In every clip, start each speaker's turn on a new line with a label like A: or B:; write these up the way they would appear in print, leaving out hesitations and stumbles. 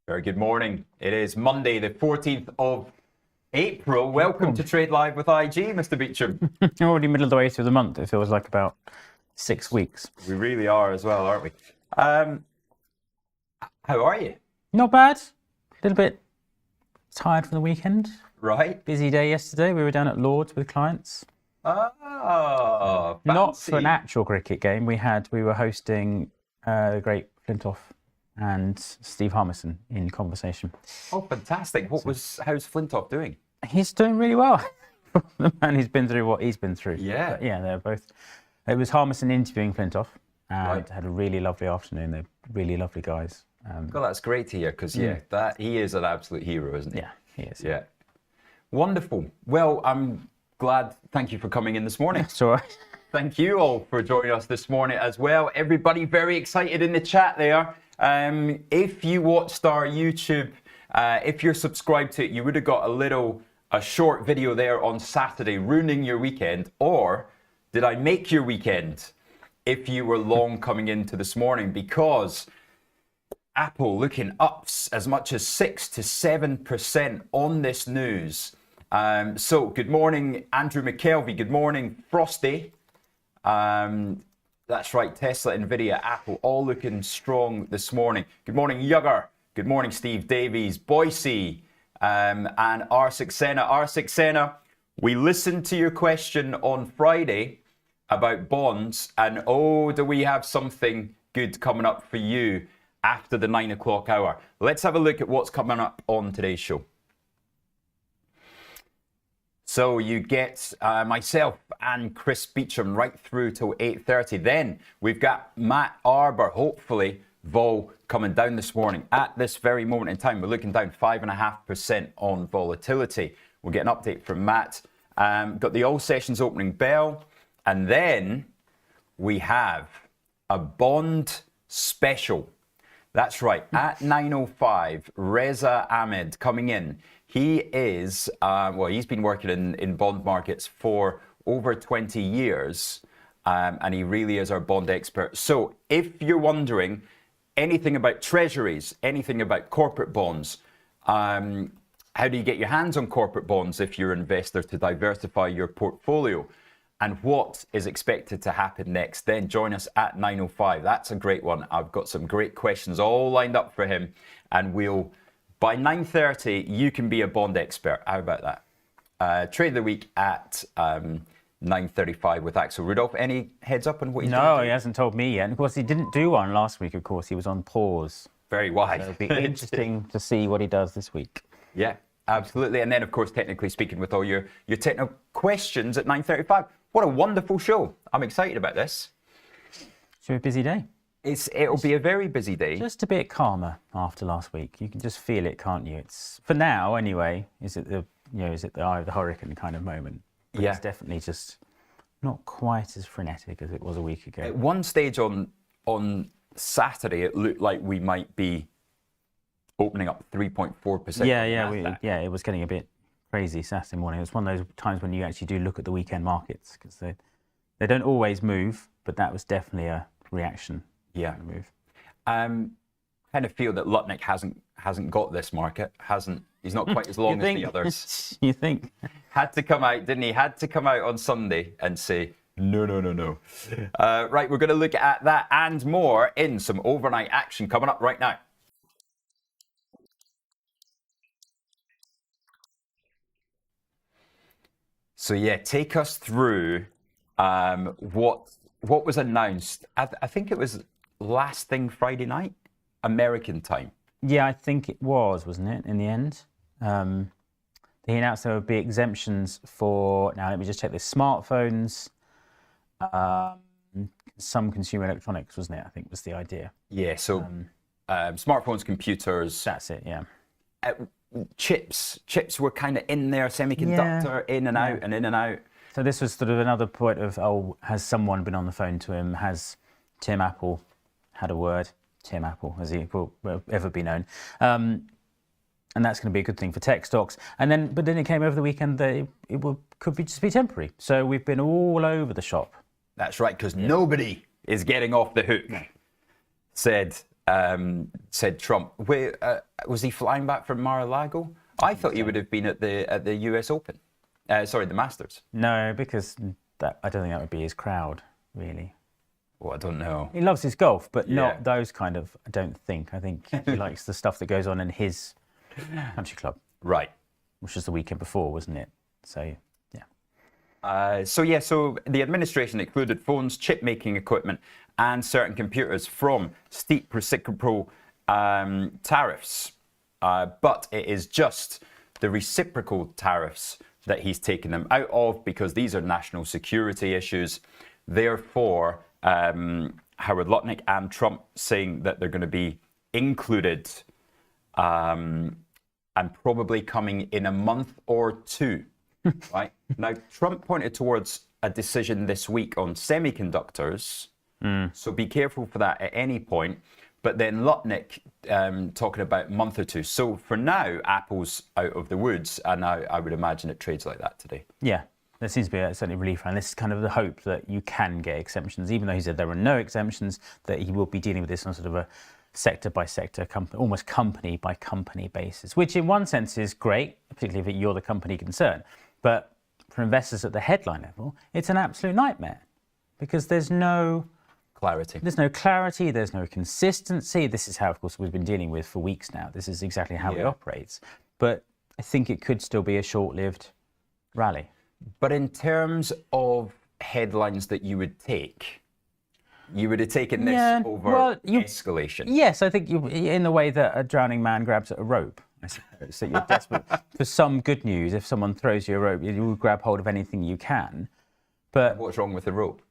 A: Very good morning. It is Monday, the 14th of April. Welcome to Trade Live with IG, Mr. Beecham.
B: Already middle of the way through the month. It feels like about 6 weeks.
A: We really are as well, aren't we? How are you?
B: Not bad. A little bit tired from the weekend.
A: Right.
B: Busy day yesterday. We were down at Lord's with clients.
A: Oh,
B: Not for an actual cricket game. We were hosting the great Flintoff and Steve Harmison in conversation.
A: Oh, fantastic. How's Flintoff doing?
B: He's doing really well. The man who's been through what he's been through.
A: Yeah.
B: But yeah, they're both. It was Harmison interviewing Flintoff and had a really lovely afternoon. They're really lovely guys.
A: Well, that's great to hear because, that he is an absolute hero, isn't he?
B: Yeah, he is.
A: Yeah. Wonderful. Well, I'm glad. Thank you for coming in this morning.
B: That's all right.
A: Thank you all for joining us this morning as well. Everybody very excited in the chat there. If you watched our YouTube, if you're subscribed to it, you would have got a short video there on Saturday ruining your weekend. Or did I make your weekend if you were long coming into this morning? Because Apple looking up as much as 6 to 7% on this news. So good morning, Andrew McKelvey. Good morning, Frosty. That's right, Tesla, Nvidia, Apple, all looking strong this morning. Good morning, Yugger. Good morning, Steve Davies, Boise, and R6 Senna. R6 Senna, we listened to your question on Friday about bonds, and do we have something good coming up for you after the 9 o'clock hour? Let's have a look at what's coming up on today's show. So you get myself and Chris Beecham right through till 8:30. Then we've got Matt Arbour, hopefully vol coming down this morning. At this very moment in time, we're looking down 5.5% on volatility. We'll get an update from Matt. Got the all sessions opening bell. And then we have a bond special. That's right, at 9:05, Reza Ahmed coming in. He is, he's been working in bond markets for over 20 years, and he really is our bond expert. So if you're wondering anything about treasuries, anything about corporate bonds, how do you get your hands on corporate bonds if you're an investor to diversify your portfolio, and what is expected to happen next, then join us at 9:05. That's a great one. I've got some great questions all lined up for him, and by 9:30, you can be a bond expert. How about that? Trade of the week at 9:35 with Axel Rudolph. Any heads up on what he's doing?
B: No, he hasn't told me yet. And of course, he didn't do one last week, of course. He was on pause.
A: Very wise.
B: So it'll be interesting to see what he does this week.
A: Yeah, absolutely. And then, of course, technically speaking, with all your technical questions at 9:35. What a wonderful show. I'm excited about this.
B: Should be a busy day.
A: It'll be a very busy day.
B: Just a bit calmer after last week. You can just feel it, can't you? It's for now, anyway. Is it the eye of the hurricane kind of moment? But it's definitely just not quite as frenetic as it was a week ago.
A: At one stage on Saturday, it looked like we might be opening up 3.4%.
B: Yeah, it was getting a bit crazy Saturday morning. It was one of those times when you actually do look at the weekend markets because they don't always move, but that was definitely a reaction.
A: Yeah.
B: Move.
A: Kind of feel that Lutnick hasn't got this market. He's not quite as long as the others.
B: You think?
A: Had to come out, didn't he? Had to come out on Sunday and say, no. Right, we're going to look at that and more in some overnight action coming up right now. So yeah, take us through what was announced. I think it was last thing Friday night, American time.
B: Yeah, I think it was, wasn't it, in the end? They announced there would be exemptions for, now let me just check this, smartphones, some consumer electronics, wasn't it? I think was the idea.
A: Yeah, so smartphones, computers.
B: That's it, yeah.
A: Chips were kind of in there, semiconductor, in and out and in and out.
B: So this was sort of another point of, has someone been on the phone to him? Has Tim Apple had a word? Tim Apple, as he will ever be known. And that's going to be a good thing for tech stocks. But then it came over the weekend that could just be temporary. So we've been all over the shop.
A: That's right, because nobody is getting off the hook, said said Trump. Where, was he flying back from Mar-a-Lago? I thought he would have been at the US Open. Sorry, the Masters.
B: No, because I don't think that would be his crowd, really.
A: Well, I don't know.
B: He loves his golf, but not those kind of, I don't think. I think he likes the stuff that goes on in his country club.
A: Right.
B: Which was the weekend before, wasn't it? So,
A: So the administration excluded phones, chip-making equipment, and certain computers from steep reciprocal tariffs. But it is just the reciprocal tariffs that he's taken them out of because these are national security issues. Therefore, Howard Lutnick and Trump saying that they're going to be included and probably coming in a month or two. Right? Now, Trump pointed towards a decision this week on semiconductors. So be careful for that at any point. But then Lutnick talking about a month or two. So for now, Apple's out of the woods, and I would imagine it trades like that today.
B: Yeah, there seems to be certainly relief, and this is kind of the hope that you can get exemptions, even though he said there were no exemptions, that he will be dealing with this on sort of a sector by sector, almost company by company basis, which in one sense is great, particularly if you're the company concerned. But for investors at the headline level, it's an absolute nightmare because there's no
A: clarity.
B: There's no clarity, there's no consistency. This is how, of course, we've been dealing with for weeks now. This is exactly how it operates. But I think it could still be a short-lived rally.
A: But in terms of headlines that you would take, you would have taken this over escalation.
B: Yes, I think in the way that a drowning man grabs at a rope. I suppose that you're desperate for some good news. If someone throws you a rope, you will grab hold of anything you can. But
A: what's wrong with the rope?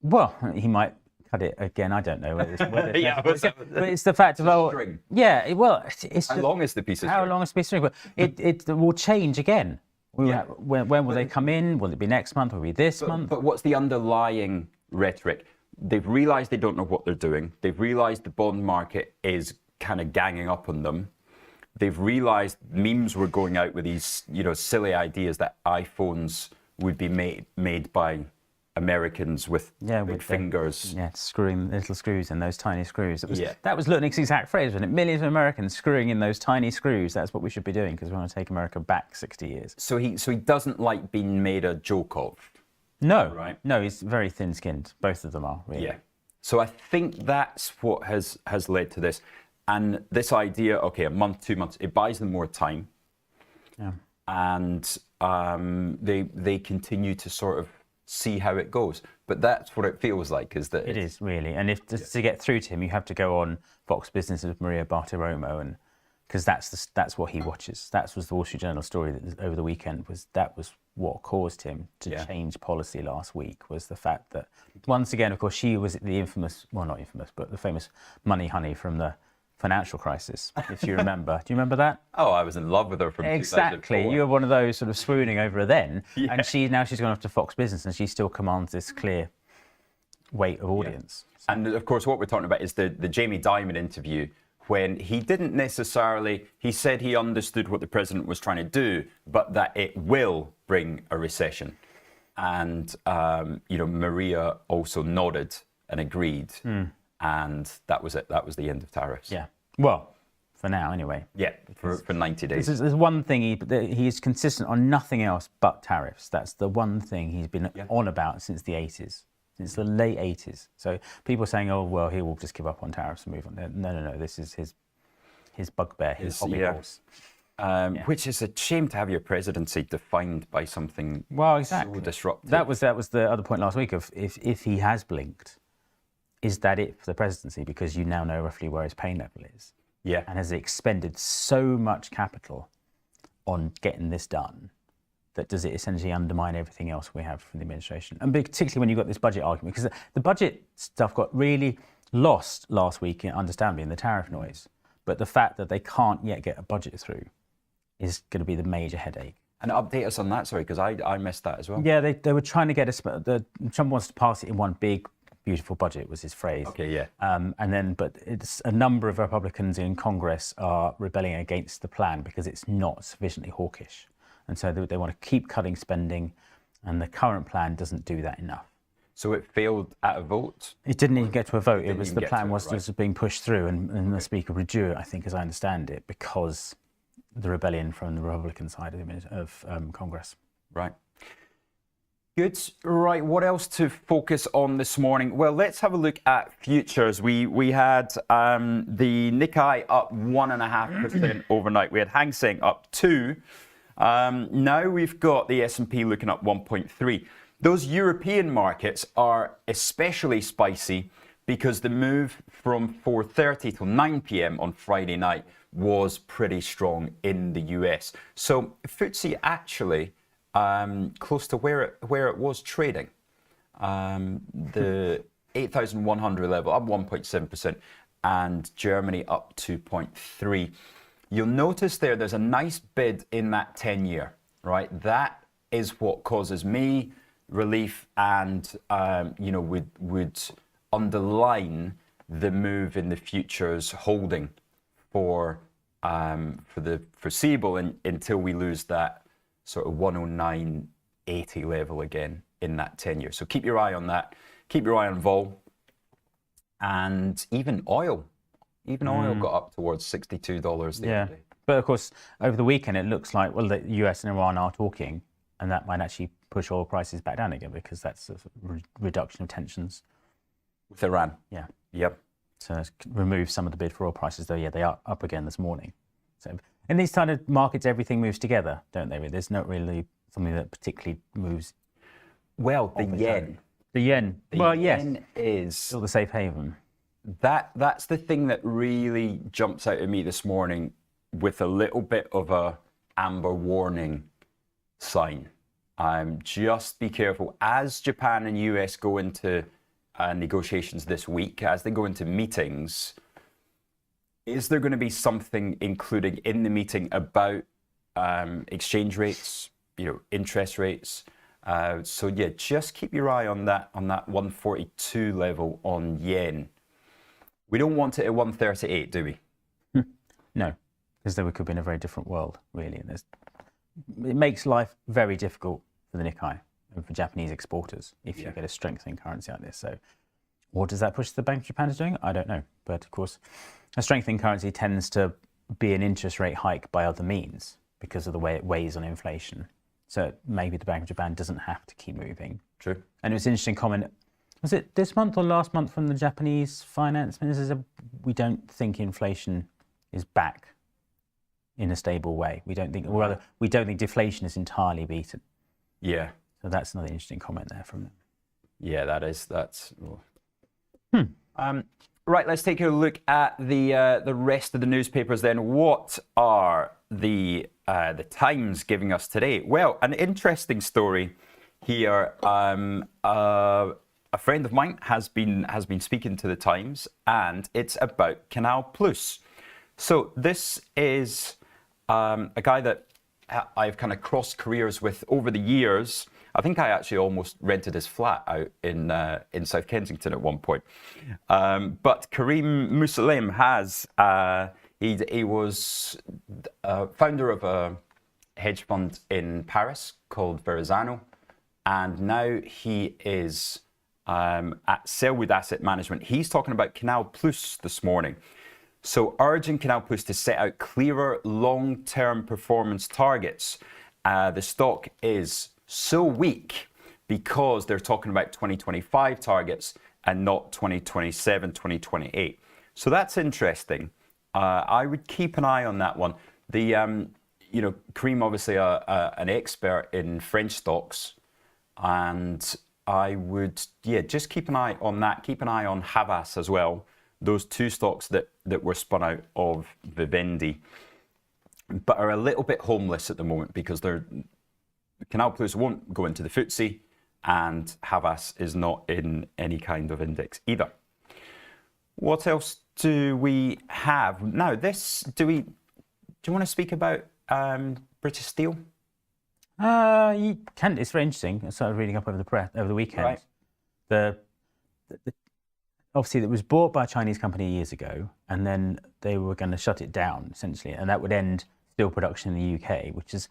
B: Well, he might cut it again. I don't know. But it's the fact of
A: string.
B: Yeah. Well, it's
A: how long is the piece of string?
B: How long is the piece of string? But it will change again. When will they come in? Will it be next month? Will it be this month?
A: But what's the underlying rhetoric? They've realised they don't know what they're doing. They've realised the bond market is kind of ganging up on them. They've realised memes were going out with these, silly ideas that iPhones would be made by Americans with big fingers.
B: Screwing little screws in those tiny screws. That was Lutnick's exact phrase, wasn't it? Millions of Americans screwing in those tiny screws. That's what we should be doing because we want to take America back 60 years.
A: So he doesn't like being made a joke of.
B: No,
A: right?
B: No, he's very thin-skinned. Both of them are, really.
A: Yeah. So I think that's what has led to this. And this idea, okay, a month, 2 months, it buys them more time.
B: Yeah.
A: And they continue to sort of see how it goes. But that's what it feels like, is that
B: it is really. And if to get through to him, you have to go on Fox Business with Maria Bartiromo, and because that's what he watches. That was the Wall Street Journal story that over the weekend. That was what caused him to change policy last week, was the fact that once again, of course, she was the infamous, well, not infamous, but the famous money honey from the financial crisis, if you remember. Do you remember that?
A: Oh, I was in love with her from 2004.
B: Exactly. You were one of those sort of swooning over her then. Yeah. And she's gone off to Fox Business, and she still commands this clear weight of audience.
A: Yeah. And of course, what we're talking about is the Jamie Dimon interview, when he didn't necessarily, he said he understood what the president was trying to do, but that it will bring a recession. And, Maria also nodded and agreed. And that was it. That was the end of tariffs.
B: Yeah. Well, for now, anyway.
A: Yeah, for 90 days.
B: There's one thing he is consistent on nothing else but tariffs. That's the one thing he's been on about since the 80s, since the late 80s. So people are saying, oh, well, he will just give up on tariffs and move on. No. This is his bugbear, his hobby horse.
A: Which is a shame to have your presidency defined by something so disruptive.
B: That was the other point last week of if he has blinked, is that it for the presidency? Because you now know roughly where his pain level is.
A: Yeah.
B: And has expended so much capital on getting this done that does it essentially undermine everything else we have from the administration? And particularly when you've got this budget argument, because the budget stuff got really lost last week, understandably, in the tariff noise. But the fact that they can't yet get a budget through is going to be the major headache.
A: And update us on that, sorry, because I missed that as well.
B: Yeah, they were trying to get Trump wants to pass it in one big, beautiful budget, was his phrase.
A: Okay, yeah.
B: But it's a number of Republicans in Congress are rebelling against the plan because it's not sufficiently hawkish. And so they want to keep cutting spending, and the current plan doesn't do that enough.
A: So it failed at a vote?
B: It didn't even get to a vote. It
A: Didn't
B: was
A: even
B: the
A: get
B: plan
A: to it,
B: was
A: right.
B: this was being pushed through, and the speaker withdrew it, I think, as I understand it, because the rebellion from the Republican side of Congress.
A: Right. Good. Right. What else to focus on this morning? Well, let's have a look at futures. We had the Nikkei up 1.5% overnight. We had Hang Seng up 2. Now we've got the S&P looking up 1.3. Those European markets are especially spicy because the move from 4:30 till 9 p.m. on Friday night was pretty strong in the US. So FTSE actually close to where it was trading. The 8,100 level up 1.7%, and Germany up 2.3. You'll notice there's a nice bid in that 10-year, right? That is what causes me relief and would underline the move in the futures holding for the foreseeable until we lose that sort of 109.80 level again in that 10-year. So keep your eye on that. Keep your eye on vol. And even oil. Even oil got up towards $62 the other day.
B: But of course, over the weekend, it looks like, well, the US and Iran are talking, and that might actually push oil prices back down again, because that's a reduction of tensions.
A: With Iran.
B: Yeah.
A: Yep.
B: So remove some of the bid for oil prices, though, yeah, they are up again this morning. So in these kind of markets, everything moves together, don't they? There's not really something that particularly moves.
A: Well, the yen.
B: The yen.
A: The yen is
B: still the safe haven.
A: That's the thing that really jumps out at me this morning with a little bit of a amber warning sign. Just be careful as Japan and US go into negotiations this week, as they go into meetings. Is there going to be something included in the meeting about exchange rates, interest rates? So yeah, just keep your eye on that 142 level on yen. We don't want it at 138, do we?
B: No, because then we could be in a very different world, really. And it makes life very difficult for the Nikkei and for Japanese exporters if you get a strengthening currency like this. So what does that push the Bank of Japan is doing? I don't know. But of course, a strengthening currency tends to be an interest rate hike by other means because of the way it weighs on inflation. So maybe the Bank of Japan doesn't have to keep moving.
A: True.
B: And it was an interesting comment. Was it this month or last month from the Japanese finance minister? Said, we don't think inflation is back in a stable way. We don't think, or rather, we don't think deflation is entirely beaten.
A: Yeah.
B: So that's another interesting comment there from them.
A: Yeah, that's. Right, let's take a look at the rest of the newspapers then. What are the Times giving us today? Well, an interesting story here. A friend of mine has been speaking to the Times, and it's about Canal Plus. So this is a guy that I've kind of crossed careers with over the years. I think I actually almost rented his flat out in South Kensington at one point. But Karim Moussalem has he was founder of a hedge fund in Paris called Verrazano, and now he is at Selwood Asset Management. He's talking about Canal Plus this morning. So urging Canal Plus to set out clearer long-term performance targets. The stock is so weak because they're talking about 2025 targets and not 2027, 2028. So that's interesting. I would keep an eye on that one. The Karim obviously an expert in French stocks, and I would just keep an eye on that. Keep an eye on Havas as well. Those two stocks that were spun out of Vivendi, but are a little bit homeless at the moment because Canal Plus won't go into the FTSE, and Havas is not in any kind of index either. What else do we have now? Do you want to speak about British Steel?
B: You can. It's very interesting. I started reading up over the weekend. Right. Obviously, it was bought by a Chinese company years ago, and then they were going to shut it down essentially, and that would end steel production in the UK, which is.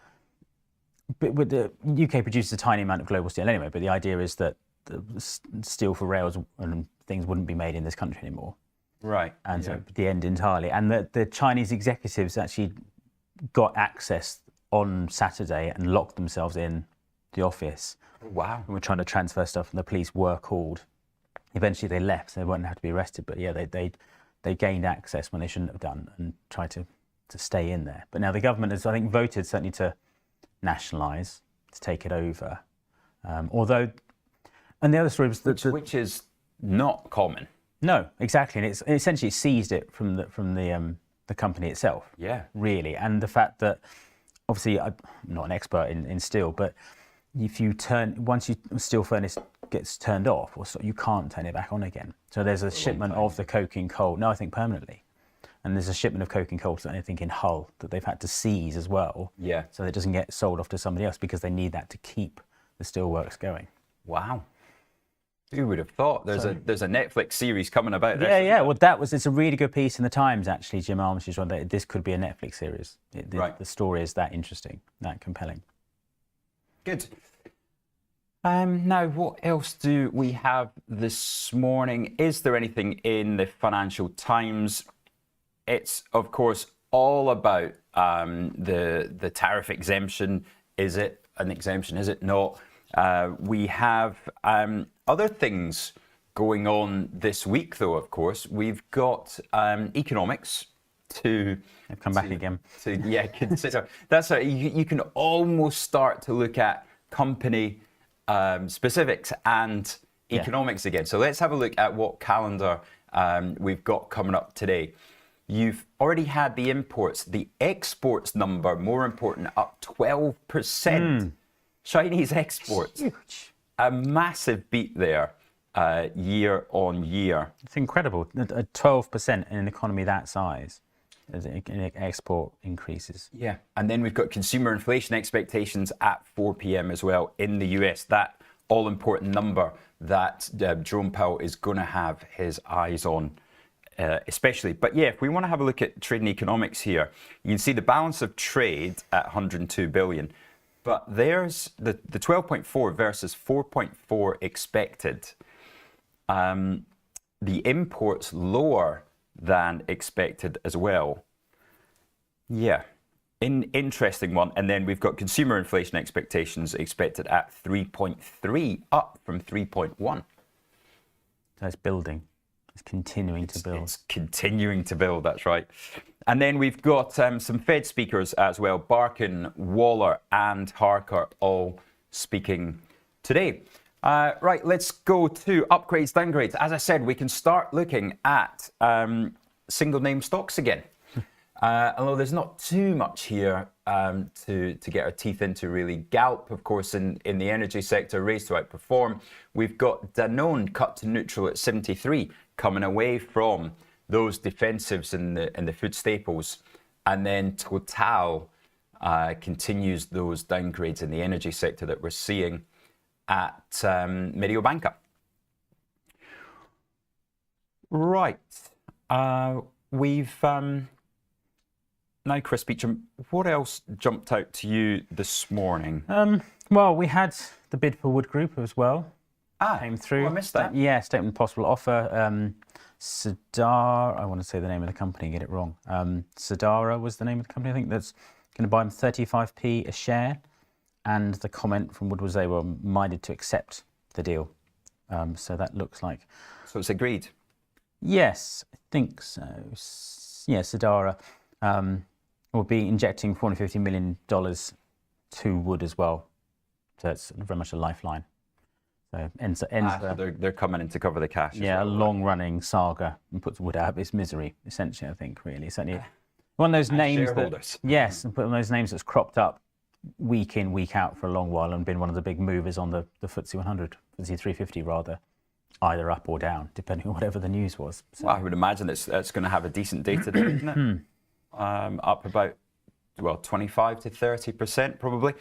B: But with the UK produces a tiny amount of global steel anyway. But the idea is that steel for rails and things wouldn't be made in this country anymore.
A: Right.
B: And so the end entirely. And the Chinese executives actually got access on Saturday and locked themselves in the office.
A: Wow.
B: And were trying to transfer stuff, and the police were called. Eventually they left, so they wouldn't have to be arrested. But yeah, they gained access when they shouldn't have done and tried to stay in there. But now the government has, I think, voted certainly to nationalise, to take it over. Although, and the other story was that...
A: Which is not common.
B: No, exactly. And it's essentially seized it from the company itself.
A: Yeah.
B: Really. And the fact that, obviously, I'm not an expert in steel, but if you once a steel furnace gets turned off, or so, you can't turn it back on again. So there's a shipment of the coking coal. No, I think permanently. And there's a shipment of coking coal, I think, in Hull that they've had to seize as well.
A: Yeah.
B: So that it doesn't get sold off to somebody else, because they need that to keep the steelworks going.
A: Wow. Who would have thought? There's a Netflix series coming about this.
B: Yeah. Well, it's a really good piece in the Times, actually. Jim Armistry's one that this could be a Netflix series.
A: Right.
B: The story is that interesting, that compelling.
A: Good. Now, what else do we have this morning? Is there anything in the Financial Times? It's, of course, all about the tariff exemption. Is it an exemption? Is it not? We have other things going on this week, though, of course. We've got economics to...
B: I've come back again.
A: Consider. That's you can almost start to look at company specifics and economics again. So let's have a look at what calendar we've got coming up today. You've already had the imports. The exports number, more important, up 12%. Chinese exports.
B: Huge.
A: A massive beat there year on year.
B: It's incredible. 12% in an economy that size. Export increases.
A: Yeah, and then we've got consumer inflation expectations at 4 p.m. as well in the US. That all-important number that Jerome Powell is going to have his eyes on, especially. But yeah, if we want to have a look at trade and economics here, you can see the balance of trade at 102 billion. But there's the 12.4 versus 4.4 expected. The imports lower than expected as well. Yeah, interesting one. And then we've got consumer inflation expectations expected at 3.3, up from 3.1.
B: So it's building. It's continuing to build.
A: It's continuing to build, that's right. And then we've got some Fed speakers as well. Barkin, Waller and Harker all speaking today. Right, let's go to upgrades, downgrades. As I said, we can start looking at single name stocks again. Although there's not too much here to get our teeth into, really. Galp, of course, in the energy sector, raised to outperform. We've got Danone cut to neutral at 73, coming away from those defensives in the food staples. And then Total continues those downgrades in the energy sector that we're seeing at Mediobanca. Right. We've... Now, Chris Beecham, what else jumped out to you this morning?
B: Well, we had the bid for Wood Group as well. Came through.
A: Oh, I missed that.
B: Yeah, statement of possible offer. Sadara, I want to say the name of the company, get it wrong. Sadara was the name of the company, I think, that's going to buy them 35p a share. And the comment from Wood was they were minded to accept the deal. So that looks like...
A: So it's agreed?
B: Yes, I think so. Yeah, Sadara will be injecting $450 million to Wood as well. So it's very much a lifeline. So
A: they're coming in to cover the cash.
B: Yeah, a long-running saga and puts Wood out of its misery, essentially, I think, really. Certainly one of those names yes, one of those names that's cropped up week in, week out for a long while and been one of the big movers on the FTSE 100, FTSE 350 rather, either up or down, depending on whatever the news was. So.
A: Well, I would imagine it's going to have a decent data there, isn't it? Up about, 25 to 30% probably.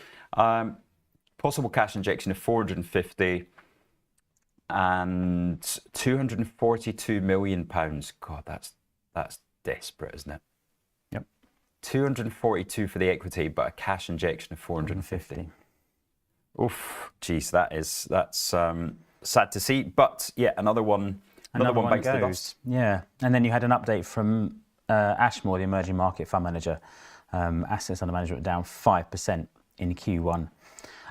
A: Possible cash injection of 450 and £242 million. God, that's desperate, isn't it?
B: Yep.
A: 242 for the equity, but a cash injection of 450. Oof, geez, that's sad to see. But yeah, another one bites the dust.
B: Yeah, and then you had an update from Ashmore, the emerging market fund manager. Assets under management were down 5% in Q1.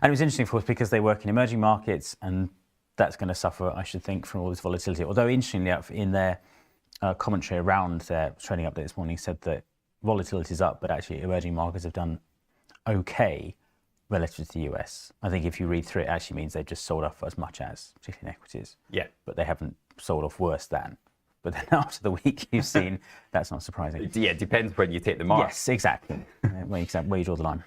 B: And it was interesting, of course, because they work in emerging markets, and that's going to suffer, I should think, from all this volatility. Although, interestingly, in their commentary around their trading update this morning, said that volatility is up, but actually emerging markets have done okay relative to the US. I think if you read through it, actually means they've just sold off as much as, particularly in equities.
A: Yeah.
B: But they haven't sold off worse than. But then after the week you've seen, that's not surprising.
A: Yeah, it depends when you take the mark.
B: Yes, exactly. Where you draw the line.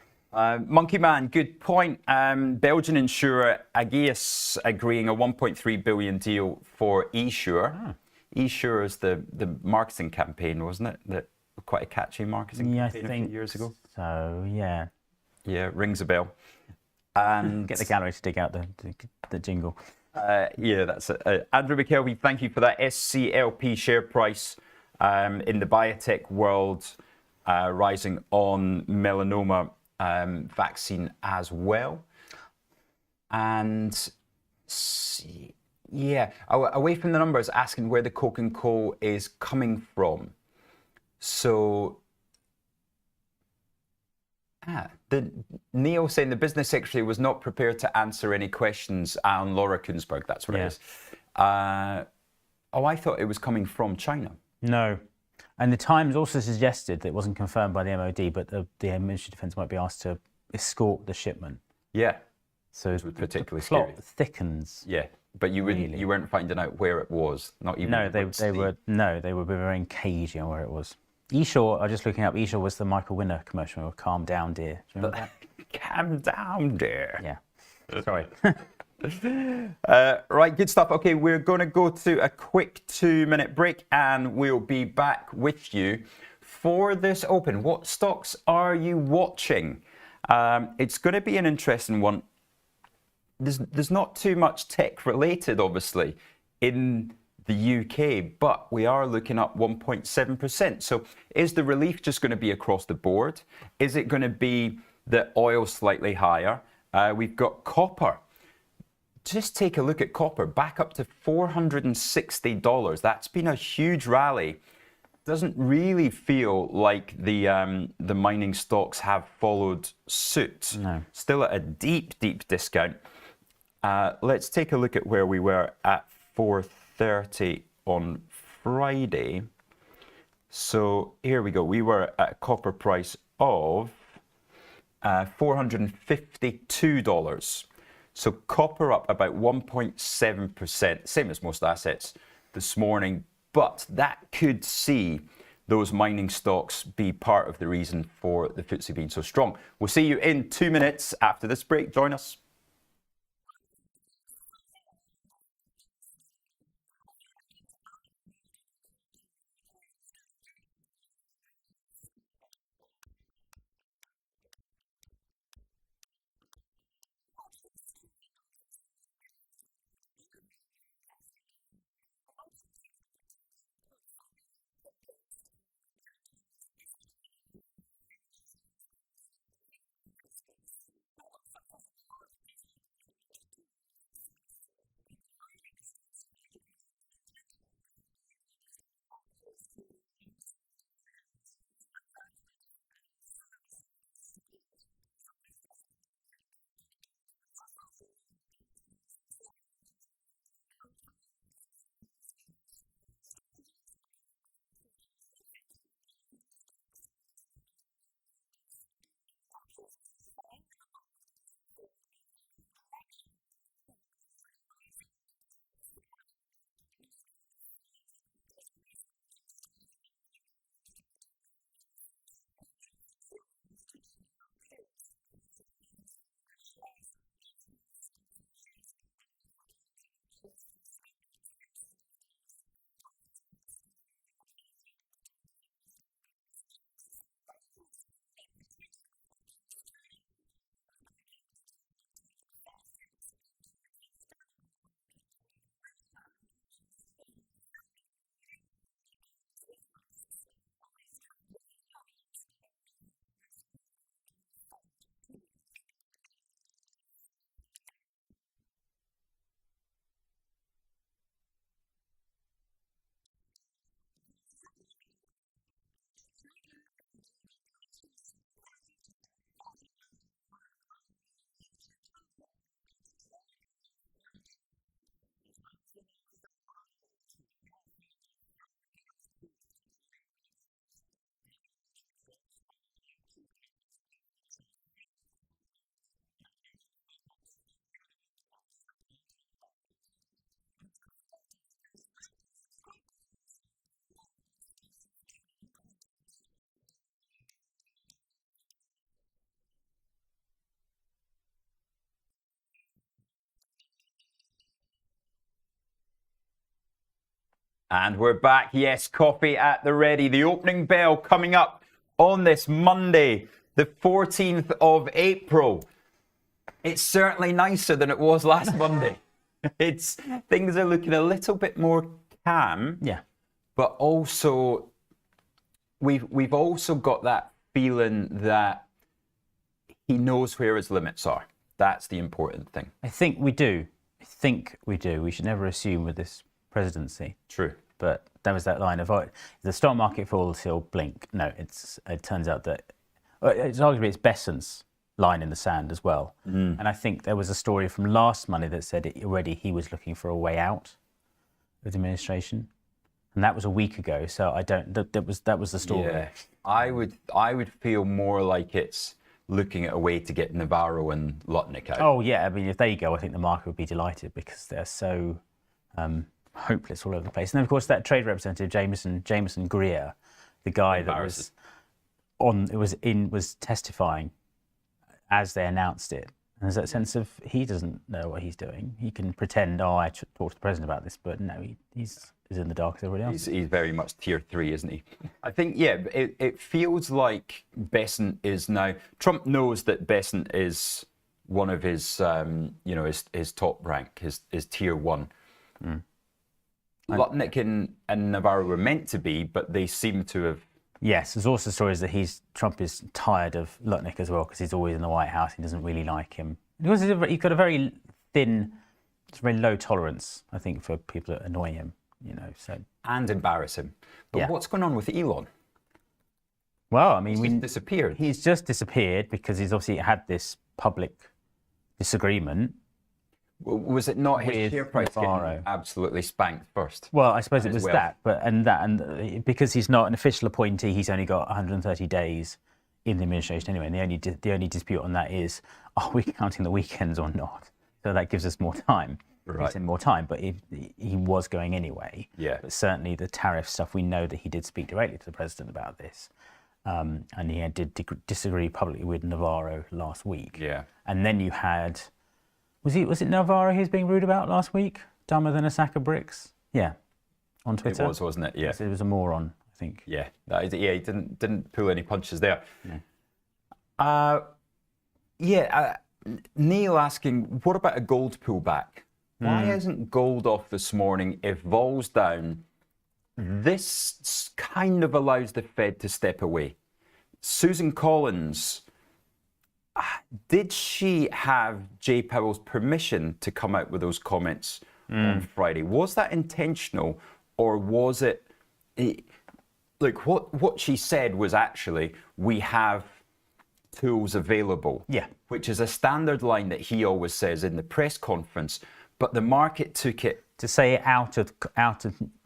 A: Monkey Man, good point. Belgian insurer Ageas agreeing a 1.3 billion deal for eSure. eSure is the marketing campaign, wasn't it? That quite a catchy marketing campaign a few years ago.
B: So yeah.
A: Yeah, rings a bell. And
B: get the gallery to dig out the jingle.
A: Yeah, that's it. Andrew McKelvey, thank you for that. SCLP share price in the biotech world rising on melanoma vaccine as well. And yeah, away from the numbers, asking where the coking coal is coming from. So Neil saying the business secretary was not prepared to answer any questions on Laura Kunsberg. That's what it is. Oh, I thought it was coming from China.
B: No. And the Times also suggested that it wasn't confirmed by the MOD, but the Ministry of Defence might be asked to escort the shipment.
A: Yeah.
B: So
A: it was particularly
B: the plot
A: scary.
B: Thickens.
A: Yeah, but you weren't finding out where it was. Not even.
B: No, they were very cagey on where it was. eShore, I was just looking up, eShore was the Michael Winner commercial, Calm Down Dear. Do you remember that?
A: Calm down, dear.
B: Yeah. Sorry.
A: Right, good stuff. Okay, we're going to go to a quick 2-minute break and we'll be back with you for this open. What stocks are you watching? It's going to be an interesting one. There's not too much tech related, obviously, in the UK, but we are looking up 1.7%. So is the relief just going to be across the board? Is it going to be the oil slightly higher? We've got copper. Just take a look at copper, back up to $460. That's been a huge rally. Doesn't really feel like the mining stocks have followed suit.
B: No.
A: Still at a deep, deep discount. Let's take a look at where we were at 4:30 on Friday. So here we go. We were at a copper price of $452. So copper up about 1.7%, same as most assets this morning, but that could see those mining stocks be part of the reason for the FTSE being so strong. We'll see you in 2 minutes after this break. Join us. And we're back. Yes, coffee at the ready. The opening bell coming up on this Monday, the 14th of April. It's certainly nicer than it was last Monday. Things are looking a little bit more calm.
B: Yeah.
A: But also, we've also got that feeling that he knows where his limits are. That's the important thing.
B: I think we do. We should never assume with this presidency.
A: True.
B: But there was that line of, oh, the stock market falls, he'll blink. No, it turns out that it's arguably it's Bessant's line in the sand as well. And I think there was a story from last Monday that said already he was looking for a way out of the administration. And that was a week ago, so I don't. That was the story.
A: Yeah, I would feel more like it's looking at a way to get Navarro and Lutnick out.
B: Oh yeah, I mean if they go, I think the market would be delighted because they're so hopeless all over the place. And then of course that trade representative Jameson Greer, the guy that was testifying as they announced it. And there's that sense of he doesn't know what he's doing. He can pretend, I talked to the president about this, but no, he's in the dark as everybody else.
A: He's very much tier 3, isn't he? I think, yeah, it feels like Bessant is now... Trump knows that Bessant is one of his, his top rank, his tier 1. Lutnick and Navarro were meant to be, but they seem to have...
B: Yes, there's also stories that Trump is tired of Lutnick as well because he's always in the White House. He doesn't really like him. Because he's got a very thin, very low tolerance, I think, for people that annoy him.
A: And embarrass him. But what's going on with Elon?
B: Well, I mean,
A: he's disappeared.
B: He's just disappeared because he's obviously had this public disagreement.
A: Was it not his share price getting absolutely spanked first?
B: Well, I suppose it was that, and because he's not an official appointee, he's only got 130 days in the administration anyway. And the only dispute on that is, are we counting the weekends or not? So that gives us more time. Right. More time, but he was going anyway.
A: Yeah.
B: But certainly the tariff stuff, we know that he did speak directly to the president about this, and he did disagree publicly with Navarro last week.
A: Yeah.
B: And then you had, was it Navarro he was being rude about last week? Dumber than a sack of bricks. Yeah. On Twitter.
A: It was, wasn't it? Yeah.
B: Yes, it was a moron, I think.
A: Yeah. He didn't pull any punches there.
B: No.
A: Neil asking, what about a gold pullback? Why isn't gold off this morning? If vol's down, this kind of allows the Fed to step away. Susan Collins, did she have Jay Powell's permission to come out with those comments on Friday? Was that intentional, or was it... Like, what she said was actually, we have tools available.
B: Yeah.
A: Which is a standard line that he always says in the press conference. But the market took it
B: to say it out of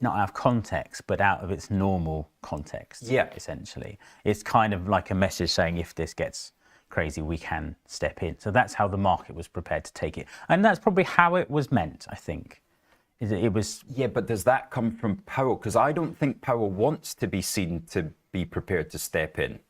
B: not out of context, but out of its normal context.
A: Yeah,
B: essentially, it's kind of like a message saying if this gets crazy, we can step in. So that's how the market was prepared to take it, and that's probably how it was meant. I think it was. Yeah,
A: but does that come from Powell? Because I don't think Powell wants to be seen to be prepared to step in.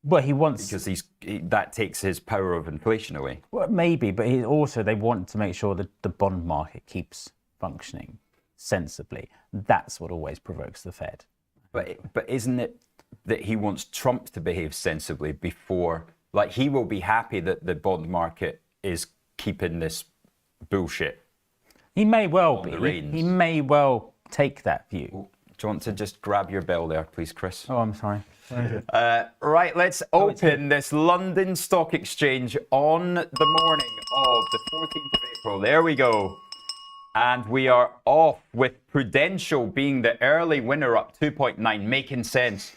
B: Well, he wants...
A: Because that takes his power of inflation away.
B: Well, maybe, but they want to make sure that the bond market keeps functioning sensibly. That's what always provokes the Fed.
A: But isn't it that he wants Trump to behave sensibly before... Like, he will be happy that the bond market is keeping this bullshit.
B: He may well be. He may well take that view.
A: Do you want to just grab your bell there, please, Chris?
B: Oh, I'm sorry.
A: Right, let's open this London Stock Exchange on the morning of the 14th of April. There we go. And we are off with Prudential being the early winner, up 2.9, making sense.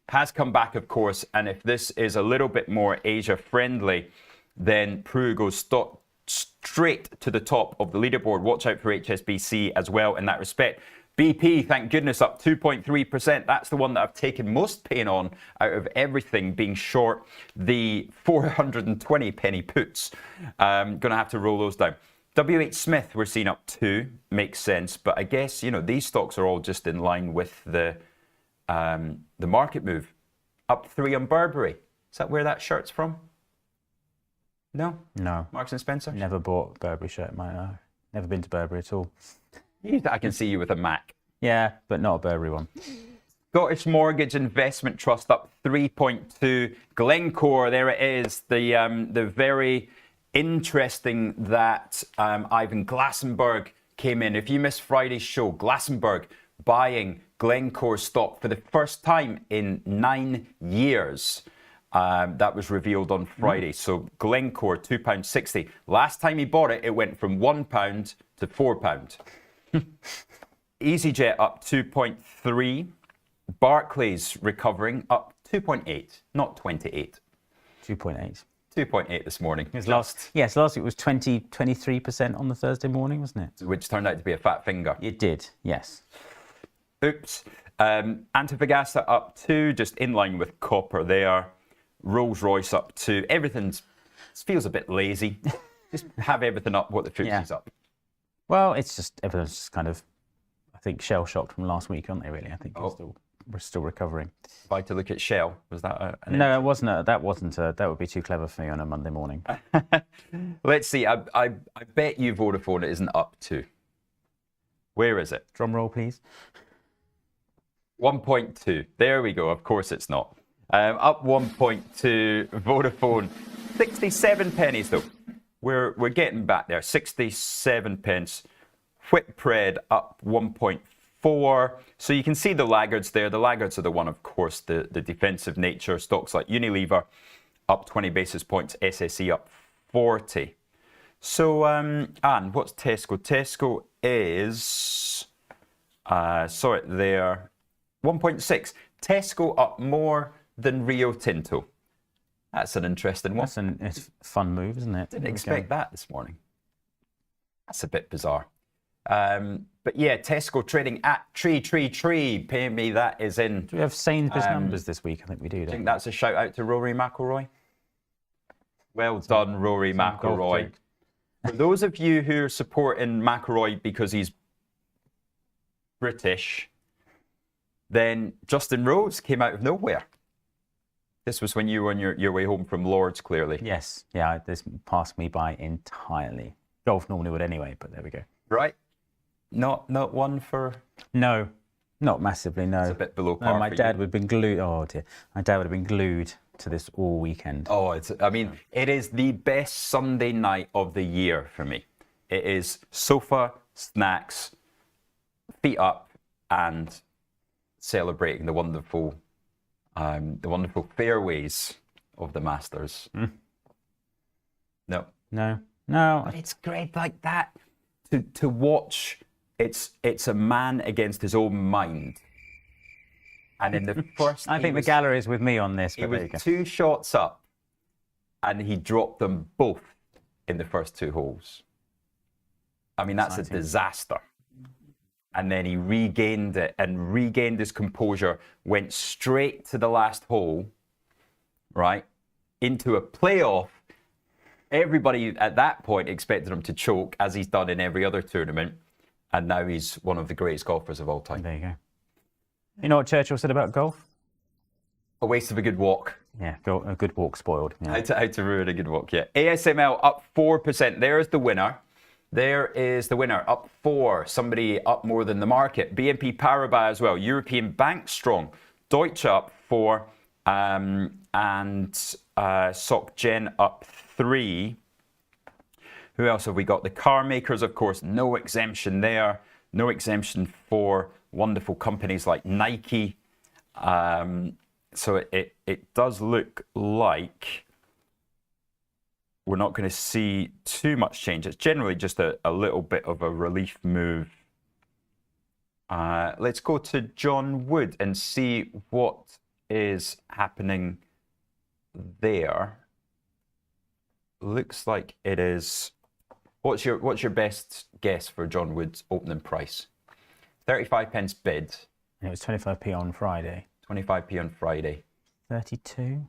A: Has come back, of course. And if this is a little bit more Asia-friendly, then Pru goes straight to the top of the leaderboard. Watch out for HSBC as well in that respect. BP, thank goodness, up 2.3%. That's the one that I've taken most pain on out of everything, being short the 420 penny puts. Going to have to roll those down. WH Smith, we're seeing up 2, makes sense. But I guess, these stocks are all just in line with the market move. Up 3 on Burberry. Is that where that shirt's from? No?
B: No.
A: Marks and Spencer?
B: Never bought a Burberry shirt, mate. No. Never been to Burberry at all.
A: I can see you with a Mac.
B: Yeah, but not a Burberry one.
A: Scottish Mortgage Investment Trust up 3.2. Glencore, there it is. The very interesting that Ivan Glassenberg came in. If you missed Friday's show, Glassenberg buying Glencore stock for the first time in 9 years. That was revealed on Friday. So Glencore, £2.60. Last time he bought it, it went from £1 to £4. EasyJet up 2.3. Barclays recovering up 2.8, not 28.
B: 2.8.
A: 2.8 this morning.
B: Last week it was 23% on the Thursday morning, wasn't it?
A: Which turned out to be a fat finger.
B: It did, yes.
A: Oops. Antofagasta up 2, just in line with copper there. Rolls-Royce up 2. Feels a bit lazy. Just have everything up what the FTSE's up.
B: Well, it's just, everyone's just kind of, I think, shell-shocked from last week, aren't they, really? I think we're still recovering.
A: If I had to look at Shell, was that
B: No, it wasn't. That would be too clever for me on a Monday morning.
A: Let's see. I bet you Vodafone isn't up 2. Where is it?
B: Drum roll, please.
A: 1.2. There we go. Of course it's not. Up 1.2. Vodafone. 67 pennies though. We're getting back there. 67 pence. Whitbread up 1.4. So you can see the laggards there. The laggards are the one, of course, the defensive nature. Stocks like Unilever up 20 basis points. SSE up 40. So, Anne, what's Tesco? Tesco is, saw it there, 1.6. Tesco up more than Rio Tinto. That's an interesting one.
B: It's a fun move, isn't it?
A: Didn't expect that this morning. That's a bit bizarre. But yeah, Tesco trading at tree. Pay me, that is in.
B: Do we have Sainsbury's numbers this week? I think we do.
A: I think that's a shout out to Rory McIlroy. Well done, Rory McIlroy. For those of you who are supporting McIlroy because he's British, then Justin Rose came out of nowhere. This was when you were on your way home from Lord's, clearly.
B: Yes. Yeah, this passed me by entirely. Golf normally would anyway, but there we go.
A: Right. Not one for...
B: No, not massively, no.
A: It's a bit below par.
B: No, my dad would have been glued... Oh, dear. My dad would have been glued to this all weekend.
A: Oh, it is the best Sunday night of the year for me. It is sofa, snacks, feet up, and celebrating the wonderful fairways of the Masters. No. But it's great like that to watch. It's a man against his own mind. And in the first,
B: I think the gallery is with me on this.
A: He was 2 shots up, and he dropped them both in the first 2 holes. I mean, that's a disaster. And then he regained it and regained his composure, went straight to the last hole, right, into a playoff. Everybody at that point expected him to choke, as he's done in every other tournament. And now he's one of the greatest golfers of all time.
B: There you go. You know what Churchill said about golf?
A: A waste of a good walk.
B: Yeah, a good walk spoiled. Yeah.
A: How to ruin a good walk, yeah. ASML up 4%. There's the winner. There is the winner, up 4. Somebody up more than the market. BNP Paribas as well. European Bank strong. Deutsche up 4. And SocGen up 3. Who else have we got? The car makers, of course, no exemption there. No exemption for wonderful companies like Nike. So it does look like we're not going to see too much change. It's generally just a little bit of a relief move. Let's go to John Wood and see what is happening there. Looks like it is. What's your best guess for John Wood's opening price? 35 pence bid.
B: It was 25p on Friday.
A: 25p on Friday.
B: 32.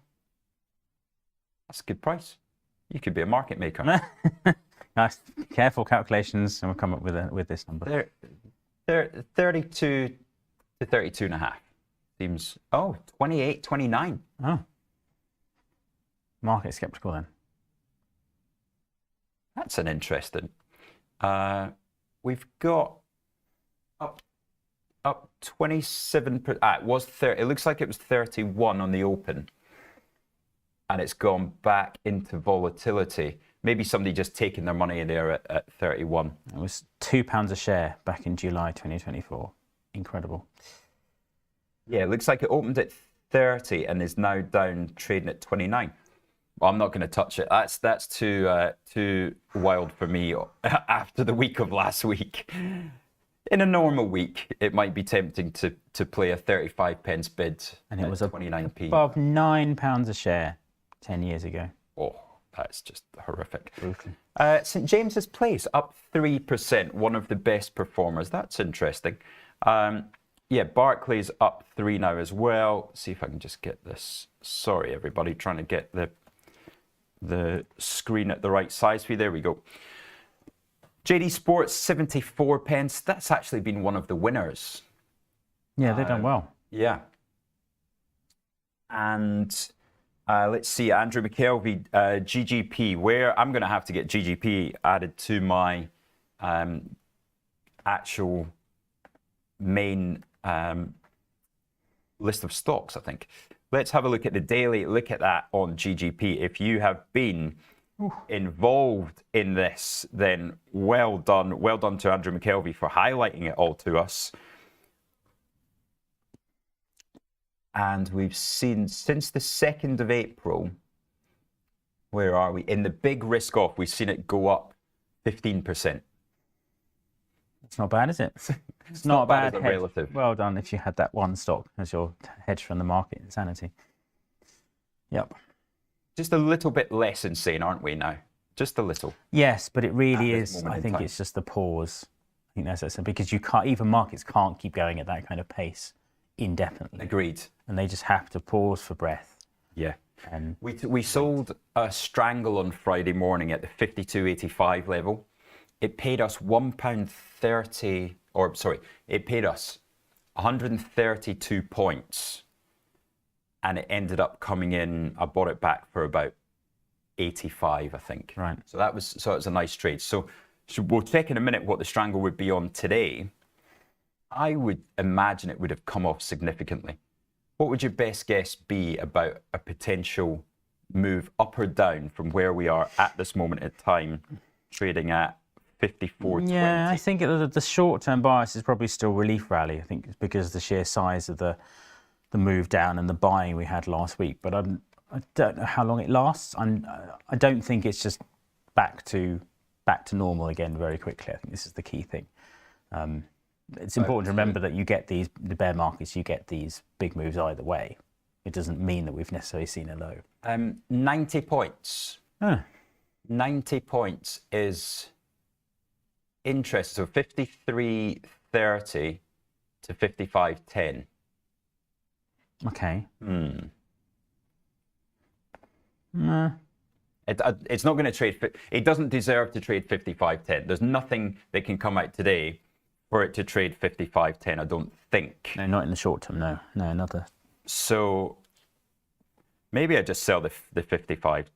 A: That's a good price. You could be a market maker.
B: Nice, careful calculations, and we'll come up with this number.
A: 32 to 32 and a half. Seems, 28, 29.
B: Oh. Market skeptical then.
A: That's an interesting. We've got Up 27. It was 30. It looks like it was 31 on the open, and it's gone back into volatility. Maybe somebody just taking their money in there at 31.
B: It was £2 a share back in July 2024. Incredible.
A: Yeah, it looks like it opened at 30 and is now down trading at 29. Well, I'm not going to touch it. That's too wild for me after the week of last week. In a normal week, it might be tempting to play a 35 pence bid,
B: and it was
A: 29p.
B: Above £9 a share 10 years ago.
A: Oh, that's just horrific.
B: Brutal.
A: St James's Place up 3%, one of the best performers. That's interesting. Yeah, Barclays up 3 now as well. See if I can just get this. Sorry, everybody, trying to get the screen at the right size for you. There we go. JD Sports 74 pence. That's actually been one of the winners.
B: Yeah, they've done well.
A: Yeah. And let's see, Andrew McKelvey, GGP, where I'm going to have to get GGP added to my actual main list of stocks, I think. Let's have a look at the daily. Look at that on GGP. If you have been involved in this, then well done. Well done to Andrew McKelvey for highlighting it all to us. And we've seen since the 2nd of April, where are we? In the big risk off, we've seen it go up 15%.
B: It's not bad, is it? It's not a bad
A: as a
B: hedge.
A: relative.
B: Well done if you had that one stock as your hedge from the market insanity. Yep.
A: Just a little bit less insane, aren't we now? Just a little.
B: Yes, but it really
A: At this
B: is.
A: moment
B: I
A: in
B: think
A: time.
B: it's just the pause. I think that's it. Because you can't, even markets can't keep going at that kind of pace indefinitely.
A: Agreed.
B: And they just have to pause for breath.
A: Yeah.
B: And
A: We sold a strangle on Friday morning at the 52.85 level. It paid us £1.30, or sorry, it paid us 132 points, and it ended up coming in. I bought it back for about 85, I think.
B: Right.
A: So it was a nice trade. So we'll check in a minute what the strangle would be on today. I would imagine it would have come off significantly. What would your best guess be about a potential move up or down from where we are at this moment in time, trading at 54.20?
B: yeah, I think the short-term bias is probably still relief rally. I think it's because of the sheer size of the move down and the buying we had last week. But I don't know how long it lasts. I don't think it's just back to normal again very quickly. I think this is the key thing. It's important to remember that you get the bear markets, you get these big moves either way. It doesn't mean that we've necessarily seen a low.
A: 90 points.
B: Huh.
A: 90 points is interesting. So 53.30 to 55.10.
B: Okay.
A: It's not going to trade. It doesn't deserve to trade 55.10. There's nothing that can come out today for it to trade 55.10, I don't think.
B: No, not in the short term, no. No, another.
A: So maybe I just sell the 55.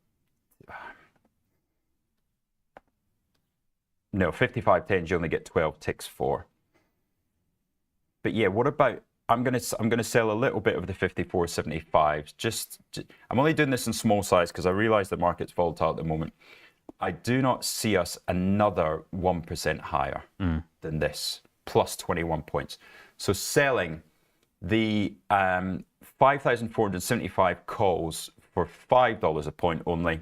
A: No, 55.10 you only get 12 ticks for. But yeah, what about, I'm gonna sell a little bit of the 54.75s. I'm only doing this in small size because I realize the market's volatile at the moment. I do not see us another 1% higher than this, plus 21 points. So selling the 5,475 calls for $5 a point only.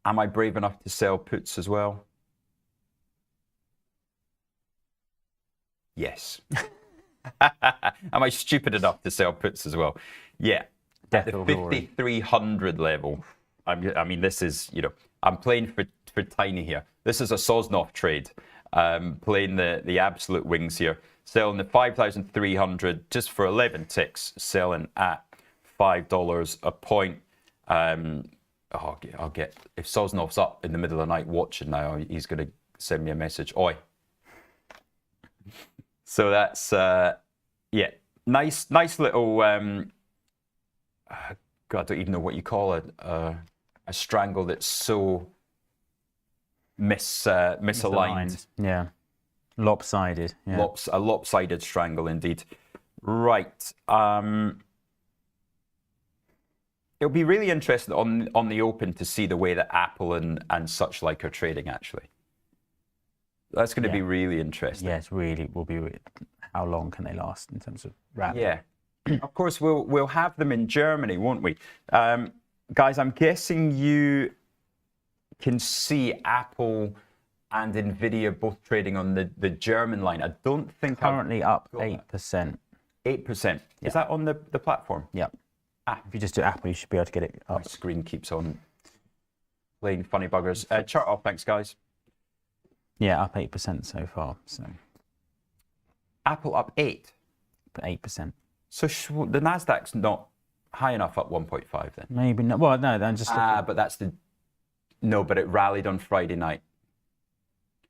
A: Am I brave enough to sell puts as well? Yes. Am I stupid enough to sell puts as well? Yeah. At the 5,300 level, I mean, this is, I'm playing for tiny here. This is a Sosnoff trade, playing the absolute wings here. Selling the 5,300 just for 11 ticks, selling at $5 a point. I'll get, if Sosnoff's up in the middle of the night watching now, he's going to send me a message. Oi. So that's, yeah, nice little, God, I don't even know what you call it, a strangle that's so misaligned.
B: Yeah. Lopsided. Yeah.
A: A lopsided strangle indeed. Right. It'll be really interesting on the open to see the way that Apple and such like are trading, actually. That's going to be really interesting.
B: Yes, really will be. How long can they last in terms of rally?
A: Yeah. Of course, we'll have them in Germany, won't we? Guys, I'm guessing you can see Apple and Nvidia both trading on the German line. I don't think
B: Currently up 8%.
A: 8%. Is that on the platform?
B: Yep. If you just do Apple, you should be able to get it up.
A: My screen keeps on playing funny buggers. Chart off, thanks, guys.
B: Yeah, up 8% so far. So
A: Apple up
B: 8%.
A: So the Nasdaq's not high enough, up 1.5 then.
B: Maybe not. Well, no, I'm just looking.
A: But that's but it rallied on Friday night.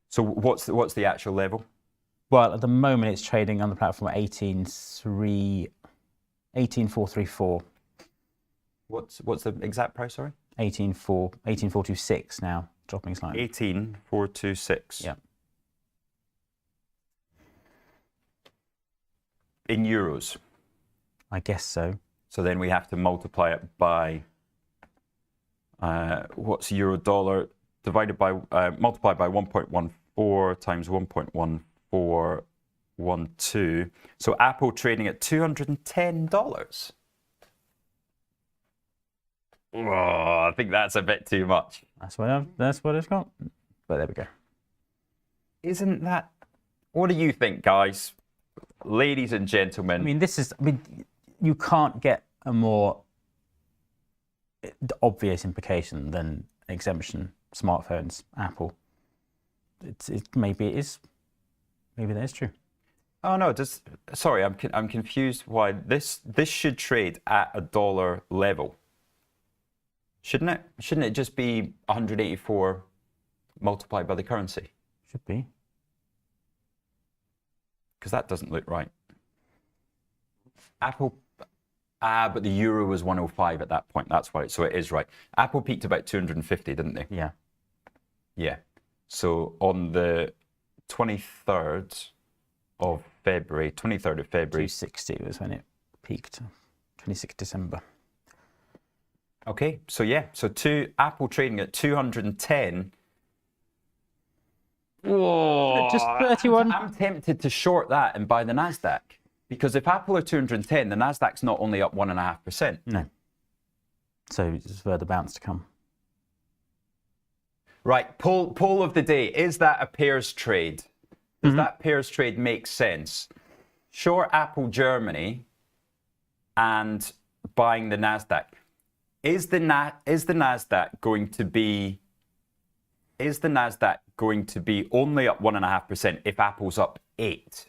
A: So what's the actual level?
B: Well, at the moment it's trading on the platform at 18,434.
A: What's the exact price? Sorry.
B: 18,426 now, dropping slightly.
A: 18,426.
B: Yeah.
A: In euros.
B: I guess so.
A: So then we have to multiply it by what's euro dollar divided by multiplied by 1.14 times 1.1412. So Apple trading at $210. Oh, I think that's a bit too much.
B: That's what it's got. But there we go.
A: Isn't that? What do you think, guys? Ladies and gentlemen.
B: I mean, you can't get a more obvious implication than exemption, smartphones, Apple. Maybe that is true.
A: Oh no, sorry, I'm confused why this should trade at a dollar level. Shouldn't it? Shouldn't it just be 184 multiplied by the currency?
B: Should be.
A: Because that doesn't look right. Apple, but the euro was 105 at that point. That's why. So it is right. Apple peaked about 250, didn't they?
B: Yeah.
A: Yeah. So on the 23rd of February,
B: 260 was when it peaked. 26 December.
A: Okay. So yeah. So Apple trading at 210. Whoa,
B: Just 31.
A: I'm tempted to short that and buy the Nasdaq, because if Apple are 210, the Nasdaq's not only up 1.5%.
B: No. So there's further bounce to come.
A: Right. Poll of the day: is that a pairs trade? Does that pairs trade make sense? Short Apple Germany and buying the Nasdaq. Is the Nasdaq going to be? Is the Nasdaq going to be only up 1.5% if Apple's up 8%?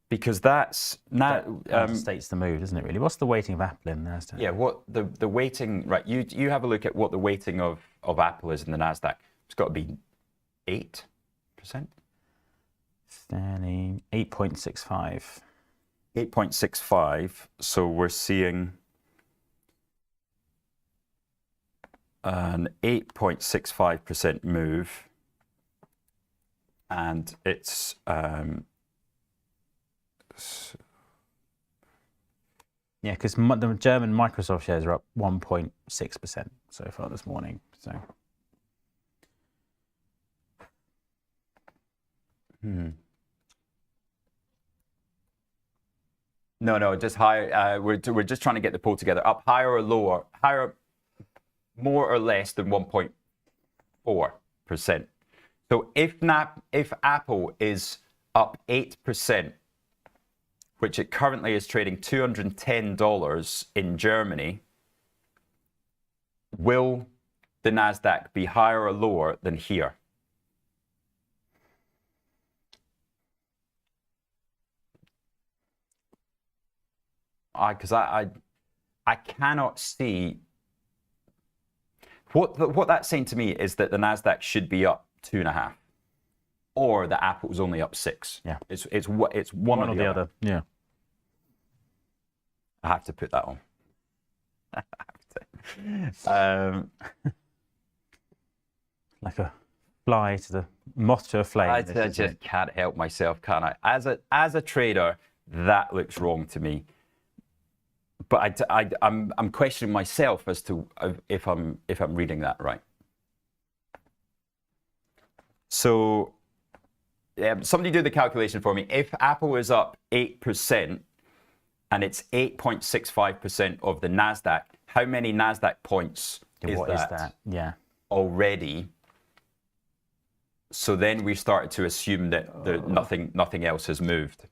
A: Because that
B: states the move, doesn't it? Really, what's the weighting of Apple in the Nasdaq?
A: Yeah, what the weighting? Right, you have a look at what the weighting of Apple is in the Nasdaq. It's got to be 8%.
B: Standing 8.65.
A: 8.65. So we're seeing an 8.65% move, and it's
B: yeah, because the German Microsoft shares are up 1.6% so far this morning. So
A: no, just higher. We're just trying to get the poll together. Up higher or lower? Higher, more or less than 1.4%. So if Apple is up 8%, which it currently is trading $210 in Germany, will the Nasdaq be higher or lower than here? Because I cannot see. What that's saying to me is that the Nasdaq should be up 2.5, or that Apple's only up 6.
B: Yeah,
A: it's one or the other.
B: Yeah,
A: I have to put that on. I have to.
B: Like a fly to the moth to a flame.
A: I just can't help myself, can I? As a trader, that looks wrong to me. But I'm questioning myself as to if I'm reading that right. So, yeah, somebody do the calculation for me. If Apple is up 8% and it's 8.65% of the Nasdaq, how many Nasdaq points is that?
B: Yeah.
A: Already? So then we started to assume that nothing else has moved.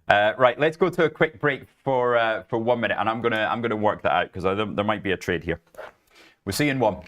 A: Right, let's go to a quick break for 1 minute, and I'm gonna work that out because there might be a trade here. We'll see you in one.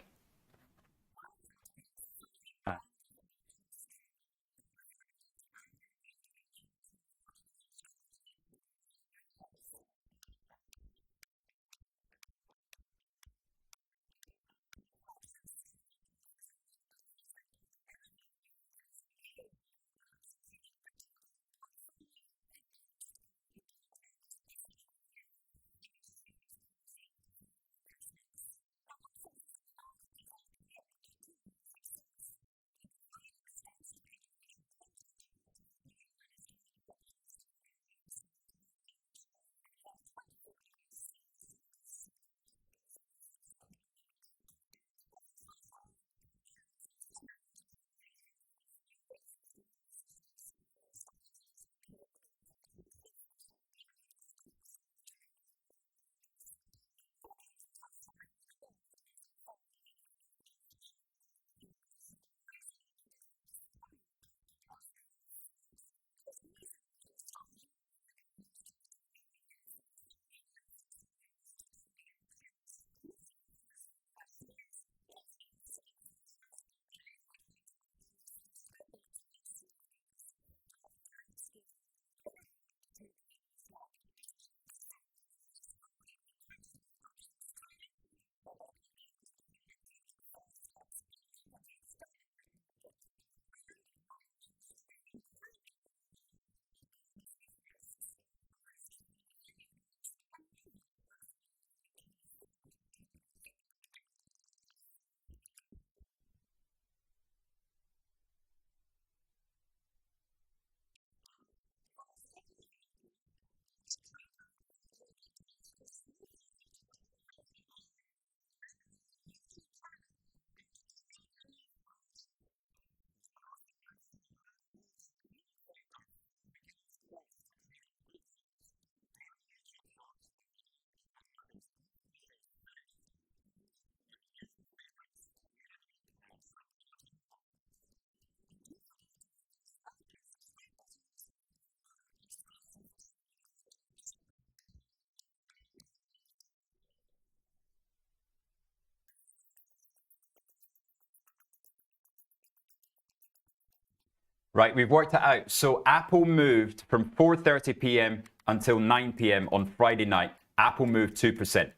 A: Right, we've worked it out. So Apple moved from 4:30 p.m. until 9 p.m. on Friday night. Apple moved 2%.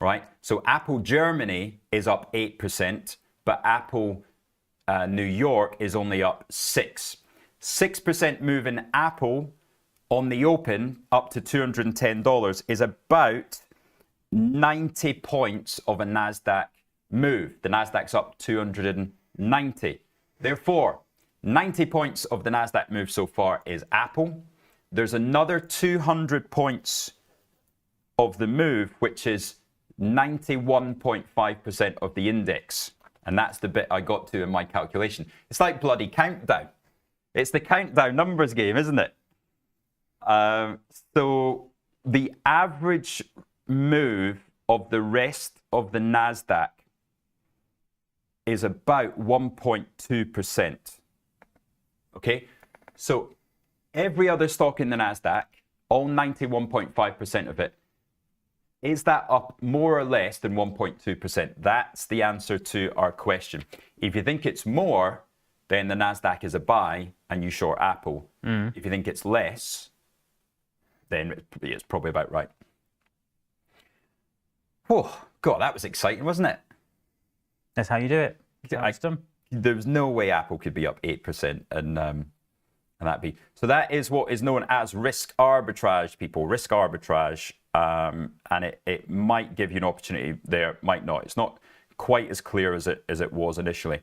A: Right, so Apple Germany is up 8%, but Apple New York is only up 6% move in Apple on the open up to $210 is about 90 points of a Nasdaq move. The Nasdaq's up 290. Therefore, 90 points of the Nasdaq move so far is Apple. There's another 200 points of the move, which is 91.5% of the index. And that's the bit I got to in my calculation. It's like bloody countdown. It's the countdown numbers game, isn't it? So the average move of the rest of the Nasdaq is about 1.2%. Okay, so every other stock in the Nasdaq, all 91.5% of it, is that up more or less than 1.2%? That's the answer to our question. If you think it's more, then the Nasdaq is a buy and you short Apple. If you think it's less, then it's probably about right. Oh, God, that was exciting, wasn't it?
B: That's how you do it.
A: There's no way Apple could be up 8% and that be. So that is what is known as risk arbitrage, people. Risk arbitrage. And it might give you an opportunity there, might not. It's not quite as clear as it was initially.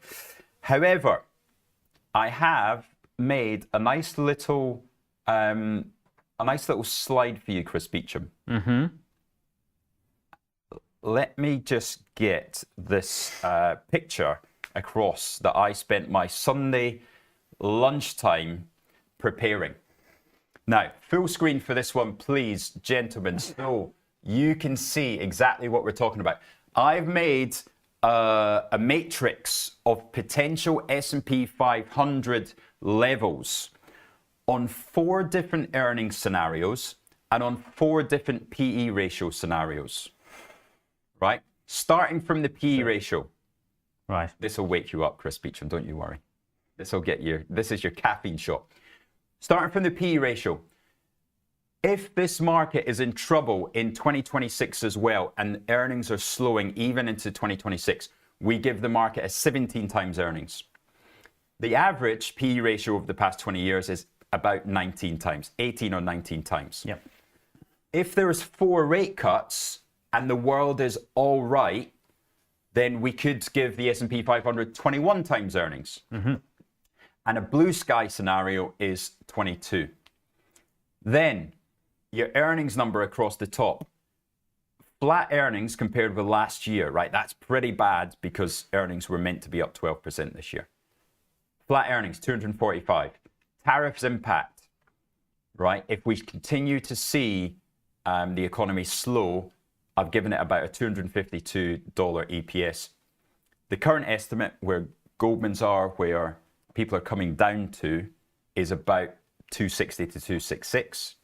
A: However, I have made a nice little slide for you, Chris Beecham. Let me just get this picture across that I spent my Sunday lunchtime preparing. Now, full screen for this one, please, gentlemen, so you can see exactly what we're talking about. I've made a matrix of potential S&P 500 levels on 4 different earnings scenarios and on 4 different PE ratio scenarios, right? Starting from the PE ratio.
B: Right.
A: This will wake you up, Chris Beecham, don't you worry. This is your caffeine shot. Starting from the PE ratio. If this market is in trouble in 2026 as well, and earnings are slowing even into 2026, we give the market a 17 times earnings. The average PE ratio of the past 20 years is about 19 times, 18 or 19 times.
B: Yep.
A: If there's 4 rate cuts and the world is all right, then we could give the S&P 500 21 times earnings. And a blue sky scenario is 22. Then your earnings number across the top, flat earnings compared with last year, right? That's pretty bad because earnings were meant to be up 12% this year. Flat earnings, 245. Tariffs impact, right? If we continue to see the economy slow, I've given it about a $252 EPS. The current estimate where Goldman's are, where people are coming down to, is about 260 to 266.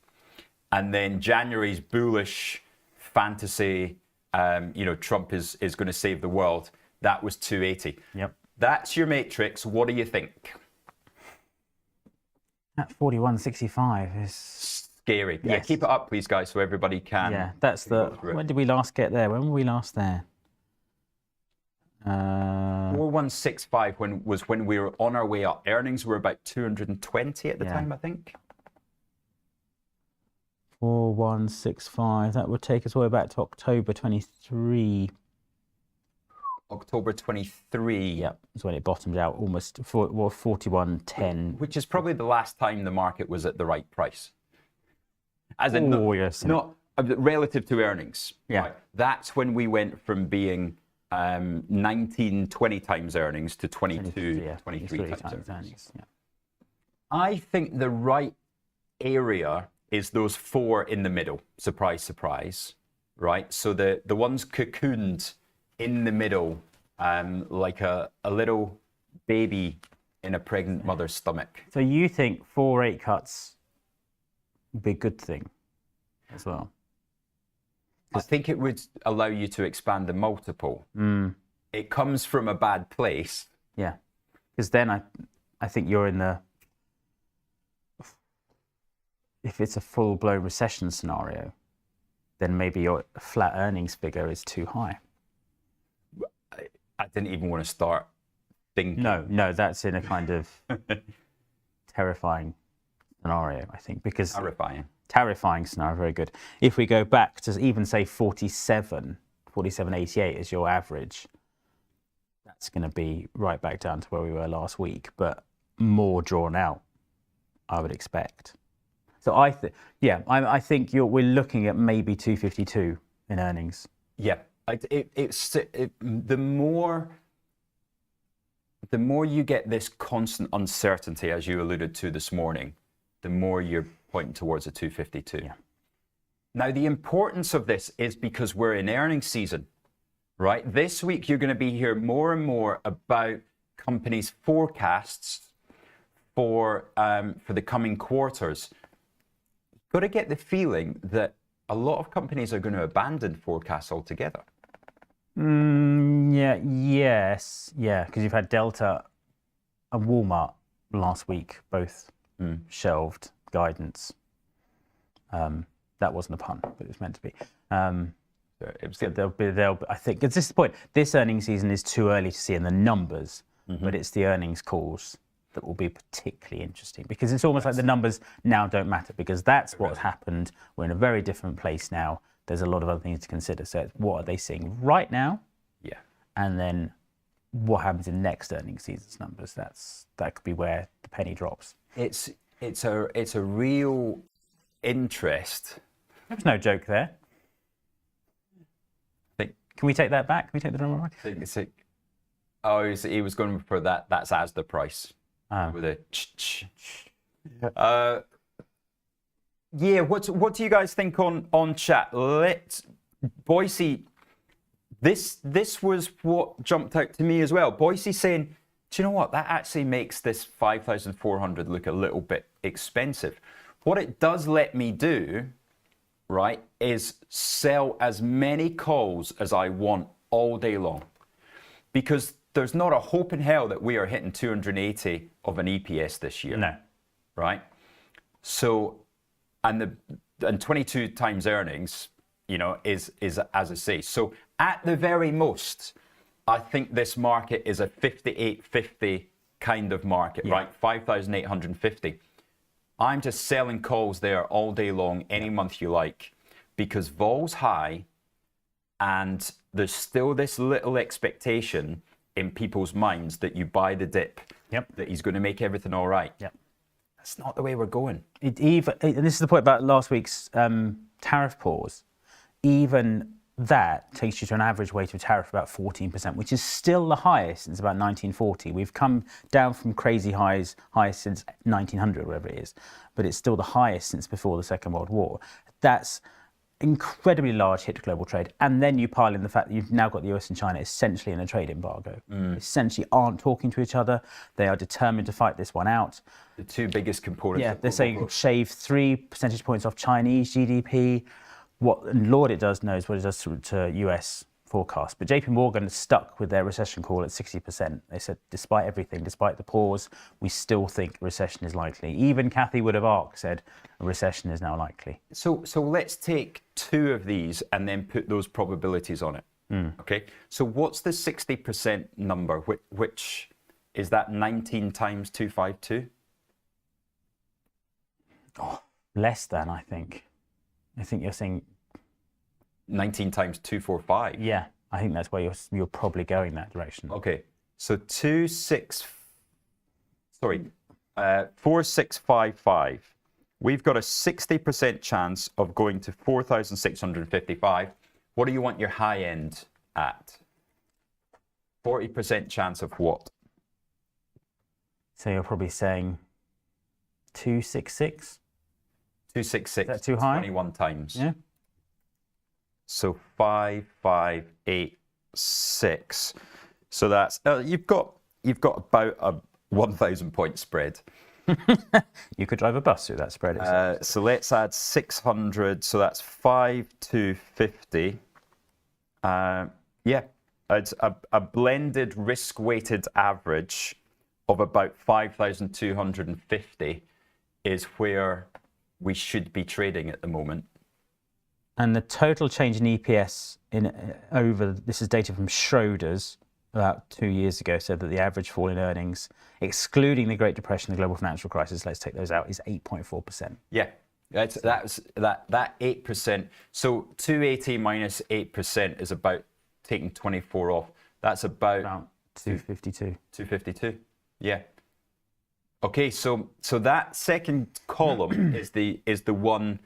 A: And then January's bullish fantasy, Trump is going to save the world. That was 280.
B: Yep.
A: That's your matrix. What do you think?
B: That 41.65 is
A: scary. Yeah,
B: yes.
A: Keep it up, please, guys, so everybody can.
B: Yeah, that's the. When did we last get there? When were we last there?
A: 4165 when we were on our way up. Earnings were about 220 at the time, I think.
B: 4165. That would take us all the way back to October 23.
A: October 23.
B: Yep, that's when it bottomed out almost 41.10.
A: Which is probably the last time the market was at the right price. As in,
B: yes.
A: not relative to earnings.
B: Yeah.
A: Right? That's when we went from being 19, 20 times earnings to 22, 23 times earnings.
B: Yeah.
A: I think the right area is those 4 in the middle. Surprise, surprise. Right? So the ones cocooned in the middle, like a little baby in a pregnant mother's stomach.
B: So you think 4 rate cuts would be a good thing as well?
A: I think it would allow you to expand the multiple. It comes from a bad place.
B: Yeah, because then I think you're in the, if it's a full-blown recession scenario, then maybe your flat earnings figure is too high.
A: I didn't even want to start thinking.
B: No, that's in a kind of terrifying scenario, I think, because terrifying scenario, very good. If we go back to even say 47.88 as your average, that's going to be right back down to where we were last week, but more drawn out, I would expect. So I think we're looking at maybe 252 in earnings.
A: Yeah, the more you get this constant uncertainty, as you alluded to this morning, the more you're pointing towards a 252.
B: Yeah.
A: Now, the importance of this is because we're in earnings season, right? This week, you're going to be hearing more and more about companies' forecasts for the coming quarters. You've got to get the feeling that a lot of companies are going to abandon forecasts altogether.
B: Yes, because you've had Delta and Walmart last week, both shelved guidance. That wasn't a pun, but it was meant to be. I think at this point, this earnings season is too early to see in the numbers, but it's the earnings calls that will be particularly interesting, because it's almost like the numbers now don't matter, because that's what's happened. We're in a very different place now. There's a lot of other things to consider. So what are they seeing right now?
A: Yeah.
B: And then what happens in next earnings season's numbers. That could be where the penny drops.
A: It's a real interest.
B: There was no joke there. Can we take that back? Can we take the drama back?
A: He was going for that. That's as the price. With a yeah. What do you guys think on chat? Boise. This was what jumped out to me as well. Boise saying, do you know what? That actually makes this 5,400 look a little bit expensive. What it does let me do, right, is sell as many calls as I want all day long. Because there's not a hope in hell that we are hitting 280 of an EPS this year.
B: No.
A: Right? So, and 22 times earnings, you know, is as I say. So at the very most, I think this market is a 58.50 kind of market, right? 5,850. I'm just selling calls there all day long, any month you like, because vol's high and there's still this little expectation in people's minds that you buy the dip, that he's going to make everything all right. That's not the way we're going.
B: And this is the point about last week's tariff pause. Even that takes you to an average weight of tariff of about 14%, which is still the highest since about 1940. We've come down from crazy highs since 1900, whatever it is, but it's still the highest since before the Second World War. That's incredibly large hit to global trade. And then you pile in the fact that you've now got the US and China essentially in a trade embargo. Essentially aren't talking to each other. They are determined to fight this one out.
A: The two biggest components.
B: Yeah, they're saying shave 3 percentage points off Chinese GDP. And Lord, it knows what it does to US forecast. But JP Morgan stuck with their recession call at 60%. They said, despite everything, despite the pause, we still think a recession is likely. Even Kathy Wood of ARK said a recession is now likely.
A: So let's take two of these and then put those probabilities on it. Okay. So what's the 60% number? Which is that 19 times 252?
B: Oh, less than, I think. I think you're saying
A: 19 times 245.
B: Yeah, I think that's where you're probably going that direction.
A: Okay, so 4655. We've got a 60% chance of going to 4,655. What do you want your high end at? 40% chance of what?
B: So you're probably saying 266?
A: 266.
B: Is that too high?
A: 21 times.
B: Yeah.
A: So 5586. So that's you've got about a 1,000 point spread.
B: You could drive a bus through that spread.
A: So let's add 600. So that's 5,250. It's a blended risk-weighted average of about 5,250 is where we should be trading at the moment.
B: And the total change in EPS this is data from Schroders about 2 years ago, said that the average fall in earnings, excluding the Great Depression, the global financial crisis, let's take those out, is 8.4%.
A: Yeah, that 8%. So 280 minus 8% is about taking 24 off. That's about
B: 252.
A: 252. Yeah. Okay, so that second column is the one.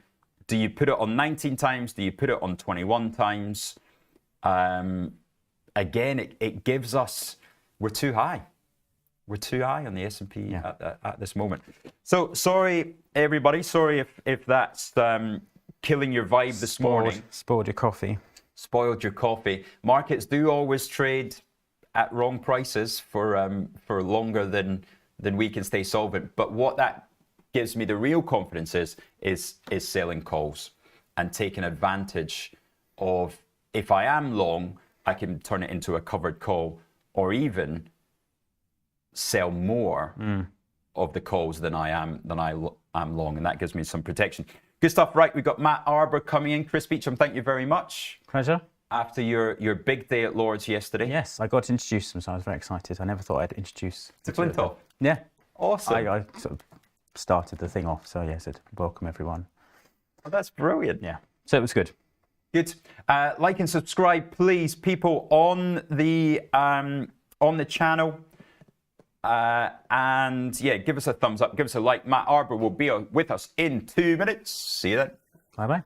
A: Do you put it on 19 times? Do you put it on 21 times? Again, it gives us, we're too high. We're too high on the S&P at this moment. So sorry, everybody. Sorry if that's killing your vibe this morning.
B: Spoiled your coffee.
A: Spoiled your coffee. Markets do always trade at wrong prices for longer than we can stay solvent. But what that gives me the real confidence is selling calls and taking advantage of, if I am long, I can turn it into a covered call, or even sell more of the calls than I am long, and that gives me some protection. Good stuff. Right, we've got Matt Arbour coming in. Chris Beecham, thank you very much.
B: Pleasure.
A: After your big day at Lord's yesterday.
B: Yes, I got to introduce them, so I was very excited. I never thought I'd introduce
A: to Flintoff.
B: Yeah.
A: Awesome.
B: I sort of started the thing off, so yeah, I said welcome everyone.
A: Oh, that's brilliant.
B: Yeah, so it was good.
A: Good. Like and subscribe, please, people, on the on the channel. And yeah, give us a thumbs up, give us a like. Matt Arbour will be with us in 2 minutes. See you then.
B: Bye-bye.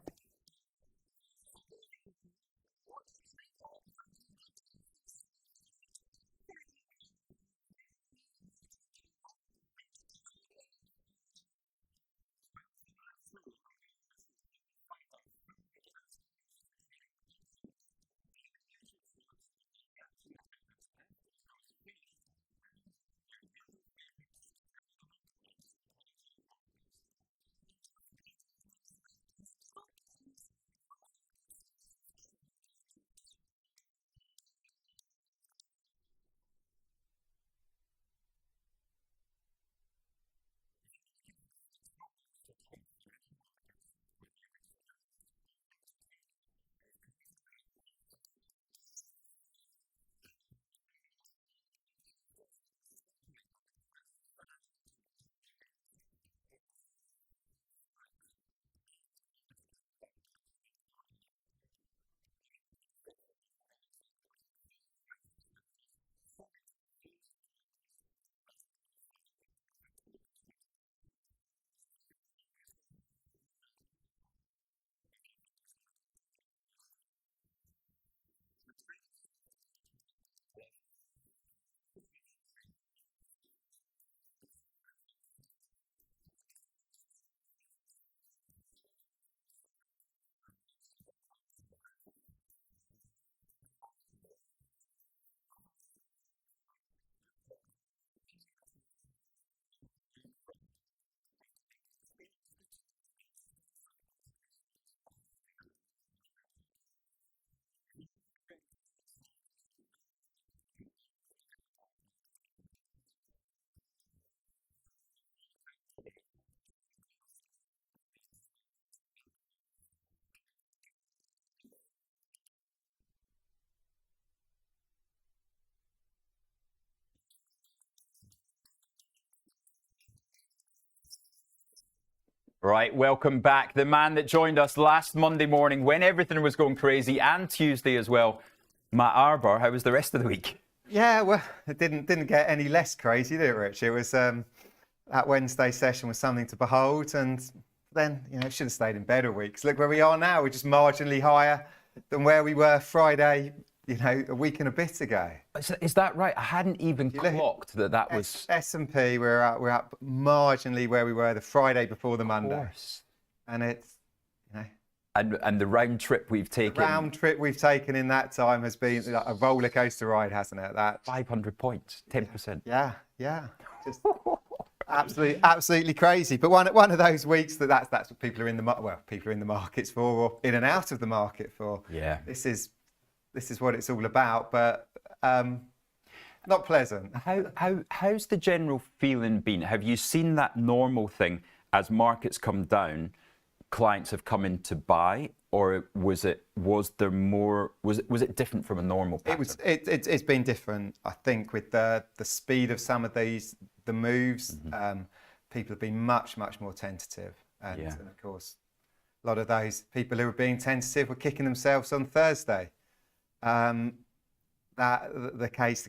A: Right, welcome back. The man that joined us last Monday morning when everything was going crazy, and Tuesday as well, Matt Arbour. How was the rest of the week?
C: Yeah, well, it didn't get any less crazy, did it, Rich? It was that Wednesday session was something to behold, and then it should have stayed in bed a week. 'Cause look where we are now. We're just marginally higher than where we were Friday, a week and a bit ago.
A: Is that right? I hadn't even clocked that was
C: S&P. We're up marginally where we were the Friday before the Monday,
A: course.
C: and it's
A: and the round trip we've taken.
C: The round trip we've taken in that time has been a roller coaster ride, hasn't it? That
A: 500 points, 10%.
C: Yeah, just absolutely crazy. But one of those weeks that's what people are in the markets for, or in and out of the market for.
A: Yeah.
C: This is what it's all about, but not pleasant.
A: How's the general feeling been? Have you seen that normal thing as markets come down? Clients have come in to buy, or was it different from a normal pattern?
C: It's been different, I think, with the speed of some of the moves. People have been much more tentative, and of course a lot of those people who were being tentative were kicking themselves on Thursday. The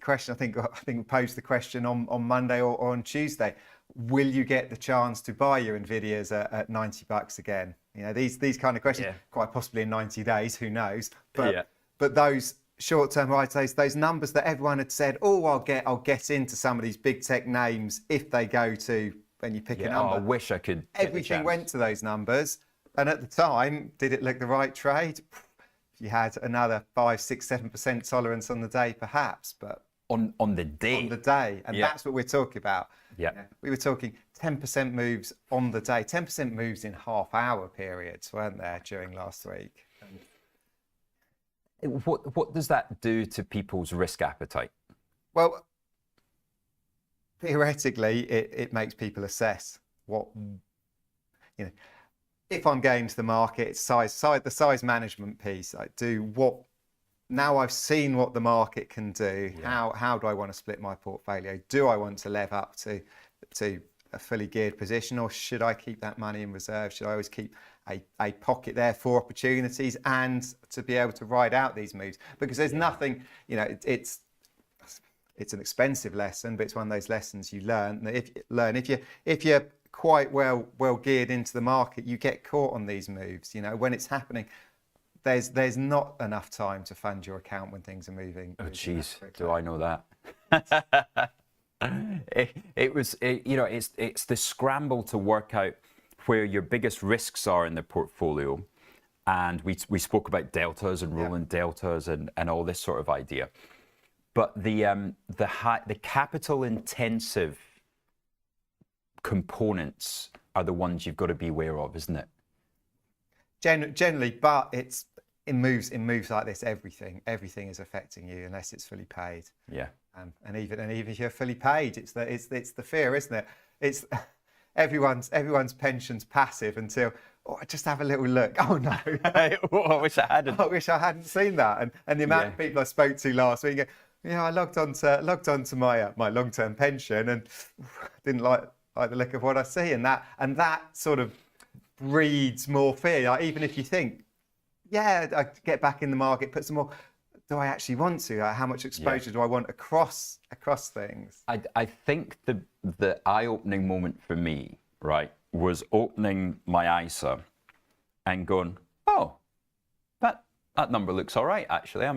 C: question I think we posed the question on Monday or on Tuesday: will you get the chance to buy your Nvidias at $90 again? These kind of questions, quite possibly in 90 days, who knows? But those short-term highs, those numbers that everyone had said, I'll get into some of these big tech names if they go to, when you pick a number.
A: I wish I could.
C: Everything went to those numbers, and at the time, did it look the right trade? You had another 5, 6, 7% tolerance on the day, perhaps, but
A: on the day.
C: On the day, and that's what we're talking about.
A: Yeah.
C: We were talking 10% moves on the day, 10% moves in half-hour periods, weren't there, during last week?
A: What does that do to people's risk appetite?
C: Well, theoretically, it makes people assess what, if I'm going to the market, the size management piece. Now I've seen what the market can do. How do I want to split my portfolio? Do I want to lever up to a fully geared position, or should I keep that money in reserve? Should I always keep a pocket there for opportunities and to be able to ride out these moves? Because there's nothing, it's it's an expensive lesson, but it's one of those lessons you learn. If you're quite well geared into the market, you get caught on these moves. You know, when it's happening, there's not enough time to fund your account when things are moving.
A: Oh, jeez, do I know that? It's the scramble to work out where your biggest risks are in the portfolio. And we spoke about deltas and rolling deltas and all this sort of idea. But the capital intensive components are the ones you've got to be aware of, isn't it?
C: Generally, but it moves like this. Everything is affecting you unless it's fully paid.
A: Yeah.
C: And even if you're fully paid, it's the fear, isn't it? It's everyone's pension's passive until just have a little look. Oh no!
A: I wish I hadn't.
C: I wish I hadn't seen that. And the amount of people I spoke to last week, I logged onto my long-term pension and didn't like the look of what I see, and that sort of breeds more fear. Like, even if you think, I get back in the market, put some more. Do I actually want to? Like, how much exposure do I want across things?
A: I think the eye-opening moment for me, right, was opening my ISA and going, oh, that number looks all right, actually.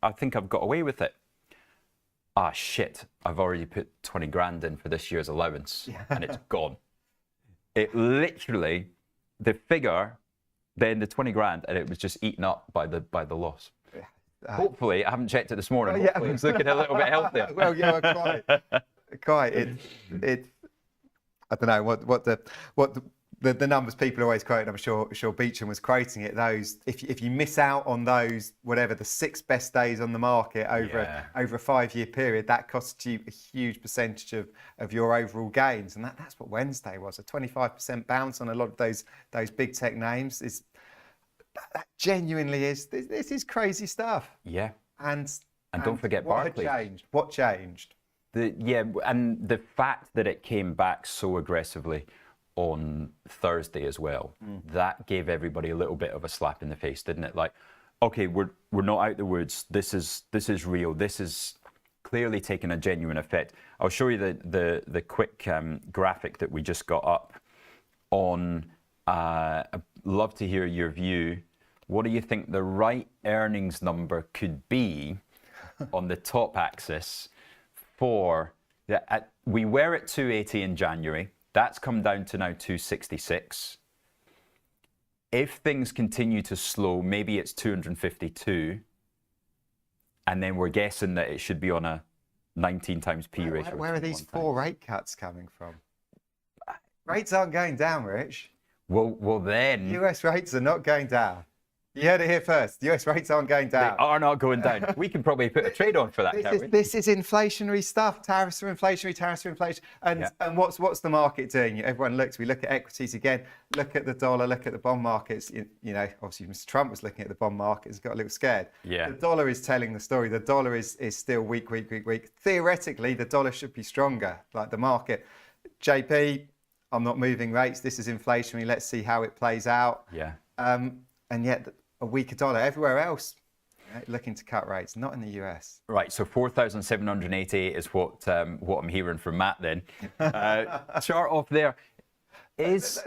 A: I think I've got away with it. Ah, shit, I've already put 20 grand in for this year's allowance and it's gone. It literally, the figure, then the 20 grand, and it was just eaten up by the loss. Hopefully, I haven't checked it this morning. Hopefully it's looking a little bit healthier.
C: Well, quite. It. I don't know what the numbers people are always quoting. I'm sure Beecham was quoting it. Those if you miss out on those, whatever the 6 best days on the market over a 5-year period, that costs you a huge percentage of your overall gains. And that's what Wednesday was, a 25% bounce on a lot of those big tech names. That genuinely is. This is crazy stuff.
A: Yeah.
C: And
A: don't forget Barclays.
C: What changed?
A: And the fact that it came back so aggressively on Thursday as well, that gave everybody a little bit of a slap in the face, didn't it? Like, okay, we're not out the woods. This is real. This is clearly taking a genuine effect. I'll show you the quick graphic that we just got up on. I'd love to hear your view. What do you think the right earnings number could be on the top axis for we were at 280 in January. That's come down to now 266. If things continue to slow, maybe it's 252. And then we're guessing that it should be on a 19 times P ratio.
C: Where are these 4 rate cuts coming from? Rates aren't going down, Rich.
A: Well, then...
C: US rates are not going down. You heard it here first. The US rates aren't going down.
A: They are not going down. We can probably put a trade on for that, can't we?
C: This is inflationary stuff. Tariffs are inflationary, tariffs are inflation. And what's the market doing? Everyone looks. We look at equities again. Look at the dollar. Look at the bond markets. Obviously, Mr. Trump was looking at the bond markets, got a little scared.
A: Yeah.
C: The dollar is telling the story. The dollar is still weak. Theoretically, the dollar should be stronger, like the market. JP, I'm not moving rates. This is inflationary. Let's see how it plays out.
A: Yeah.
C: And yet a weaker dollar everywhere else, looking to cut rates, not in the US.
A: Right. So 4,788 is what I'm hearing from Matt. Then chart off there is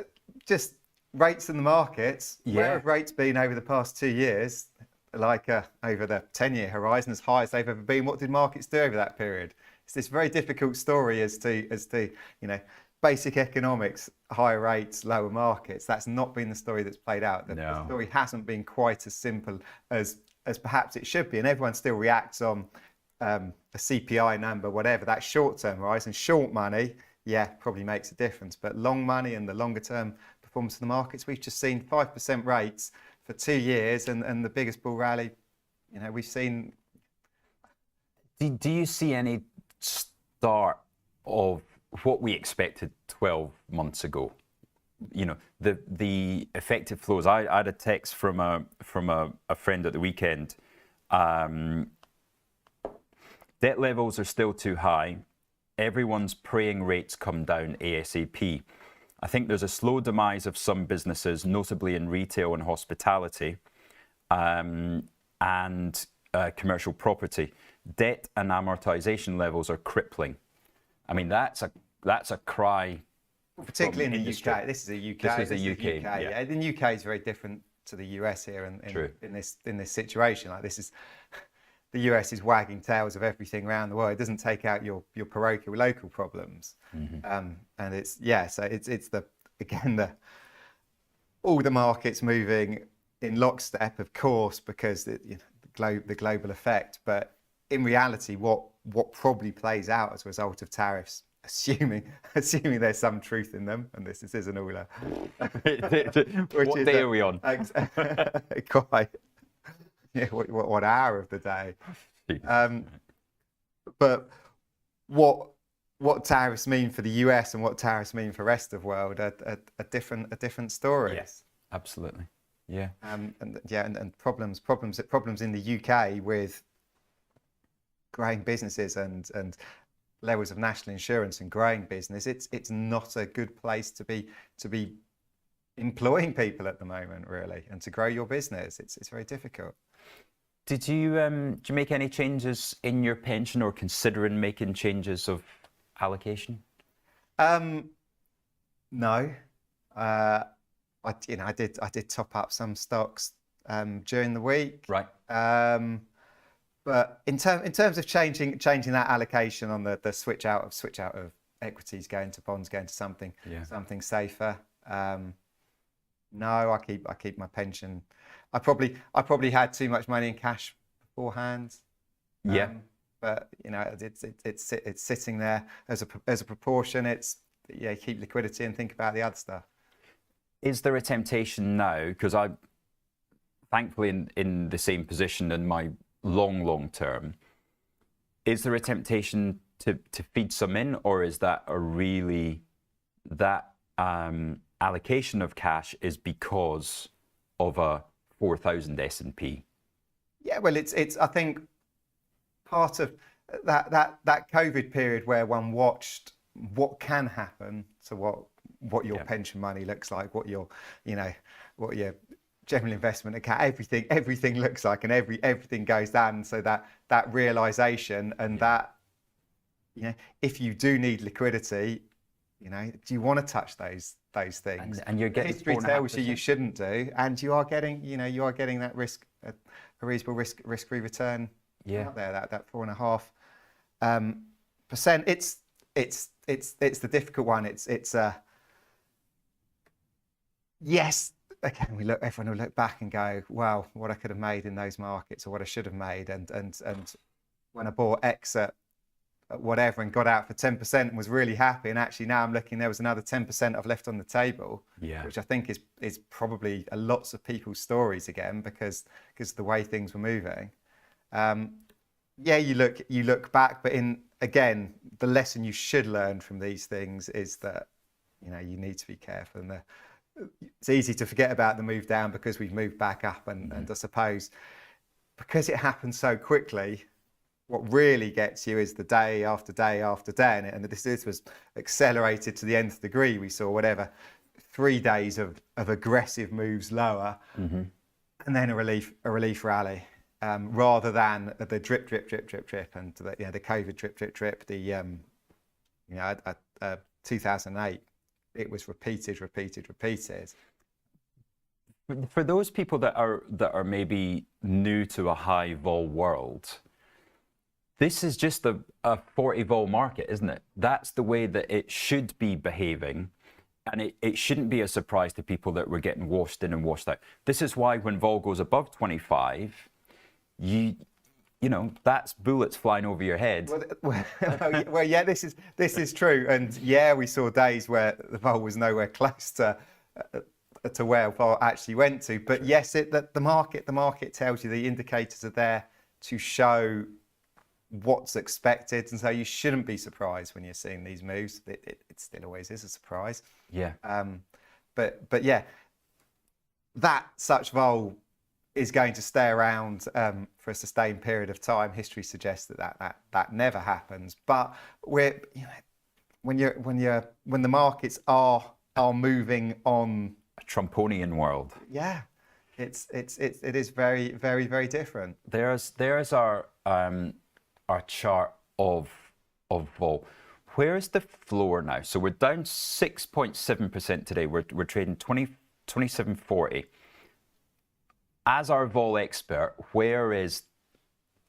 C: just rates in the markets.
A: Yeah.
C: Where have rates been over the past 2 years? Like over the 10-year horizon, as high as they've ever been. What did markets do over that period? It's this very difficult story as to basic economics, higher rates, lower markets. That's not been the story that's played out. The story hasn't been quite as simple as perhaps it should be. And everyone still reacts on a CPI number, whatever. That short-term rise, and short money, probably makes a difference. But long money and the longer-term performance of the markets, we've just seen 5% rates for 2 years, and the biggest bull rally, we've seen.
A: Do you see any start of what we expected 12 months ago? The effective flows. I had a text from a friend at the weekend. Debt levels are still too high. Everyone's praying rates come down ASAP. I think there's a slow demise of some businesses, notably in retail and hospitality. And commercial property. Debt and amortization levels are crippling. I mean, that's a cry.
C: Particularly in the
A: industry.
C: UK. This is a UK.
A: This is the UK.
C: Yeah. The UK is very different to the US here in this situation. Like this is the US is wagging tails of everything around the world. It doesn't take out your parochial local problems. And it's so it's all the markets moving in lockstep, of course, because the global effect. But in reality, what probably plays out as a result of tariffs, assuming there's some truth in them, and this isn't all
A: what day are we on?
C: Quite. Yeah, what hour of the day? But what tariffs mean for the US and what tariffs mean for the rest of the world are different stories.
A: Yes, absolutely. Yeah.
C: And problems in the UK with growing businesses and levels of national insurance and growing business. It's not a good place to be employing people at the moment, really, and to grow your business. It's very difficult.
A: Did you make any changes in your pension, or considering making changes of allocation?
C: No. I did top up some stocks during the week.
A: Right.
C: But in terms of changing that allocation on the switch out of equities, going to bonds, going to something safer. No, I keep my pension. I probably had too much money in cash beforehand.
A: Yeah.
C: But it's sitting there as a proportion. Keep liquidity and think about the other stuff.
A: Is there a temptation now? Because I'm thankfully in the same position in my long term. Is there a temptation to feed some in, or is that allocation of cash is because of a 4,000 S&P? Yeah,
C: well, it's I think part of that COVID period where one watched what can happen to what your pension money looks like, what your general investment account, everything looks like, and everything goes down. So that realization and that, if you do need liquidity, do you want to touch those things?
A: And you're getting
C: history tells you shouldn't do, and you are getting that risk, a reasonable risk-free return out there. That 4.5%. It's the difficult one. Yes. Again, everyone will look back and go, "Wow, what I could have made in those markets, or what I should have made." And when I bought X at whatever and got out for 10% and was really happy, and actually now I'm looking, there was another 10% I've left on the table, which I think is probably lots of people's stories again, because of the way things were moving. You look back, but again, the lesson you should learn from these things is that you need to be careful. And it's easy to forget about the move down because we've moved back up, and I suppose because it happens so quickly, what really gets you is the day after day after day, and this was accelerated to the nth degree. We saw 3 days of aggressive moves lower, and then a relief rally, rather than the drip, and the COVID drip, the 2008. It was repeated.
A: For those people that are maybe new to a high vol world, this is just a 40 vol market, isn't it? That's the way that it should be behaving, and it shouldn't be a surprise to people that we're getting washed in and washed out. This is why when vol goes above 25, that's bullets flying over your head.
C: Well, yeah, this is true, and we saw days where the vol was nowhere close to where vol actually went to. But yes, the market tells you, the indicators are there to show what's expected, and so you shouldn't be surprised when you're seeing these moves. It still always is a surprise.
A: Yeah.
C: But yeah, that such vol is going to stay around for a sustained period of time. History suggests that never happens. But when the markets are moving on
A: a Trumponian world.
C: Yeah. It is very, very, very different.
A: There's our chart of vol. Where is the floor now? So we're down 6.7% today. We're trading 27.40. As our vol expert, where is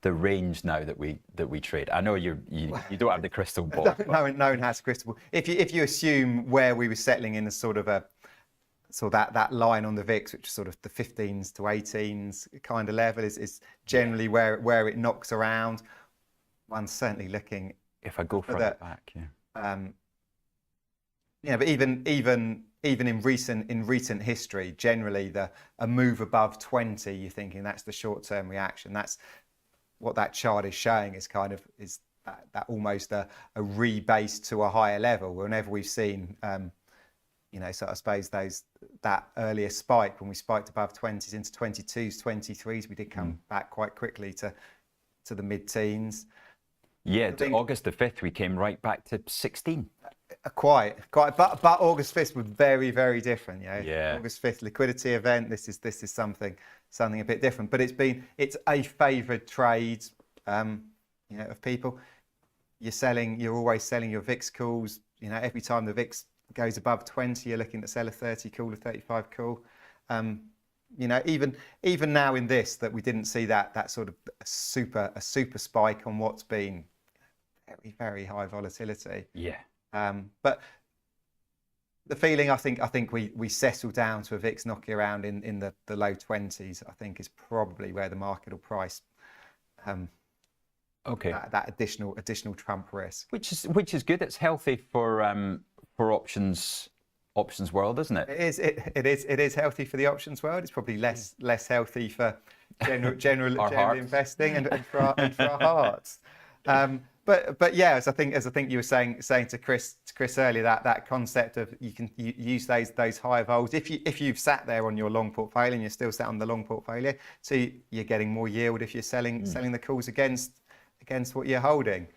A: the range now that we trade? I know you don't have the crystal ball.
C: No one has a crystal ball. If you assume where we were settling in as sort of that line on the VIX, which is sort of the 15s to 18s kind of level, is generally where it knocks around. One's certainly looking.
A: If I go front to back, yeah.
C: But even in recent history, generally a move above 20, you're thinking that's the short-term reaction. That's what that chart is showing, is that almost a rebase to a higher level. Whenever we've seen, so I suppose that earlier spike, when we spiked above 20s into 22s, 23s, we did come back quite quickly to the mid-teens.
A: Yeah, to August the 5th, we came right back to 16.
C: Quite. But August 5th was very, very different.
A: Yeah.
C: August 5th liquidity event. This is something a bit different. But it's a favoured trade, of people. You're always selling your VIX calls. Every time the VIX goes above 20, you're looking to sell a 30 call, a 35 call. Even now in this, that we didn't see that sort of a super spike on what's been very, very high volatility.
A: Yeah.
C: But the feeling, I think we settle down to a VIX knocking around in the low 20s. I think is probably where the market will price. That additional Trump risk,
A: which is good. It's healthy for options world, isn't it?
C: It is healthy for the options world. It's probably less healthy for general investing and for our hearts. But yeah, as I think you were saying to Chris earlier, that concept of you can use those higher vols if you've sat there on your long portfolio and you're still sat on the long portfolio, so you're getting more yield if you're selling the calls against what you're holding.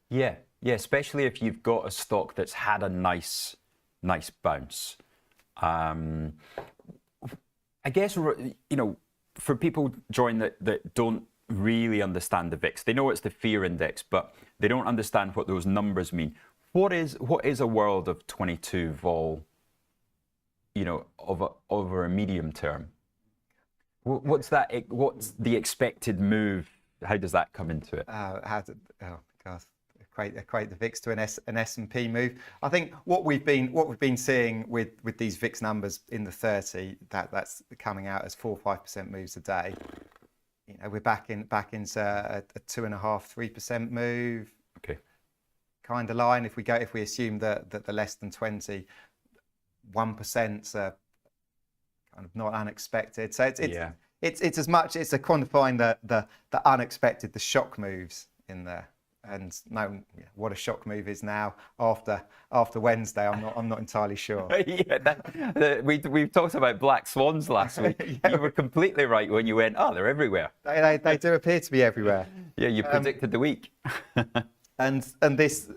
A: Yeah, especially if you've got a stock that's had a nice bounce. I guess for people join that don't really understand the VIX, they know it's the fear index, but they don't understand what those numbers mean. What is a world of 22 vol, over a medium term? What's that? What's the expected move? How does that come into it?
C: Equate the VIX to an S&P move. I think what we've been seeing with these VIX numbers in the 30, that's coming out as 4 or 5% moves a day. We're back into a 2.5-3% move.
A: Okay.
C: Kind of line. If we assume that the less than 20, 1%'s kind of not unexpected. So it's as much it's a quantifying the unexpected, the shock moves in there. And what a shock move is now after Wednesday, I'm not entirely sure.
A: We've talked about black swans last week. You were completely right when you went, they're everywhere.
C: They do appear to be everywhere.
A: Yeah, you predicted the week.
C: and this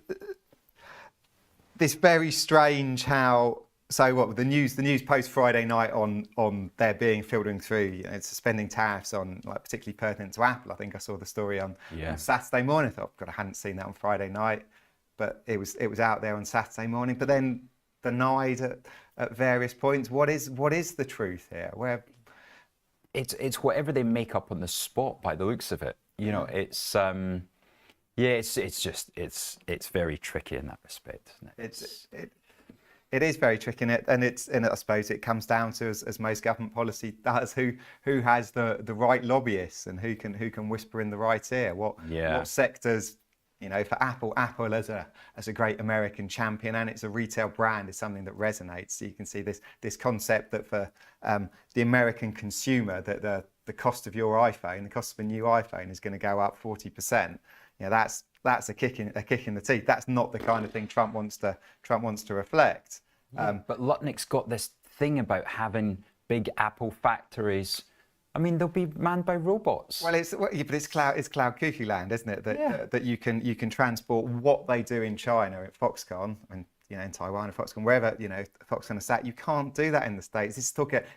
C: very strange how. So what the news post Friday night on there being filtering through, suspending tariffs on, like, particularly pertinent to Apple. I think I saw the story on Saturday morning. I thought, God, I hadn't seen that on Friday night, but it was out there on Saturday morning. But then denied at various points. What is the truth here? Where
A: it's whatever they make up on the spot by the looks of it. It's it's very tricky in that respect, isn't it?
C: It is very tricky, and I suppose it comes down to, as most government policy does, who has the right lobbyists and who can whisper in the right ear. What sectors, for Apple as a great American champion, and it's a retail brand, is something that resonates. So you can see this concept that for the American consumer, that the cost of your iPhone, the cost of a new iPhone, is going to go up 40%. That's a kick in the teeth. That's not the kind of thing Trump wants to reflect.
A: But Lutnick's got this thing about having big Apple factories. I mean, they'll be manned by robots.
C: Well, it's cloud cuckoo land, isn't it? That you can transport what they do in China at Foxconn, and in Taiwan, Foxconn, wherever, Foxconn are sat, you can't do that in the States.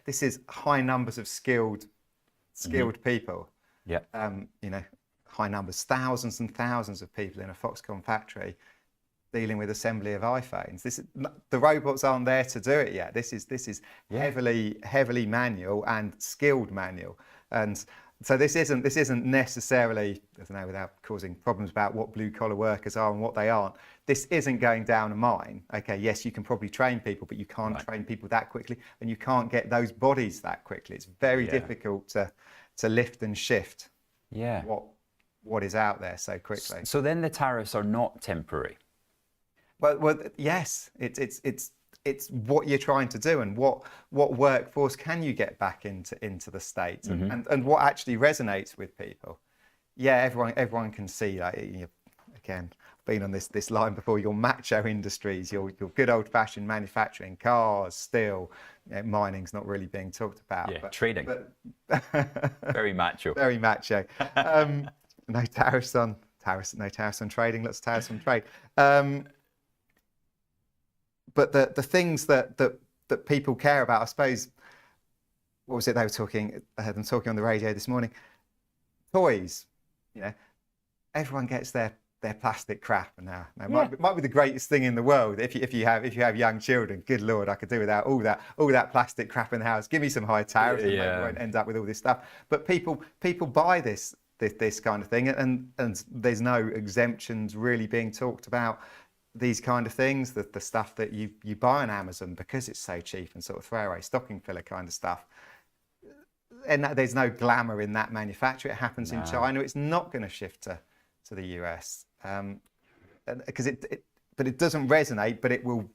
C: This is high numbers of skilled people.
A: Yeah.
C: High numbers, thousands and thousands of people in a Foxconn factory dealing with assembly of iPhones. The robots aren't there to do it yet. This is heavily manual and skilled manual. And so this isn't necessarily, I don't know, without causing problems about what blue collar workers are and what they aren't. This isn't going down a mine. Okay, yes, you can probably train people, but you can't train people that quickly, and you can't get those bodies that quickly. It's very difficult to lift and shift what is out there so quickly.
A: So then the tariffs are not temporary.
C: Well, yes, it's what you're trying to do, and what workforce can you get back into the States, and what actually resonates with people. Yeah, everyone can see that. Again, I've been on this line before. Your macho industries, your good old-fashioned manufacturing, cars, steel, mining's not really being talked about.
A: Yeah, trading. Very macho.
C: Very macho. No tariffs on trading. Let's tariffs on trade. But the things that people care about, I suppose, what was it they were talking? I heard them talking on the radio this morning. Toys, everyone gets their plastic crap now. It might be the greatest thing in the world if you have young children. Good Lord, I could do without all that plastic crap in the house. Give me some high tariffs, and we won't end up with all this stuff. But people buy this kind of thing, and there's no exemptions really being talked about. These kind of things, the stuff that you buy on Amazon because it's so cheap and sort of throwaway stocking filler kind of stuff, and there's no glamour in that manufacture. It happens in China. It's not going to shift to the US because but it doesn't resonate, but it will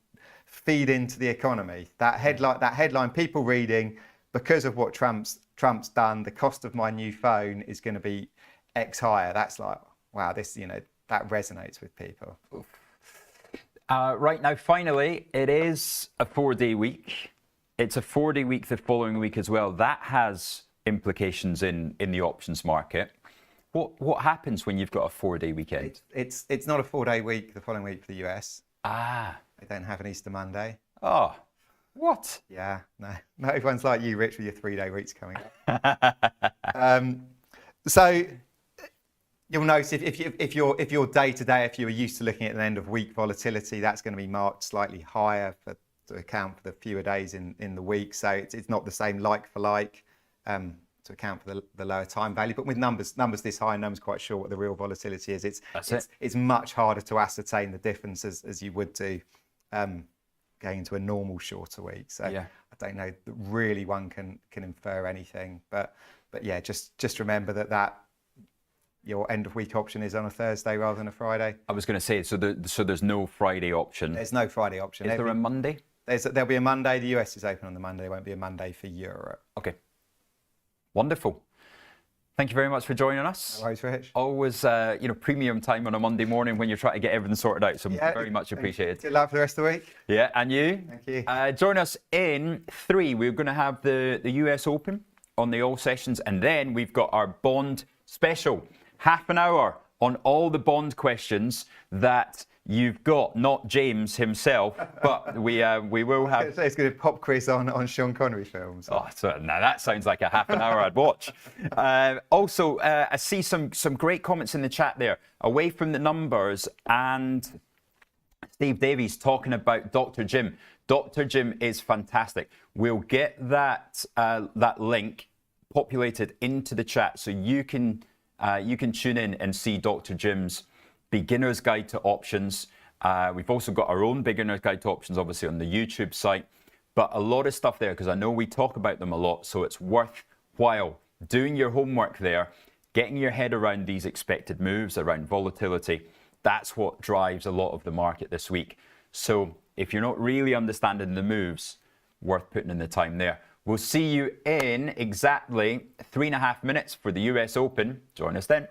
C: feed into the economy. That headline people reading, because of what Trump's done, the cost of my new phone is going to be X higher. That's like, wow, that resonates with people.
A: Right now, finally, it is a 4-day week. It's a 4-day week the following week as well. That has implications in the options market. What happens when you've got a 4-day weekend?
C: It's not a 4-day week the following week for the US. They don't have an Easter Monday.
A: Oh, what?
C: Yeah, no, everyone's like you, Rich, with your 3-day weeks coming up. So you'll notice if your day to day, if you were used to looking at an end of week volatility, that's going to be marked slightly higher to account for the fewer days in the week. So it's not the same like for like to account for the lower time value. But with numbers this high, no one's quite sure what the real volatility is. It's much harder to ascertain the difference as you would do going into a normal shorter week. So I don't know that really one can infer anything. But yeah, just remember that your end of week option is on a Thursday rather than a Friday.
A: I was going to say, so there's no Friday option.
C: There's no Friday option.
A: Is there a Monday?
C: There'll be a Monday. The US is open on the Monday. There won't be a Monday for Europe.
A: Okay. Wonderful. Thank you very much for joining us.
C: No worries, Rich.
A: Always, premium time on a Monday morning when you're trying to get everything sorted out. So very much appreciated.
C: Good luck for the rest of the week.
A: Yeah, and you.
C: Thank you.
A: Join us in 3. We're going to have the US Open on the all sessions, and then we've got our bond special. Half an hour on all the bond questions that you've got, not James himself, but we will have.
C: It's going to be a pop quiz on Sean Connery films.
A: Oh, now that sounds like a half an hour I'd watch. Also, I see some great comments in the chat there. Away from the numbers, and Steve Davies talking about Dr. Jim. Dr. Jim is fantastic. We'll get that link populated into the chat so you can tune in and see Dr. Jim's Beginner's Guide to Options. We've also got our own Beginner's Guide to Options, obviously, on the YouTube site. But a lot of stuff there, because I know we talk about them a lot, so it's worthwhile doing your homework there, getting your head around these expected moves, around volatility. That's what drives a lot of the market this week. So if you're not really understanding the moves, worth putting in the time there. We'll see you in exactly 3.5 minutes for the US Open. Join us then.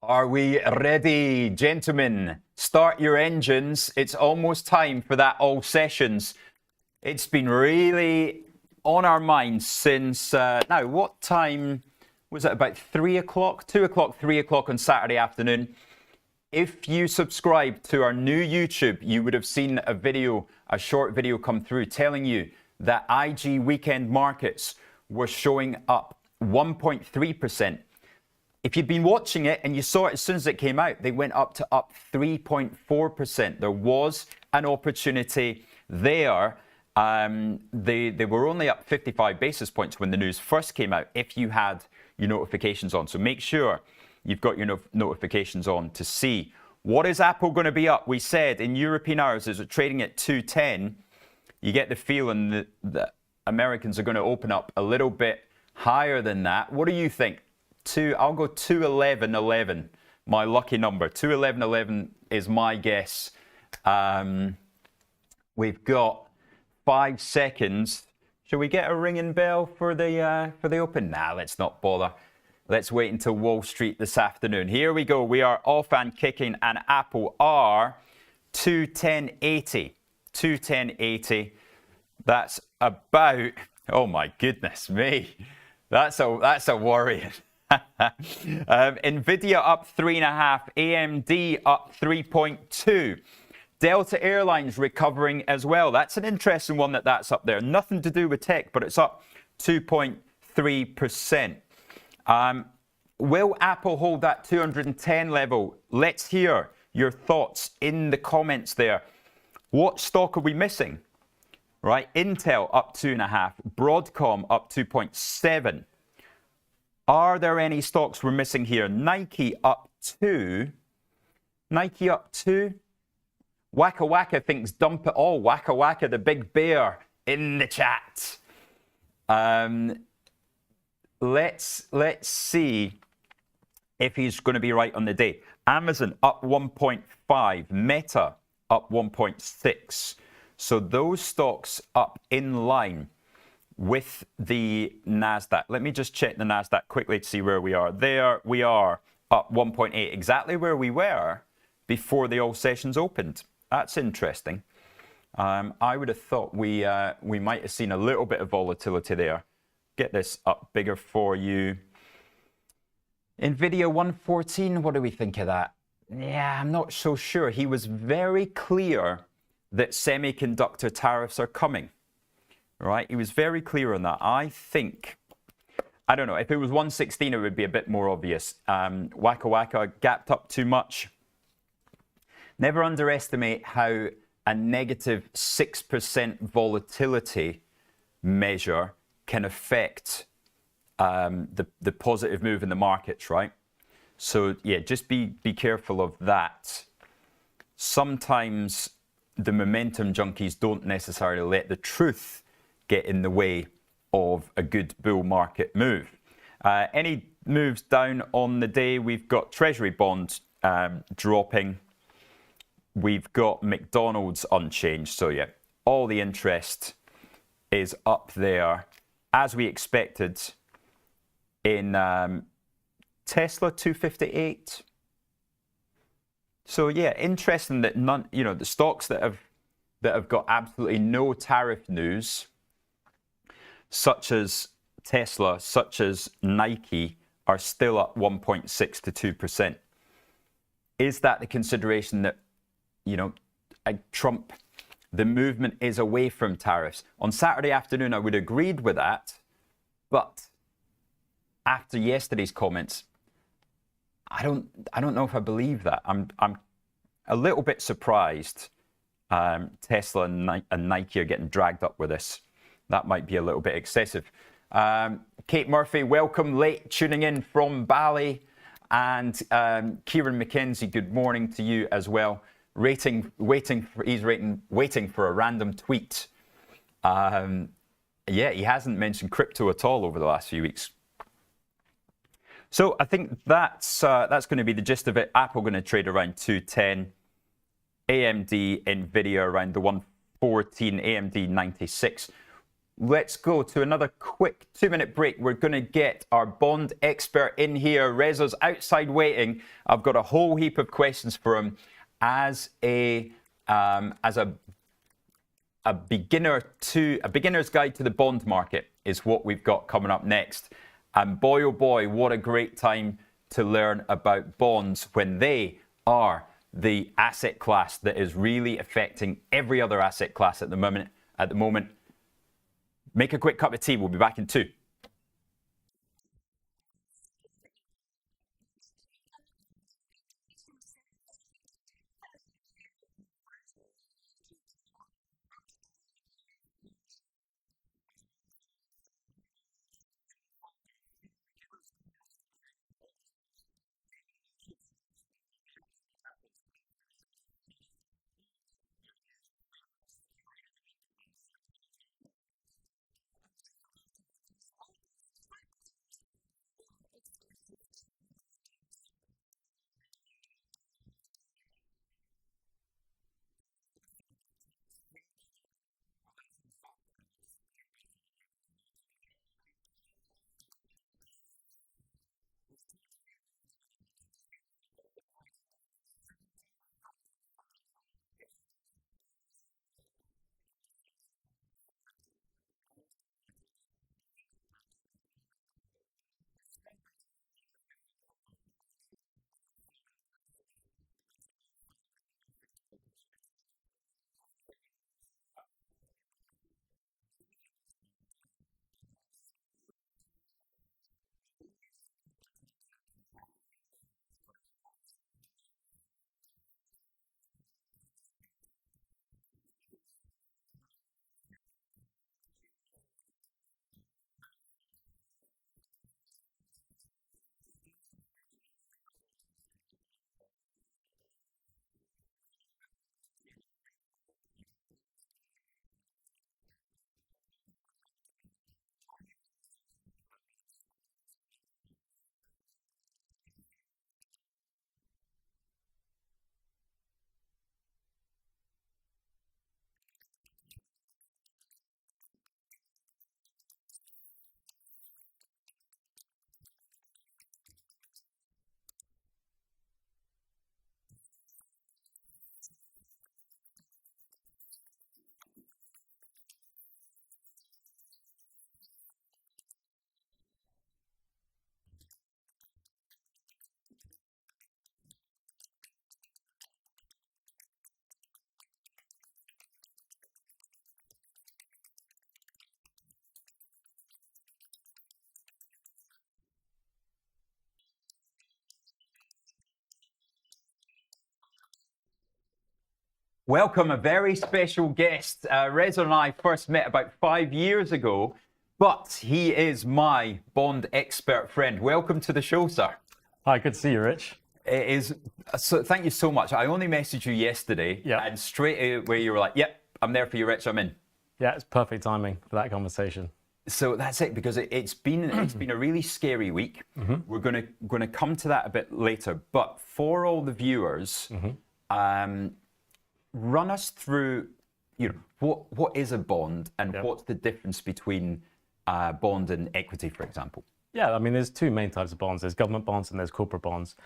A: Are we ready, gentlemen? Start your engines. It's almost time for that all sessions. It's been really on our minds since, now, what time was it? About 3 o'clock? 2 o'clock, 3 o'clock on Saturday afternoon. If you subscribe to our new YouTube, you would have seen a video, a short video come through telling you that IG weekend markets were showing up 1.3%. If you'd been watching it and you saw it as soon as it came out, they went up 3.4%. There was an opportunity there. They were only up 55 basis points when the news first came out if you had your notifications on. So make sure you've got your notifications on to see what is Apple going to be up. We said in European hours, is it trading at 210? You get the feeling that Americans are going to open up a little bit higher than that. What do you think? I'll go 211.11, my lucky number. 211.11 is my guess. We've got 5 seconds. Shall we get a ringing bell for the open? Nah, let's not bother. Let's wait until Wall Street this afternoon. Here we go. We are off and kicking, and Apple are 210.80. 210.80. That's about, oh my goodness me. That's a worry. Nvidia up 3.5, AMD up 3.2. Delta Airlines recovering as well. That's an interesting one that's up there. Nothing to do with tech, but it's up 2.3%. Will Apple hold that 210 level? Let's hear your thoughts in the comments there. What stock are we missing? Right, Intel up 2.5, Broadcom up 2.7. Are there any stocks we're missing here? Nike up 2. Nike up 2. Waka Waka thinks dump it all. Waka Waka, the big bear, in the chat. Let's see if he's going to be right on the day. Amazon up 1.5. Meta up 1.6. So those stocks up in line with the NASDAQ. Let me just check the NASDAQ quickly to see where we are. There we are, up 1.8, exactly where we were before the all sessions opened. That's interesting. I would have thought we might have seen a little bit of volatility there. Get this up bigger for you. Nvidia 114, what do we think of that? Yeah, I'm not so sure. He was very clear that semiconductor tariffs are coming. Right, he was very clear on that. I think, I don't know, if it was 116, it would be a bit more obvious. Waka Waka gapped up too much. Never underestimate how a negative 6% volatility measure can affect the positive move in the markets, right? So yeah, just be careful of that. Sometimes the momentum junkies don't necessarily let the truth get in the way of a good bull market move. Any moves down on the day? We've got Treasury bonds dropping. We've got McDonald's unchanged. So yeah, all the interest is up there as we expected in Tesla 258. So yeah, interesting that none, the stocks that have got absolutely no tariff news, such as Tesla, such as Nike, are still up 1.6 to 2%. Is that the consideration that, Trump, the movement is away from tariffs? On Saturday afternoon, I would have agreed with that, but after yesterday's comments, I don't know if I believe that. I'm a little bit surprised Tesla and Nike are getting dragged up with this. That might be a little bit excessive. Kate Murphy, welcome, late tuning in from Bali. And Kieran McKenzie, good morning to you as well. Waiting for a random tweet. Yeah, he hasn't mentioned crypto at all over the last few weeks. So I think that's going to be the gist of it. Apple going to trade around 210. AMD, Nvidia around the 114, AMD 96. let's go to another quick 2-minute break. We're going to get our bond expert in here. Reza's outside waiting. I've got a whole heap of questions for him as a beginner's guide to the bond market is what we've got coming up next. And boy, oh boy, what a great time to learn about bonds when they are the asset class that is really affecting every other asset class at the moment. Make a quick cup of tea. We'll be back in 2. Welcome, a very special guest. Reza and I first met about 5 years ago, but he is my bond expert friend. Welcome to the show, sir.
D: Hi, good to see you, Rich.
A: It is. So thank you so much. I only messaged you yesterday, and straight away you were like, "Yep, I'm there for you, Rich. I'm in."
D: Yeah, it's perfect timing for that conversation.
A: So that's it, because it's been a really scary week. We're gonna come to that a bit later, but for all the viewers, run us through, what is a bond and what's the difference between bond and equity, for example?
D: Yeah, I mean, there's two main types of bonds. There's government bonds and there's corporate bonds.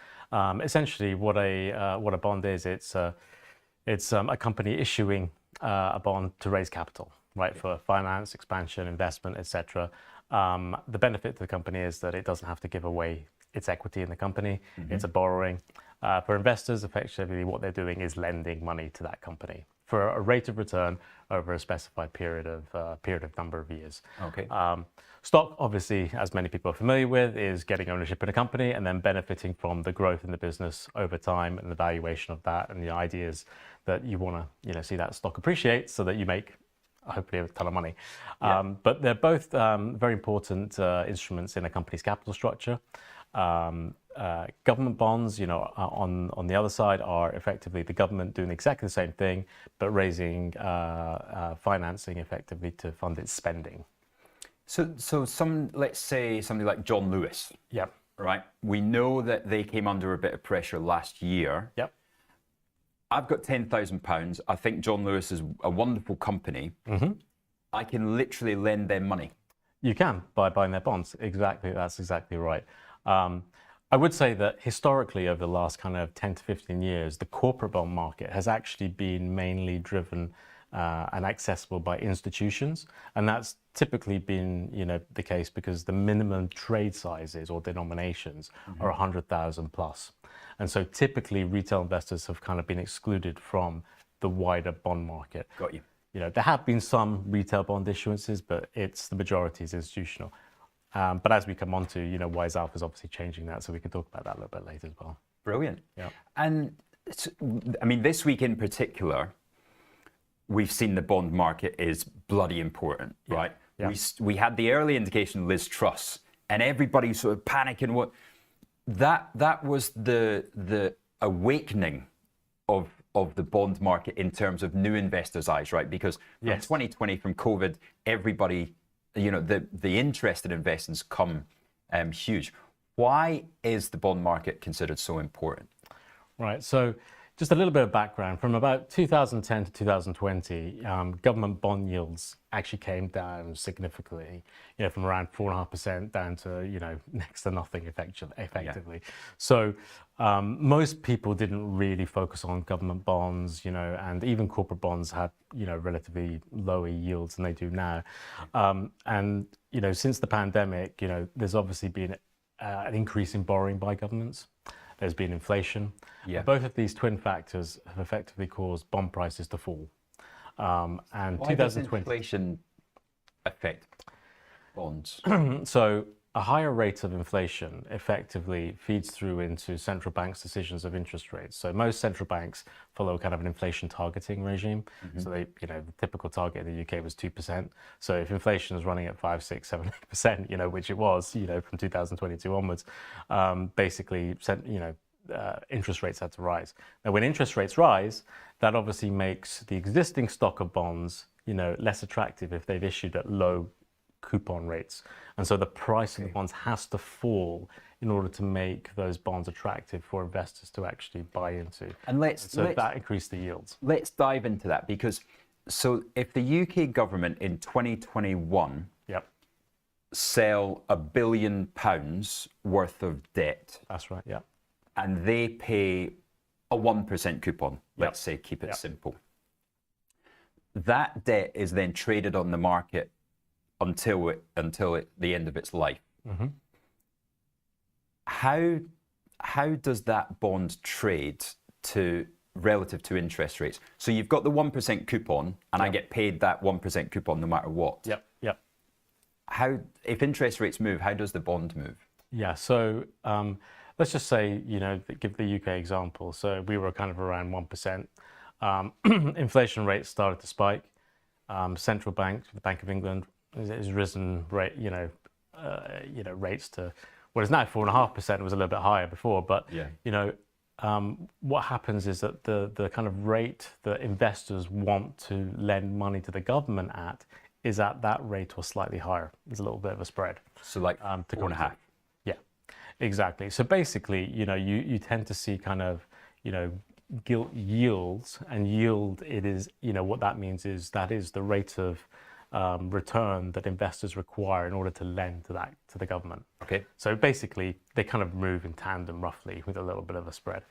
D: Essentially, what a bond is, it's a company issuing a bond to raise capital, right, for finance, expansion, investment, etc. The benefit to the company is that it doesn't have to give away its equity in the company. It's a borrowing. For investors, effectively, what they're doing is lending money to that company for a rate of return over a specified period of number of years.
A: Okay.
D: Stock, obviously, as many people are familiar with, is getting ownership in a company and then benefiting from the growth in the business over time and the valuation of that. And the idea is that you want to, see that stock appreciate so that you make hopefully a ton of money. But they're both very important instruments in a company's capital structure. Government bonds, on the other side, are effectively the government doing exactly the same thing, but raising financing effectively to fund its spending.
A: So let's say somebody like John Lewis.
D: Yep.
A: Right. We know that they came under a bit of pressure last year.
D: Yep.
A: I've got £10,000. I think John Lewis is a wonderful company. I can literally lend them money.
D: You can by buying their bonds. Exactly, that's exactly right. I would say that historically, over the last kind of 10 to 15 years, the corporate bond market has actually been mainly driven and accessible by institutions, and that's typically been, the case because the minimum trade sizes or denominations are 100,000 plus, and so typically retail investors have kind of been excluded from the wider bond market.
A: Got you.
D: There have been some retail bond issuances, but the majority is institutional. But as we come on to, Wise Alpha is obviously changing that, so we can talk about that a little bit later as well.
A: Brilliant.
D: Yeah.
A: And I mean, this week in particular, we've seen the bond market is bloody important, right?
D: Yeah.
A: We had the early indication Liz Truss, and everybody sort of panicking. What that was the awakening of the bond market in terms of new investors' eyes, right? Because from 2020, from COVID, everybody, the interest in investments come huge. Why is the bond market considered so important?
D: Right. So just a little bit of background. From about 2010 to 2020, government bond yields actually came down significantly, from around 4.5% down to, next to nothing effectively. Yeah. So most people didn't really focus on government bonds, and even corporate bonds had, relatively lower yields than they do now. And, since the pandemic, there's obviously been an increase in borrowing by governments. There's been inflation. Yeah. Both of these twin factors have effectively caused bond prices to fall. And
A: why does inflation affect bonds?
D: So a higher rate of inflation effectively feeds through into central banks' decisions of interest rates. So most central banks follow kind of an inflation targeting regime. So they, the typical target in the UK was 2%. So if inflation is running at 5, 6, 7, 8%, which it was, from 2022 onwards, basically, interest rates had to rise. Now, when interest rates rise, that obviously makes the existing stock of bonds, less attractive if they've issued at low coupon rates, and so the price of the bonds has to fall in order to make those bonds attractive for investors to actually buy into. And that increased the yields.
A: Let's dive into that, because so if the UK government in 2021 sell £1 billion worth of debt,
D: that's right, yeah,
A: and they pay a 1% coupon, let's say, keep it simple, that debt is then traded on the market until the end of its life. How does that bond trade relative to interest rates? So you've got the 1% coupon, and I get paid that 1% coupon no matter what.
D: Yep.
A: If interest rates move, how does the bond move?
D: Yeah. So let's just say, give the UK example. So we were kind of around 1%. Inflation rates started to spike. Central bank, the Bank of England, has risen rates to what is now 4.5%. It was a little bit higher before, but what happens is that the kind of rate that investors want to lend money to the government at is at that rate or slightly higher. There's a little bit of a spread.
A: So like 4.5.
D: Yeah, exactly. So basically, you tend to see kind of gilt yields, and yield, it is, what that means is that is the rate of return that investors require in order to lend to the government.
A: Okay.
D: So basically, they kind of move in tandem roughly with a little bit of a spread.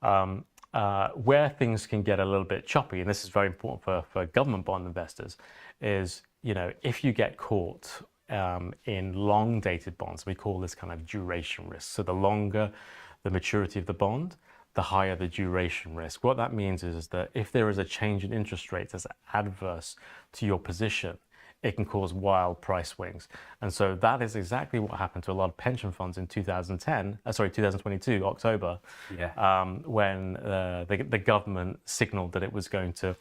D: Where things can get a little bit choppy, and this is very important for government bond investors, is if you get caught in long dated bonds, we call this kind of duration risk. So the longer the maturity of the bond, the higher the duration risk. What that means is that if there is a change in interest rates that's adverse to your position, it can cause wild price swings. And so that is exactly what happened to a lot of pension funds in 2022, October, when the government signaled that it was going to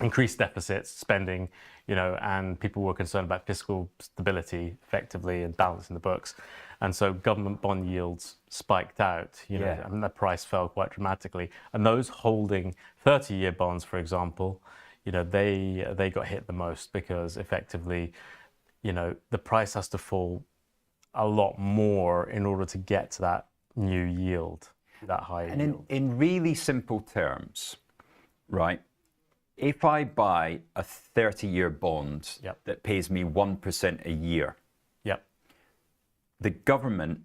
D: increase deficits, spending, and people were concerned about fiscal stability effectively and balancing the books. And so government bond yields spiked out, and the price fell quite dramatically. And those holding 30-year bonds, for example, they got hit the most, because effectively, the price has to fall a lot more in order to get to that new yield, that higher yield.
A: And in really simple terms, right, If I buy a 30-year bond
D: Yep.
A: that pays me 1% a year,
D: Yep.
A: the government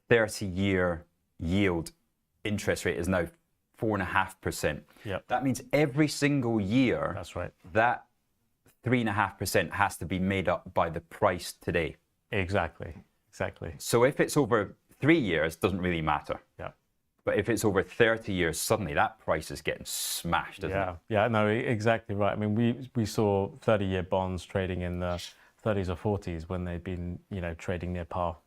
A: 30-year yield interest rate is now 4.5%.
D: Yep.
A: That means every single year,
D: That's right.
A: that 3.5% has to be made up by the price today.
D: Exactly. Exactly.
A: So if it's over 3 years, it doesn't really matter.
D: Yeah.
A: But if it's over 30 years, suddenly that price is getting smashed, isn't
D: Yeah.
A: it?
D: Yeah. No, exactly right. I mean, we saw 30-year bonds trading in the 30s or 40s when they'd been, trading near par.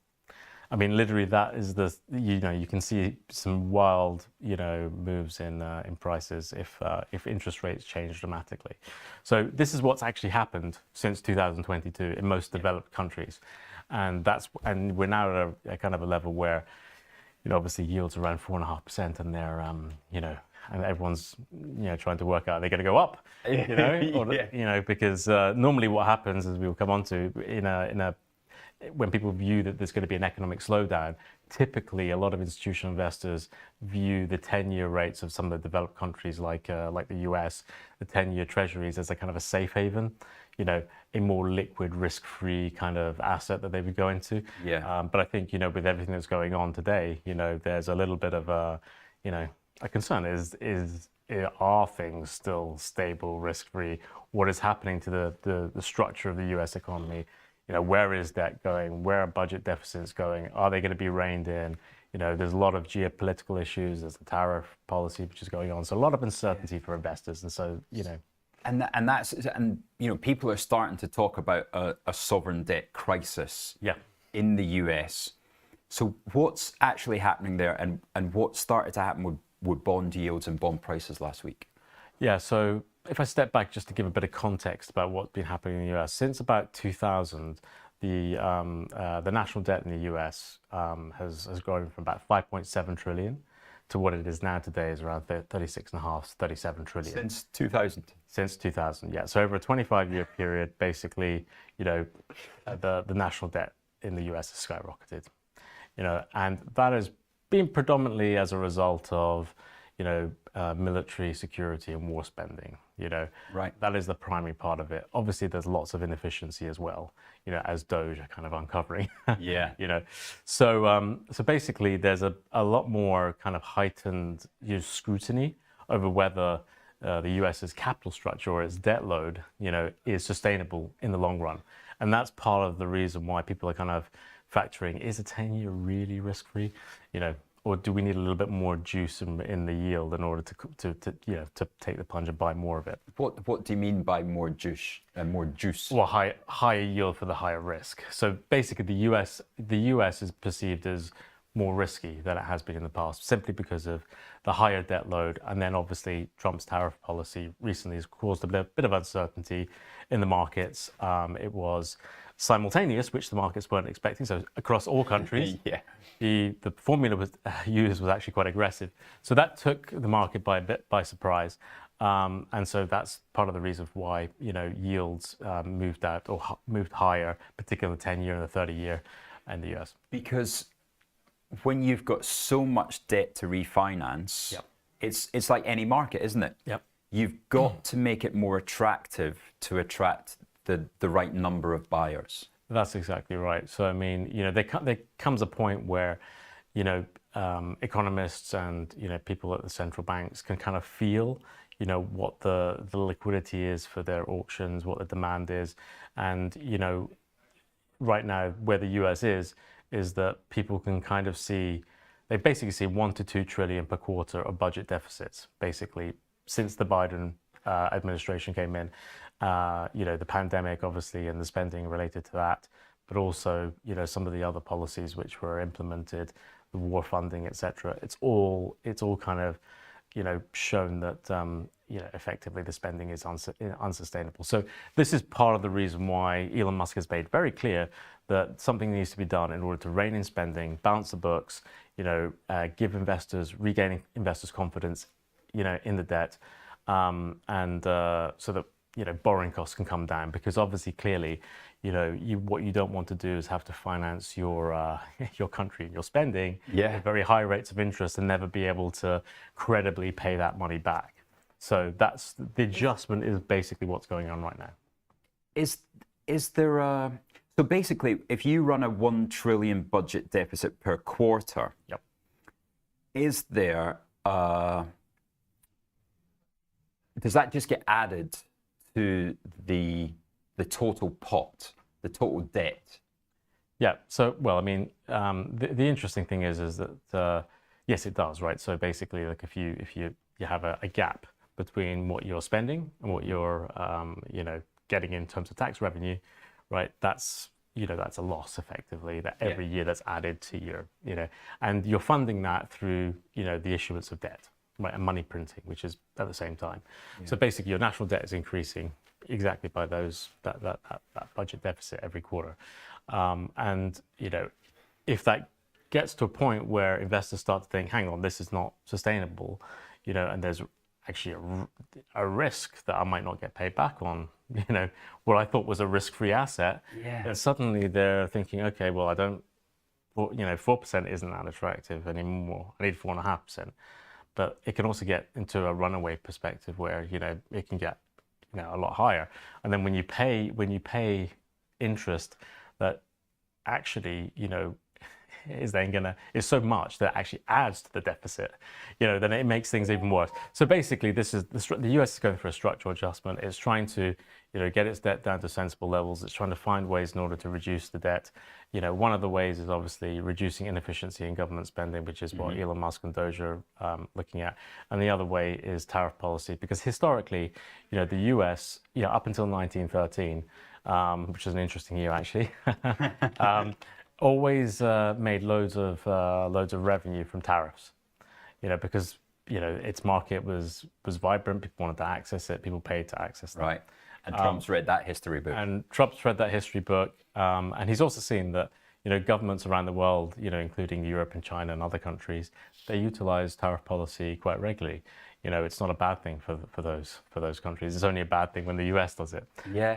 D: I mean, literally, that is you can see some wild, moves in prices if interest rates change dramatically. So this is what's actually happened since 2022 in most developed countries, and we're now at a kind of a level where, obviously yields around 4.5%, and they're, and everyone's, trying to work out they're going to go up, because normally what happens, as we will come on to, when people view that there's going to be an economic slowdown, typically a lot of institutional investors view the 10-year rates of some of the developed countries like the US, the 10-year treasuries, as a kind of a safe haven, a more liquid, risk-free kind of asset that they would go into.
A: Yeah.
D: But I think, with everything that's going on today, there's a little bit of a concern are things still stable, risk-free? What is happening to the structure of the US economy? Where is debt going? Where are budget deficits going? Are they going to be reined in? There's a lot of geopolitical issues. There's the tariff policy which is going on. So a lot of uncertainty for investors. And so,
A: And people are starting to talk about a sovereign debt crisis in the US. So what's actually happening there, and what started to happen with bond yields and bond prices last week?
D: Yeah, so if I step back just to give a bit of context about what's been happening in the US, since about 2000, the national debt in the US has grown from about 5.7 trillion to what it is now today, is around 36.5, 37 trillion.
A: Since 2000?
D: Since 2000, yeah. So over a 25-year period, basically, the national debt in the US has skyrocketed. And that has been predominantly as a result of, military security and war spending,
A: Right.
D: That is the primary part of it. Obviously, there's lots of inefficiency as well, as Doge are kind of uncovering.
A: Yeah.
D: So basically, there's a lot more kind of heightened scrutiny over whether the US's capital structure or its debt load, is sustainable in the long run. And that's part of the reason why people are kind of factoring, is a 10-year really risk-free? Or do we need a little bit more juice in the yield in order to take the plunge and buy more of it?
A: What do you mean by more juice?
D: Well, higher yield for the higher risk. So basically, the US is perceived as more risky than it has been in the past, simply because of the higher debt load, and then obviously Trump's tariff policy recently has caused a bit of uncertainty in the markets. It was simultaneous, which the markets weren't expecting. So across all countries, the formula was used was actually quite aggressive. So that took the market by surprise. And so that's part of the reason why yields moved out or moved higher, particularly the 10-year and the 30-year in the US.
A: Because when you've got so much debt to refinance, it's like any market, isn't it?
D: Yep.
A: You've got to make it more attractive to attract the right number of buyers.
D: That's exactly right. So I mean, there comes a point where, economists and people at the central banks can kind of feel, what the liquidity is for their auctions, what the demand is, and right now where the US is that people can kind of see, they basically see 1 to 2 trillion per quarter of budget deficits, basically since the Biden administration came in. The pandemic, obviously, and the spending related to that, but also, some of the other policies which were implemented, the war funding, etc. It's all kind of, shown that, effectively the spending is unsustainable. So this is part of the reason why Elon Musk has made very clear that something needs to be done in order to rein in spending, balance the books, give regaining investors' confidence, in the debt, and so that borrowing costs can come down, because obviously, clearly, what you don't want to do is have to finance your country and your spending at very high rates of interest and never be able to credibly pay that money back. So that's the adjustment is basically what's going on right now.
A: Is there a so basically if you run a 1 trillion budget deficit per quarter,
D: Yep.
A: is there does that just get added to the total pot, the total debt?
D: Yeah. So, well, I mean, the interesting thing is that yes, it does, right? So basically, like if you have a gap between what you're spending and what you're getting in terms of tax revenue, right? That's that's a loss effectively that every year that's added to your and you're funding that through the issuance of debt, right, and money printing, which is at the same time. So basically, your national debt is increasing exactly by that budget deficit every quarter. And if that gets to a point where investors start to think, hang on, this is not sustainable, and there's actually a risk that I might not get paid back on, what I thought was a risk-free asset, and suddenly they're thinking, okay, well, I don't, 4% isn't that attractive anymore. I need 4.5%. But it can also get into a runaway perspective where, it can get, a lot higher. And then when you pay interest that actually, is so much that actually adds to the deficit, then it makes things even worse. So basically, this is the US is going through a structural adjustment. It's trying to, get its debt down to sensible levels. It's trying to find ways in order to reduce the debt. One of the ways is obviously reducing inefficiency in government spending, which is what Elon Musk and Doge are looking at. And the other way is tariff policy, because historically, the US, up until 1913, which is an interesting year actually, always made loads of revenue from tariffs, because its market was vibrant. People wanted to access it. People paid to access that.
A: Right. And Trump's read that history book.
D: And Trump's read that history book, and he's also seen that governments around the world, including Europe and China and other countries, they utilize tariff policy quite regularly. It's not a bad thing for those countries. It's only a bad thing when the US does it.
A: Yeah.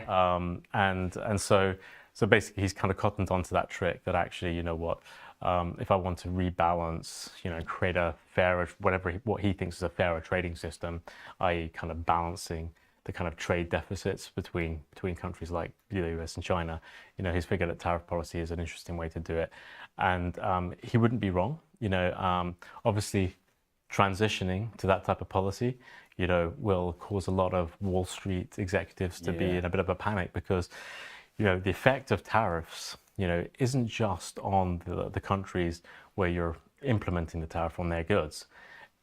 D: And so basically he's kind of cottoned onto that trick that actually, if I want to rebalance, create a fairer, what he thinks is a fairer trading system, i.e. kind of balancing the kind of trade deficits between countries like the US and China, he's figured that tariff policy is an interesting way to do it. And he wouldn't be wrong. Obviously transitioning to that type of policy, will cause a lot of Wall Street executives to be in a bit of a panic, because the effect of tariffs, isn't just on the countries where you're implementing the tariff on their goods.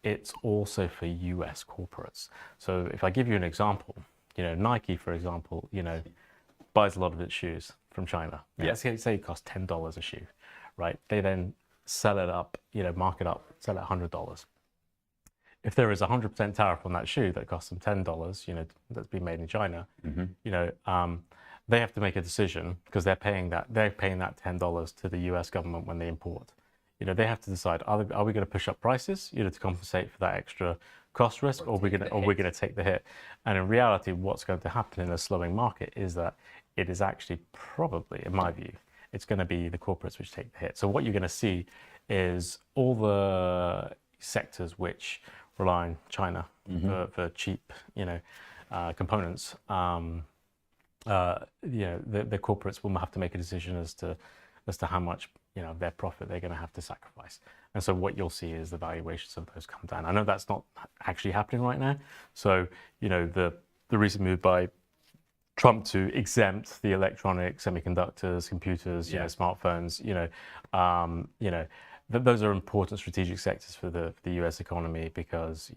D: It's also for US corporates. So if I give you an example, Nike, for example, buys a lot of its shoes from China. Let's say it costs $10 a shoe, right? They then sell it up, mark it up, sell it $100. If there is a 100% tariff on that shoe that costs them $10, that's been made in China, they have to make a decision, because they're paying that $10 to the US government when they import. They have to decide, are we going to push up prices, to compensate for that extra cost risk, or we're going to take the hit. And in reality, what's going to happen in a slowing market is that it is actually probably, in my view, it's going to be the corporates which take the hit. So what you're going to see is all the sectors which rely on China for cheap, components. The corporates will have to make a decision as to how much their profit they're going to have to sacrifice. And so what you'll see is the valuations of those come down. I know that's not actually happening right now. So the recent move by Trump to exempt the electronic semiconductors, computers, smartphones, those are important strategic sectors for the US economy, because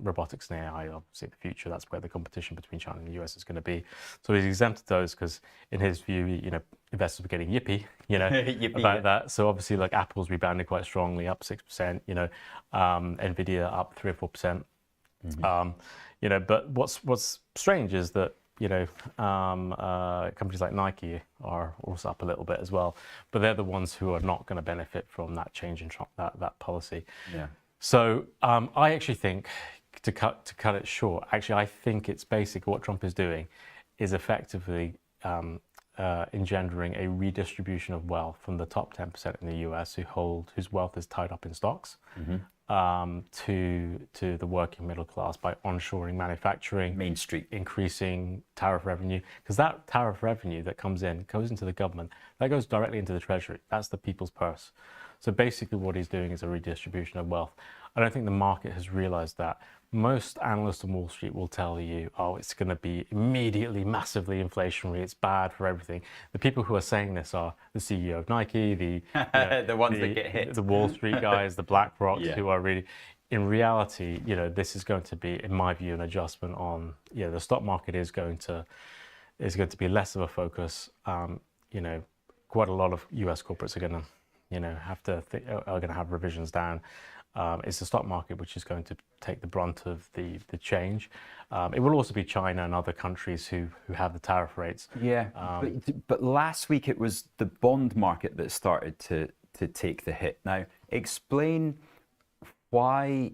D: robotics and AI are obviously the future. That's where the competition between China and the US is going to be. So he's exempted those because, in his view, investors were getting yippee, about that. So obviously, like Apple's rebounded quite strongly, up 6%. Nvidia up 3 or 4%. But what's strange is that companies like Nike are also up a little bit as well, but they're the ones who are not going to benefit from that change in Trump, that policy. Yeah. So I actually think, to cut it short, I think it's basically what Trump is doing is effectively engendering a redistribution of wealth from the top 10% in the US whose wealth is tied up in stocks, to the working middle class by onshoring manufacturing,
A: Main Street.
D: increasing tariff revenue, because that tariff revenue that comes in goes into the government, that goes directly into the treasury. That's the people's purse. So basically what he's doing is a redistribution of wealth. I don't think the market has realized that. Most analysts on Wall Street will tell you, oh, it's going to be immediately massively inflationary, it's bad for everything. The people who are saying this are the CEO of Nike, the
A: ones that get hit,
D: the Wall Street guys, the BlackRocks,
A: Yeah.
D: who are really, in reality, this is going to be, in my view, an adjustment on, the stock market is going to be less of a focus. Quite a lot of US corporates are going to, are going to have revisions down. It's the stock market which is going to take the brunt of the change. It will also be China and other countries who have the tariff rates.
A: Yeah, but last week it was the bond market that started to take the hit. Now, explain why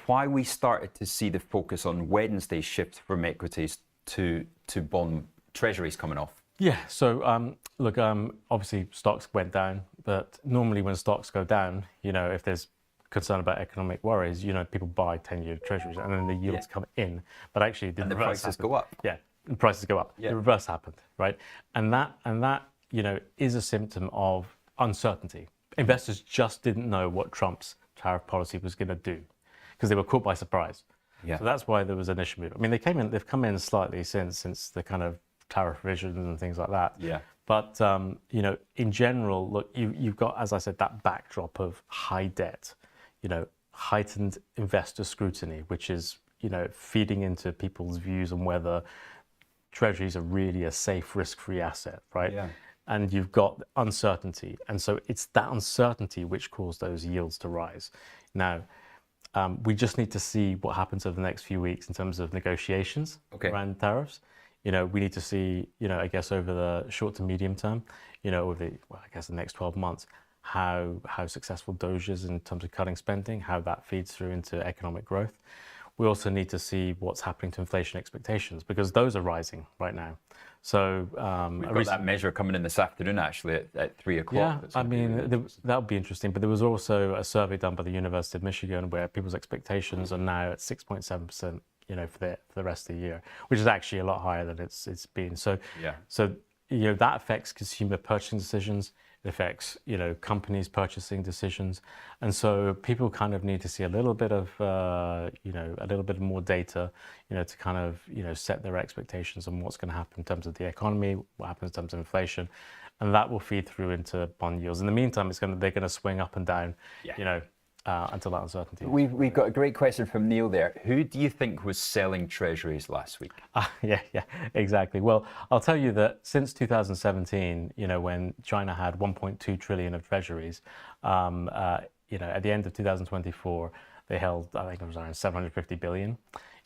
A: we started to see the focus on Wednesday shift from equities to bond treasuries coming off.
D: Yeah, so look, obviously stocks went down, but normally when stocks go down, if there's concern about economic worries, people buy 10-year treasuries and then the yields come in, but actually the
A: prices go up.
D: Yeah, the prices go up.
A: Yeah.
D: The reverse happened, right? And that is a symptom of uncertainty. Investors just didn't know what Trump's tariff policy was going to do because they were caught by surprise.
A: Yeah.
D: So that's why there was an initial move. I mean, they've come in slightly since the kind of tariff revisions and things like that.
A: Yeah.
D: But in general, look, you've got, as I said, that backdrop of high debt, heightened investor scrutiny, which is, feeding into people's views on whether treasuries are really a safe, risk-free asset, right?
A: Yeah.
D: And you've got uncertainty. And so it's that uncertainty which caused those yields to rise. Now, we just need to see what happens over the next few weeks in terms of negotiations around tariffs. We need to see, I guess over the short to medium term, over the next 12 months, how successful Doge is in terms of cutting spending, how that feeds through into economic growth. We also need to see what's happening to inflation expectations because those are rising right now. So
A: we've got that measure coming in this afternoon, actually, at 3 o'clock.
D: Yeah, I mean, that would be interesting. But there was also a survey done by the University of Michigan where people's expectations are now at 6.7%. For the rest of the year, which is actually a lot higher than it's been. So
A: yeah.
D: So that affects consumer purchasing decisions. It affects companies' purchasing decisions, and so people kind of need to see a little bit of a little bit more data, to kind of set their expectations on what's going to happen in terms of the economy, what happens in terms of inflation, and that will feed through into bond yields. In the meantime, they're going to swing up and down, until that uncertainty.
A: We've got a great question from Neil there. Who do you think was selling treasuries last week?
D: Yeah, exactly. Well, I'll tell you that since 2017, when China had 1.2 trillion of treasuries, at the end of 2024, they held, I think it was around 750 billion.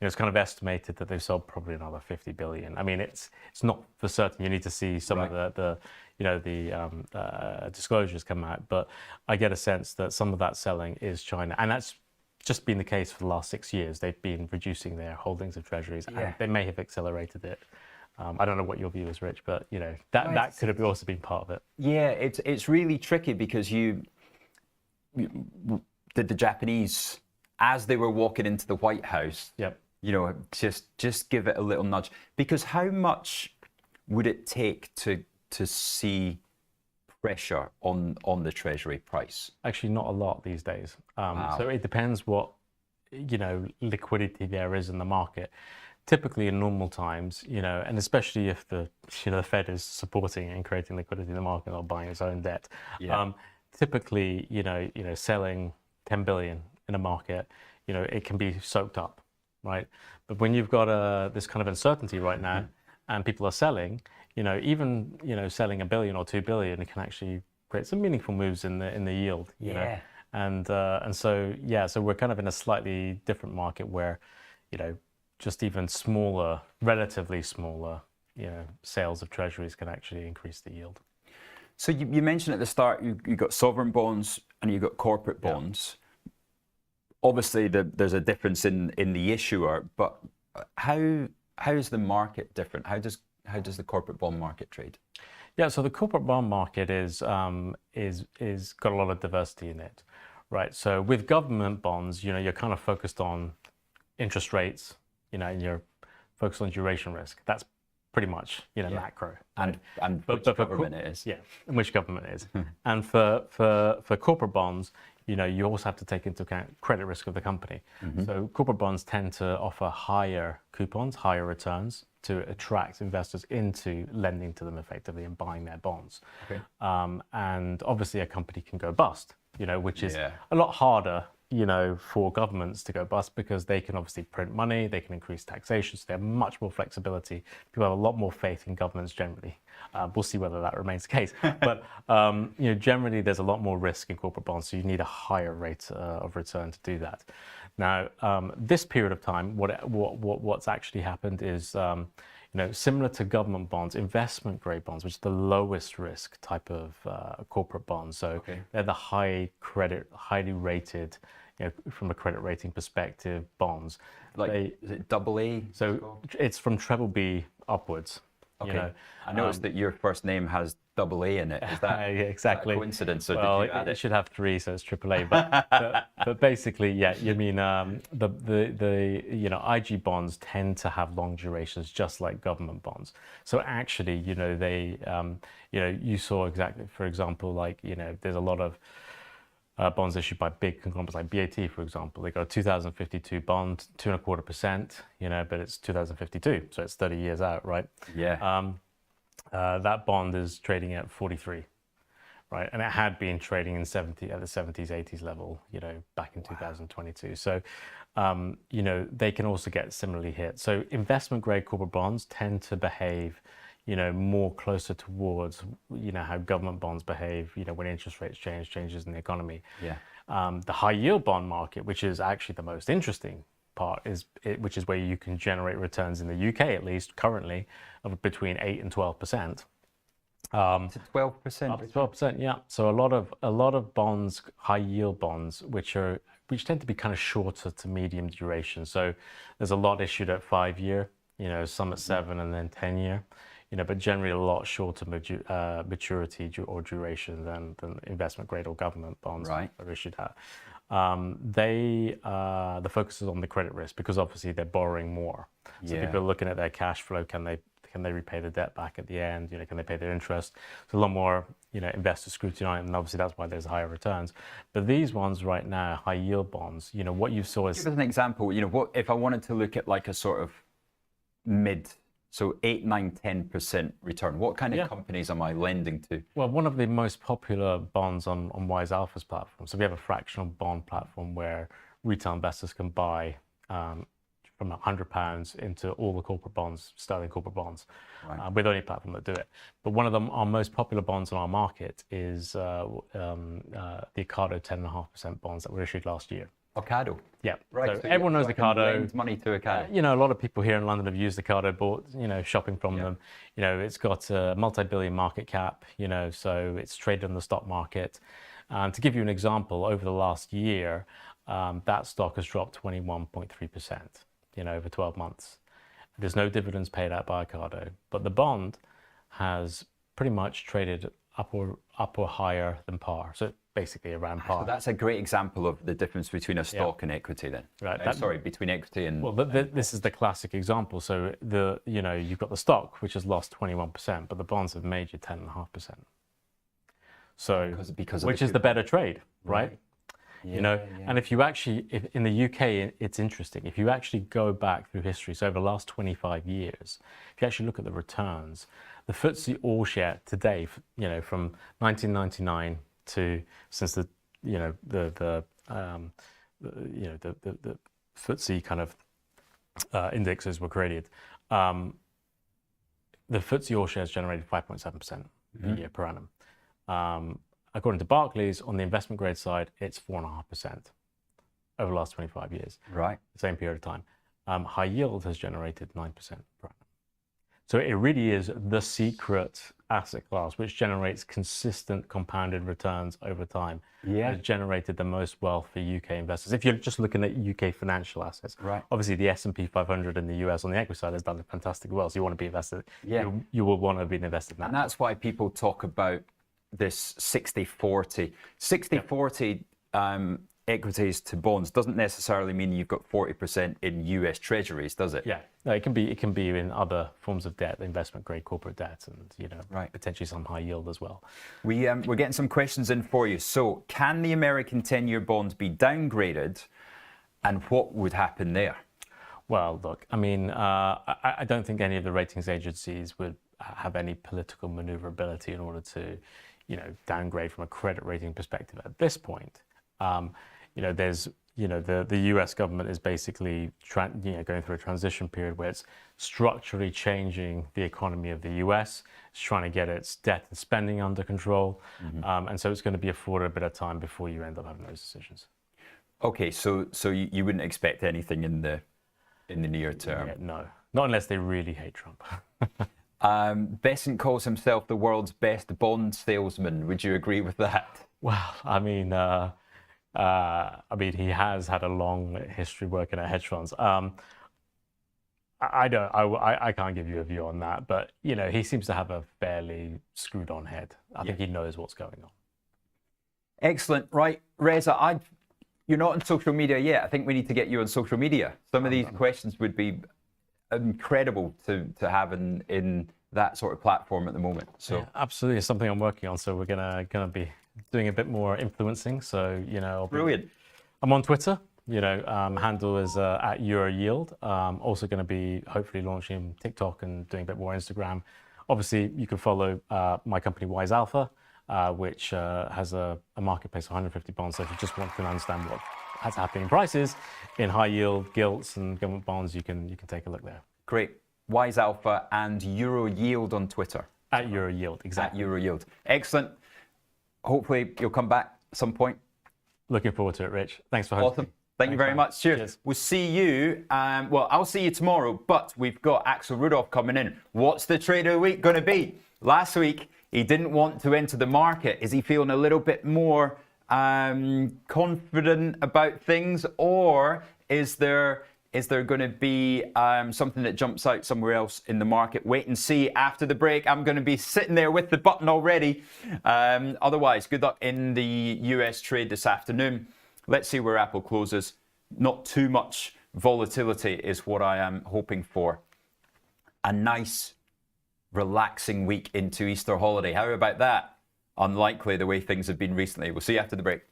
D: It's kind of estimated that they've sold probably another 50 billion. I mean, it's not for certain. You need to see some of the disclosures come out, but I get a sense that some of that selling is China, and that's just been the case for the last 6 years. They've been reducing their holdings of treasuries, and they may have accelerated it. I don't know what your view is, Rich, but that could have also been part of it.
A: Yeah, it's really tricky because the Japanese, as they were walking into the White House, just give it a little nudge. Because how much would it take to see pressure on the treasury price?
D: Actually, not a lot these days.
A: Wow.
D: So it depends what liquidity there is in the market. Typically, in normal times, and especially if the Fed is supporting and creating liquidity in the market or buying its own debt, typically, selling 10 billion in a market, it can be soaked up, right? But when you've got this kind of uncertainty right now, and people are selling, even selling $1 billion or $2 billion, it can actually create some meaningful moves in the yield. And so we're kind of in a slightly different market where, just even smaller, relatively smaller, sales of treasuries can actually increase the yield.
A: So you mentioned at the start you got sovereign bonds and you got corporate bonds. Obviously, there's a difference in the issuer, but how is the market different? How does the corporate bond market trade?
D: Yeah, so the corporate bond market is got a lot of diversity in it, right? So with government bonds, you're kind of focused on interest rates, and you're focused on duration risk. That's pretty much, macro.
A: And which government it is.
D: Yeah, and which government it is. And for corporate bonds, you also have to take into account credit risk of the company. So corporate bonds tend to offer higher coupons, higher returns to attract investors into lending to them effectively and buying their bonds.
A: Okay.
D: And obviously a company can go bust, which is a lot harder, for governments to go bust because they can obviously print money, they can increase taxation, so they have much more flexibility. People have a lot more faith in governments generally. We'll see whether that remains the case. But generally there's a lot more risk in corporate bonds, so you need a higher rate of return to do that. Now, this period of time, what's actually happened is, similar to government bonds, investment grade bonds, which is the lowest risk type of corporate bonds. So they're the high credit, highly rated, from a credit rating perspective, bonds.
A: Is it AA?
D: So it's from treble B upwards.
A: Okay. I noticed that your first name has AA in it. Is that,
D: yeah, exactly.
A: Is that a coincidence? Or
D: Well,
A: did you add
D: it should have 3, so it's AAA. But basically, yeah, you mean the IG bonds tend to have long durations, just like government bonds. So actually, they you saw exactly, for example, like there's a lot of bonds issued by big conglomerates like BAT, for example. They got a 2052 bond, 2.25%, but it's 2052, so it's 30 years out, right?
A: Yeah.
D: That bond is trading at 43, right? And it had been trading at the 70s, 80s level, back in 2022. So, they can also get similarly hit. So investment grade corporate bonds tend to behave more closer towards, how government bonds behave, when interest rates changes in the economy.
A: Yeah.
D: The high yield bond market, which is actually the most interesting part, which is where you can generate returns in the UK, at least currently, of between 8 and 12%.
A: To 12%.
D: Up to 12%, yeah. So a lot of bonds, high yield bonds, which tend to be kind of shorter to medium duration. So there's a lot issued at 5-year, some at 7 and then 10-year. But generally a lot shorter maturity or duration than investment grade or government bonds are issued at. The focus is on the credit risk because obviously they're borrowing more. So people are looking at their cash flow. Can they repay the debt back at the end? Can they pay their interest? So a lot more, investor scrutiny on it, and obviously that's why there's higher returns. But these ones right now, high yield bonds, what you saw is.
A: Give us an example. What if I wanted to look at like a sort of mid. So 8, 9, 10% return. What kind of companies am I lending to?
D: Well, one of the most popular bonds on Wise Alpha's platform. So we have a fractional bond platform where retail investors can buy from £100 into all the corporate bonds, sterling corporate bonds. We're the only platform that do it. But one of our most popular bonds on our market is the Ocado 10.5% bonds that were issued last year.
A: Ocado.
D: Yeah.
A: Right.
D: So everyone knows Ocado.
A: Lend money to Ocado.
D: A lot of people here in London have used Ocado, bought, shopping from them. It's got a multi-billion market cap, so it's traded on the stock market. To give you an example, over the last year, that stock has dropped 21.3%, over 12 months. There's no dividends paid out by Ocado, but the bond has pretty much traded up or higher than par. So basically around par.
A: So that's a great example of the difference between a stock and equity then.
D: Right.
A: Between equity and...
D: Well, this is the classic example. So you've got the stock, which has lost 21%, but the bonds have made you 10.5%. So,
A: because
D: which is the better trade, right? And if you actually, in the UK, it's interesting. If you actually go back through history, so over the last 25 years, if you actually look at the returns, the FTSE All Share today, from 1999 to since the FTSE kind of indexes were created, the FTSE All Shares generated 5.7% a year per annum. According to Barclays, on the investment grade side, it's 4.5% over the last 25 years.
A: Right.
D: Same period of time. High yield has generated 9% per annum. So it really is the secret asset class, which generates consistent compounded returns over time. Has generated the most wealth for UK investors. If you're just looking at UK financial assets, obviously the S&P 500 in the US on the equity side has done fantastic well. So you want to be invested. You will want to be invested in that.
A: And that's why people talk about this 60-40. 60-40 equities to bonds doesn't necessarily mean you've got 40% in US Treasuries, does it?
D: Yeah, no, it can be in other forms of debt, investment grade corporate debt, and
A: Right.
D: potentially some high yield as well.
A: We're getting some questions in for you. So, can the American 10-year bond be downgraded, and what would happen there?
D: Well, look, I mean, I don't think any of the ratings agencies would have any political maneuverability in order to, downgrade from a credit rating perspective at this point. There's, the US government is basically going through a transition period where it's structurally changing the economy of the US. It's trying to get its debt and spending under control. And so it's going to be afforded a bit of time before you end up having those decisions.
A: Okay, so you wouldn't expect anything in the near term?
D: Yeah, no, not unless they really hate Trump.
A: Besant calls himself the world's best bond salesman. Would you agree with that?
D: Well, I mean, he has had a long history working at hedge funds. I can't give you a view on that, but he seems to have a fairly screwed on head. I think he knows what's going on.
A: Excellent. Right, Reza, you're not on social media yet. I think we need to get you on social media. Some of these questions would be incredible to have in that sort of platform at the moment. So
D: yeah, absolutely, it's something I'm working on. So we're gonna be doing a bit more influencing. So
A: brilliant.
D: I'm on Twitter. Handle is at Euroyield. Also going to be hopefully launching TikTok and doing a bit more Instagram. Obviously, you can follow my company Wise Alpha, which has a marketplace of 150 bonds. So if you just want to understand what has happening in prices in high yield, gilts, and government bonds, you can take a look there.
A: Great. Wise Alpha and Euroyield on Twitter.
D: At Euroyield, exactly.
A: At Euroyield. Excellent. Hopefully you'll come back at some point.
D: Looking forward to it, Rich. Thanks for hosting.
A: Awesome. Thank you very much. Cheers. We'll see you. I'll see you tomorrow, but we've got Axel Rudolph coming in. What's the trade of the week going to be? Last week, he didn't want to enter the market. Is he feeling a little bit more confident about things, or is there going to be something that jumps out somewhere else in the market? Wait and see after the break. I'm going to be sitting there with the button already. Otherwise, good luck in the US trade this afternoon. Let's see where Apple closes. Not too much volatility is what I am hoping for. A nice, relaxing week into Easter holiday. How about that? Unlikely the way things have been recently. We'll see you after the break.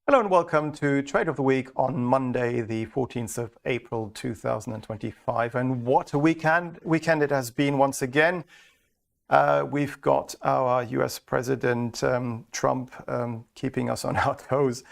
E: Hello and welcome to Trade of the Week on Monday, the 14th of April 2025. And what a weekend it has been once again. We've got our US President Trump keeping us on our toes.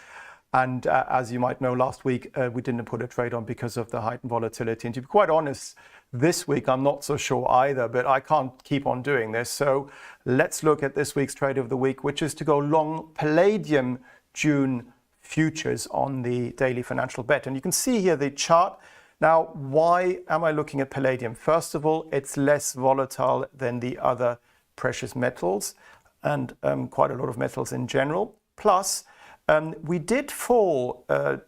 E: And as you might know, last week we didn't put a trade on because of the heightened volatility. And to be quite honest, this week I'm not so sure either, but I can't keep on doing this. So let's look at this week's Trade of the Week, which is to go long Palladium June futures on the daily financial bet. And you can see here the chart. Now, why am I looking at palladium? First of all, it's less volatile than the other precious metals and quite a lot of metals in general. Plus, we did fall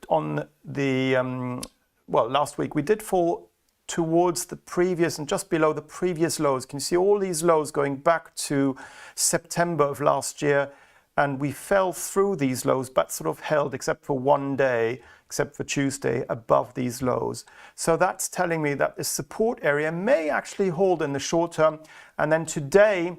E: on the, last week, we did fall towards the previous and just below the previous lows. Can you see all these lows going back to September of last year? And we fell through these lows, but sort of held, except for one day, except for Tuesday, above these lows. So that's telling me that this support area may actually hold in the short term. And then today,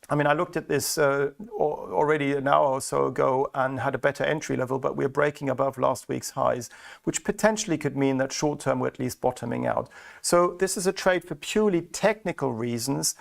E: I mean, I looked at this already an hour or so ago and had a better entry level, but we're breaking above last week's highs, which potentially could mean that short term we're at least bottoming out. So this is a trade for purely technical reasons.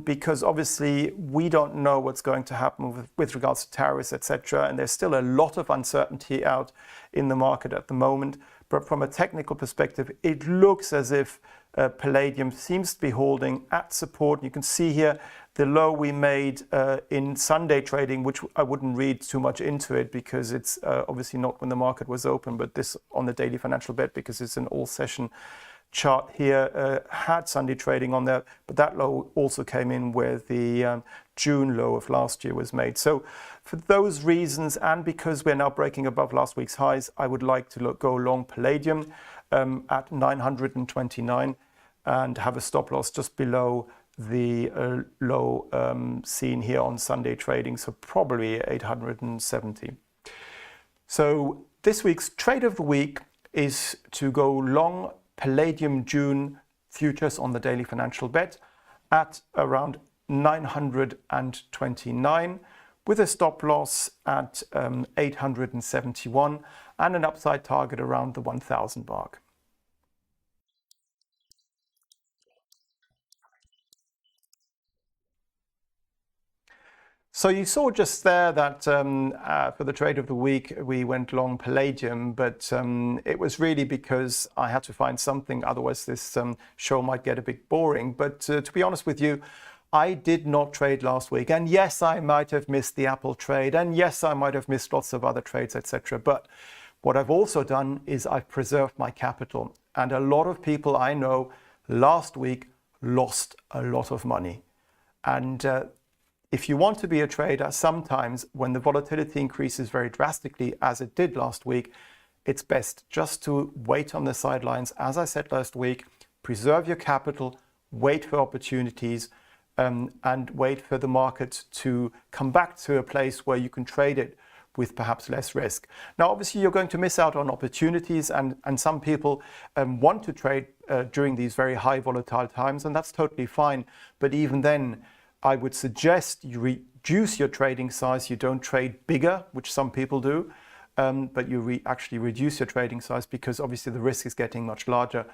E: Because obviously we don't know what's going to happen with regards to tariffs, etc. And there's still a lot of uncertainty out in the market at the moment. But from a technical perspective, it looks as if palladium seems to be holding at support. You can see here the low we made in Sunday trading, which I wouldn't read too much into it because it's obviously not when the market was open, but this on the daily financial bet because it's an all session chart here had Sunday trading on there, but that low also came in where the June low of last year was made. So for those reasons, and because we're now breaking above last week's highs, I would like to go long palladium at 929 and have a stop loss just below the low seen here on Sunday trading, so probably 870. So this week's trade of the week is to go long Palladium June futures on the daily financial bet at around 929 with a stop loss at 871 and an upside target around the 1000 mark. So you saw just there that for the trade of the week, we went long palladium, but it was really because I had to find something. Otherwise, this show might get a bit boring. But to be honest with you, I did not trade last week. And yes, I might have missed the Apple trade. And yes, I might have missed lots of other trades, etc. But what I've also done is I've preserved my capital. And a lot of people I know last week lost a lot of money. And if you want to be a trader, sometimes when the volatility increases very drastically, as it did last week, it's best just to wait on the sidelines. As I said last week, preserve your capital, wait for opportunities, and wait for the market to come back to a place where you can trade it with perhaps less risk. Now, obviously, you're going to miss out on opportunities, and some people want to trade during these very high volatile times, and that's totally fine. But even then, I would suggest you reduce your trading size. You don't trade bigger, which some people do, but you actually reduce your trading size because obviously the risk is getting much larger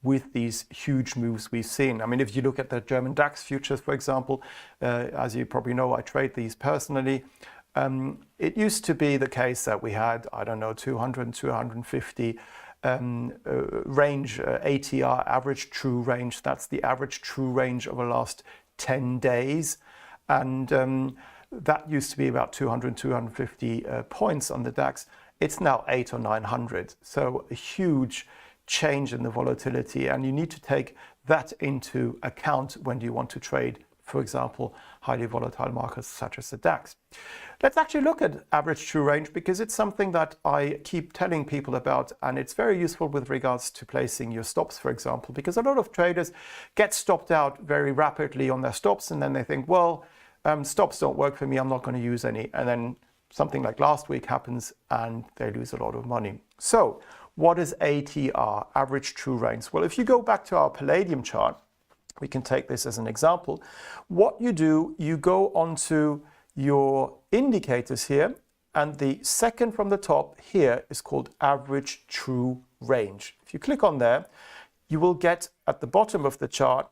E: with these huge moves we've seen. I mean, if you look at the German DAX futures, for example, as you probably know, I trade these personally. It used to be the case that we had, I don't know, 200 and 250 range, ATR, average true range. That's the average true range over the last 10 days, and that used to be about 200 250 points on the DAX. It's now 800 or 900, so a huge change in the volatility, and you need to take that into account when you want to trade, for example, highly volatile markets such as the DAX. Let's actually look at average true range, because it's something that I keep telling people about, and it's very useful with regards to placing your stops, for example, because a lot of traders get stopped out very rapidly on their stops, and then they think, well, stops don't work for me, I'm not going to use any. And then something like last week happens and they lose a lot of money. So what is ATR, average true range? Well, if you go back to our Palladium chart, we can take this as an example. What you do, you go onto your indicators here, and the second from the top here is called average true range. If you click on there, you will get at the bottom of the chart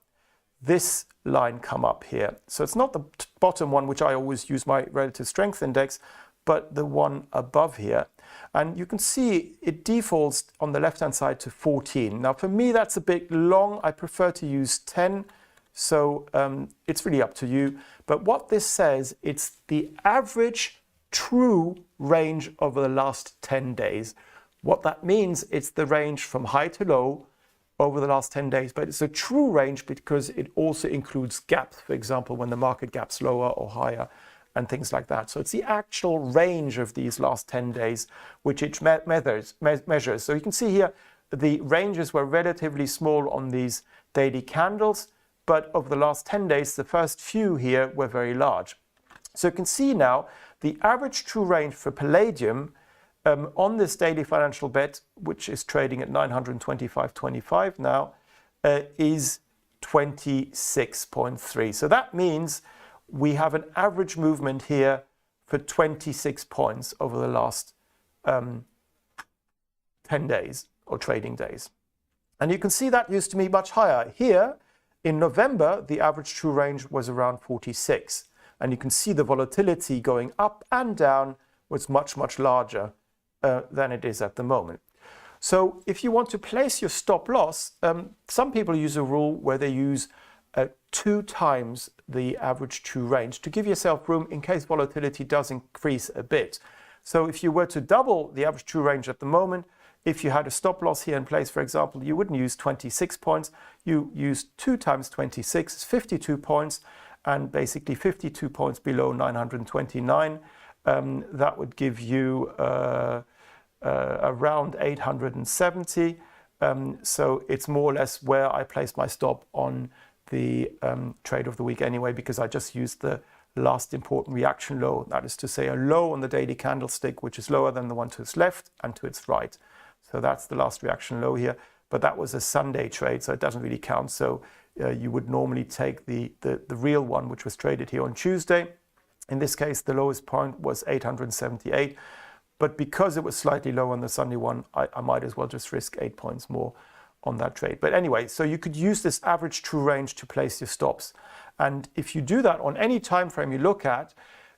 E: this line come up here. So it's not the bottom one, which I always use my relative strength index, but the one above here. And you can see it defaults on the left hand side to 14. Now for me that's a bit long, I prefer to use 10, so it's really up to you. But what this says, it's the average true range over the last 10 days. What that means, it's the range from high to low over the last 10 days, but it's a true range because it also includes gaps, for example, when the market gaps lower or higher and things like that. So it's the actual range of these last 10 days, which it measures. So you can see here, the ranges were relatively small on these daily candles, but over the last 10 days, the first few here were very large. So you can see now the average true range for Palladium on this daily financial bet, which is trading at 925.25 now, is 26.3. So that means we have an average movement here for 26 points over the last 10 days or trading days. And you can see that used to be much higher. Here in November, the average true range was around 46. And you can see the volatility going up and down was much, much larger than it is at the moment. So if you want to place your stop loss, some people use a rule where they use 2 times the average true range to give yourself room in case volatility does increase a bit. So if you were to double the average true range at the moment, if you had a stop loss here in place, for example, you wouldn't use 26 points, you use 2 times 26, 52 points, and basically 52 points below 929. That would give you around 870. So it's more or less where I place my stop on the trade of the week anyway, because I just used the last important reaction low. That is to say a low on the daily candlestick, which is lower than the one to its left and to its right. So that's the last reaction low here. But that was a Sunday trade, so it doesn't really count. So you would normally take the real one, which was traded here on Tuesday. In this case, the lowest point was 878. But because it was slightly lower on the Sunday one, I might as well just risk 8 points more on that trade. But anyway, so you could use this average true range to place your stops. And if you do that on any time frame you look at,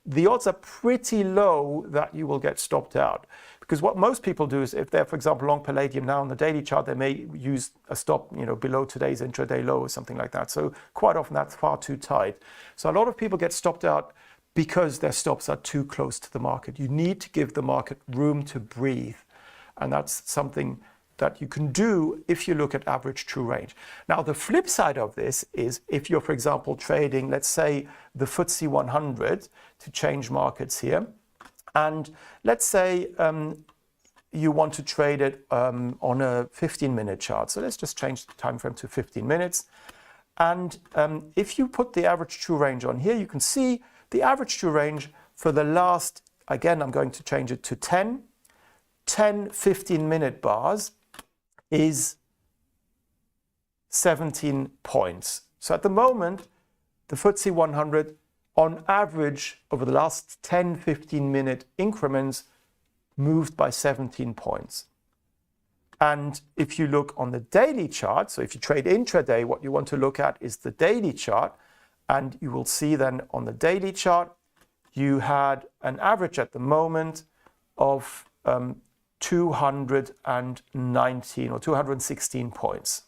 E: the odds are pretty low that you will get stopped out. Because what most people do is if they're, for example, long Palladium now on the daily chart, they may use a stop, below today's intraday low or something like that. So quite often that's far too tight. So a lot of people get stopped out because their stops are too close to the market. You need to give the market room to breathe. And that's something that you can do if you look at average true range. Now, the flip side of this is if you're, for example, trading, let's say, the FTSE 100 to change markets here, and let's say you want to trade it on a 15-minute chart. So let's just change the time frame to 15 minutes. And if you put the average true range on here, you can see the average true range for the last, again, I'm going to change it to 10 15-minute bars is 17 points. So at the moment, the FTSE 100 on average over the last 10, 15-minute increments moved by 17 points. And if you look on the daily chart, so if you trade intraday, what you want to look at is the daily chart. And you will see then on the daily chart, you had an average at the moment of 219 or 216 points.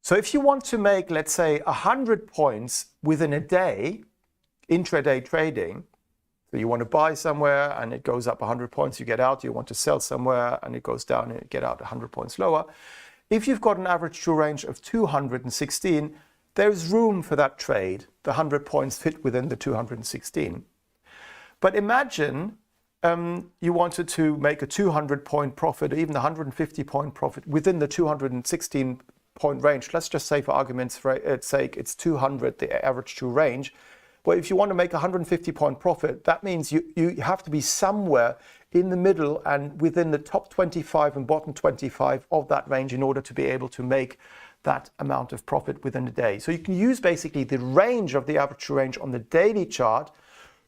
E: So if you want to make, let's say, 100 points within a day, intraday trading, So you want to buy somewhere and it goes up 100 points, you get out. You want to sell somewhere and it goes down and you get out 100 points lower. If you've got an average true range of 216, there's room for that trade. The 100 points fit within the 216. But imagine you wanted to make a 200-point profit, or even a 150-point profit within the 216-point range. Let's just say, for argument's sake, it's 200, the average true range. Well, if you want to make a 150-point profit, that means you have to be somewhere in the middle and within the top 25 and bottom 25 of that range in order to be able to make that amount of profit within a day. So you can use basically the range of the average true range on the daily chart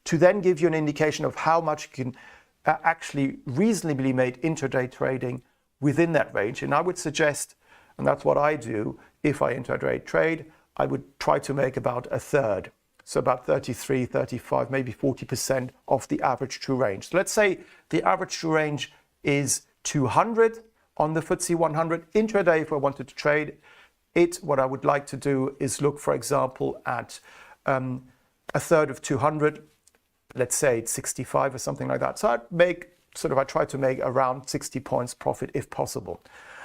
E: to then give you an indication of how much you can actually reasonably make intraday trading within that range. And I would suggest, and that's what I do, if I intraday trade, I would try to make about a third. So about 33, 35, maybe 40% of the average true range. So let's say the average true range is 200 on the FTSE 100. Intraday, if I wanted to trade it, what I would like to do is look, for example, at a third of 200. Let's say it's 65 or something like that. So I try to make around 60 points profit if possible.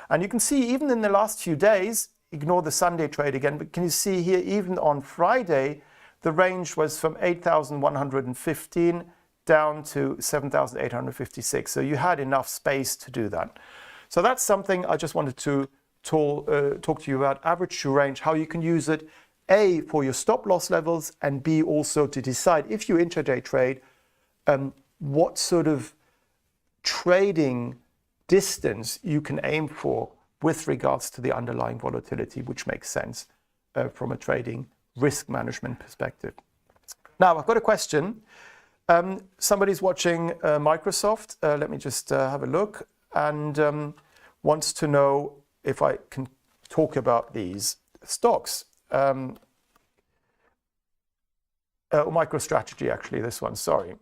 E: And you can see even in the last few days, ignore the Sunday trade again, but can you see here, even on Friday, the range was from 8,115 down to 7,856. So you had enough space to do that. So that's something I just wanted to talk to you about, average true range, how you can use it, A, for your stop loss levels, and B, also to decide if you intraday trade, what sort of trading distance you can aim for with regards to the underlying volatility, which makes sense from a trading risk management perspective. Now, I've got a question. Somebody's watching Microsoft. Let me just have a look, and wants to know if I can talk about these stocks. MicroStrategy, actually, this one, sorry.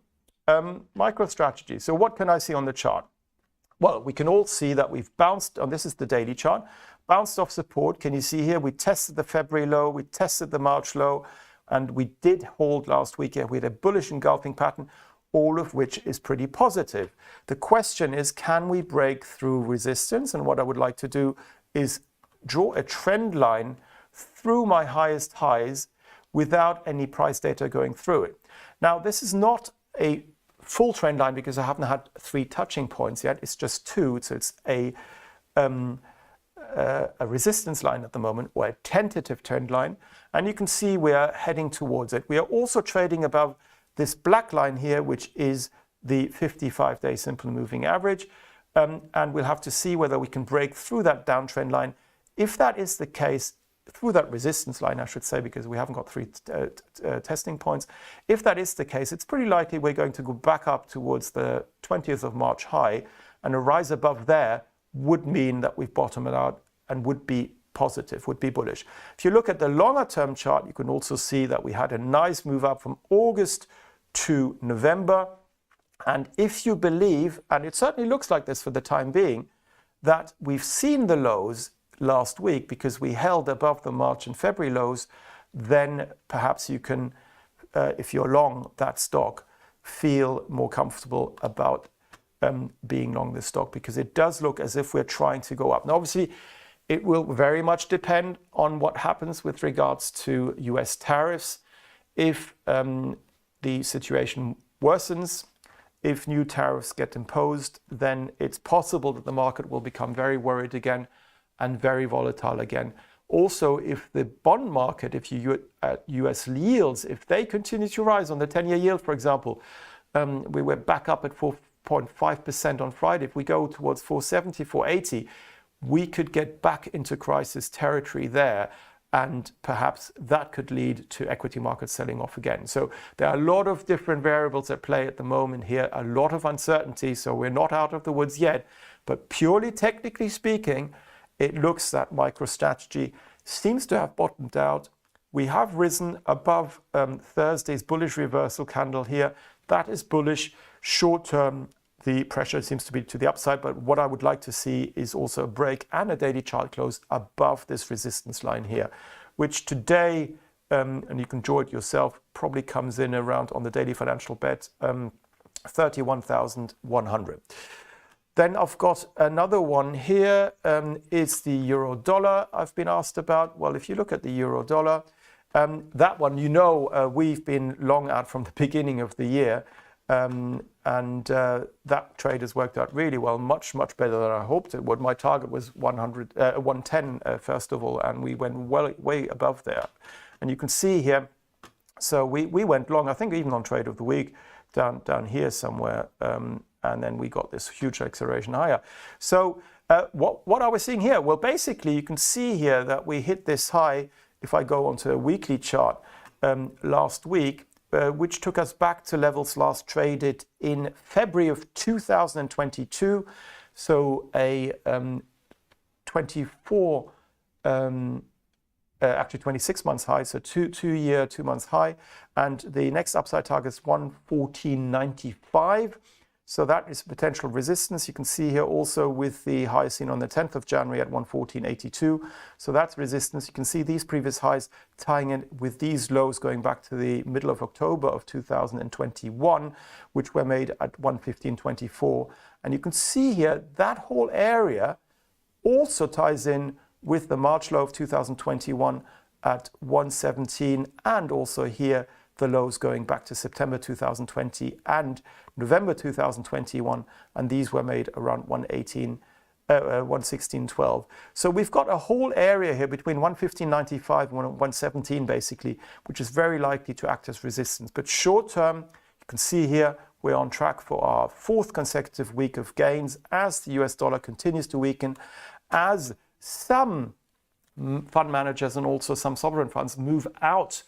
E: MicroStrategy. So what can I see on the chart? Well, we can all see that we've bounced, and this is the daily chart, bounced off support. Can you see here? We tested the February low, we tested the March low, and we did hold last week. We had a bullish engulfing pattern, all of which is pretty positive. The question is, can we break through resistance? And what I would like to do is draw a trend line through my highest highs without any price data going through it. Now, this is not a full trend line because I haven't had 3 touching points yet. It's just 2, so it's a resistance line at the moment, or a tentative trend line, and you can see we are heading towards it. We are also trading above this black line here, which is the 55-day simple moving average, and we'll have to see whether we can break through that downtrend line. If that is the case, through that resistance line, I should say, because we haven't got 3 testing points. If that is the case, it's pretty likely we're going to go back up towards the 20th of March high, and a rise above there would mean that we've bottomed out and would be positive, would be bullish. If you look at the longer term chart, you can also see that we had a nice move up from August to November. And if you believe, and it certainly looks like this for the time being, that we've seen the lows last week because we held above the March and February lows, then perhaps you can, if you're long that stock, feel more comfortable about being long this stock, because it does look as if we're trying to go up. Now, obviously, it will very much depend on what happens with regards to US tariffs. If the situation worsens, if new tariffs get imposed, then it's possible that the market will become very worried again and very volatile again. Also, if the bond market, if you US yields, if they continue to rise on the 10-year yield, for example, we were back up at 4.5% on Friday. If we go towards 470, 480, we could get back into crisis territory there, and perhaps that could lead to equity markets selling off again. So there are a lot of different variables at play at the moment here, a lot of uncertainty, so we're not out of the woods yet. But purely technically speaking, it looks that MicroStrategy seems to have bottomed out. We have risen above Thursday's bullish reversal candle here. That is bullish. Short term, the pressure seems to be to the upside, but what I would like to see is also a break and a daily chart close above this resistance line here, which today and you can draw it yourself, probably comes in around on the daily financial bet 31,100. Then I've got another one here, is the euro dollar I've been asked about. Well, if you look at the euro dollar, that one, we've been long at from the beginning of the year. That trade has worked out really well, much better than I hoped it would. My target was 110 first of all, and we went way above there. And you can see here, so we went long, I think even on trade of the week, down here somewhere, and then we got this huge acceleration higher. So what are we seeing here? Well, basically you can see here that we hit this high, if I go onto a weekly chart, last week, which took us back to levels last traded in February of 2022. So a 26 months high, so two months high. And the next upside target is 114.95. So that is potential resistance. You can see here also with the high seen on the 10th of January at 114.82. So that's resistance. You can see these previous highs tying in with these lows going back to the middle of October of 2021, which were made at 115.24. And you can see here that whole area also ties in with the March low of 2021 at 117, and also here the lows going back to September 2020 and November 2021, and these were made around 116.12. So we've got a whole area here between 115.95 and 117 basically, which is very likely to act as resistance. But short term, you can see here we're on track for our fourth consecutive week of gains as the US dollar continues to weaken, as some fund managers and also some sovereign funds move out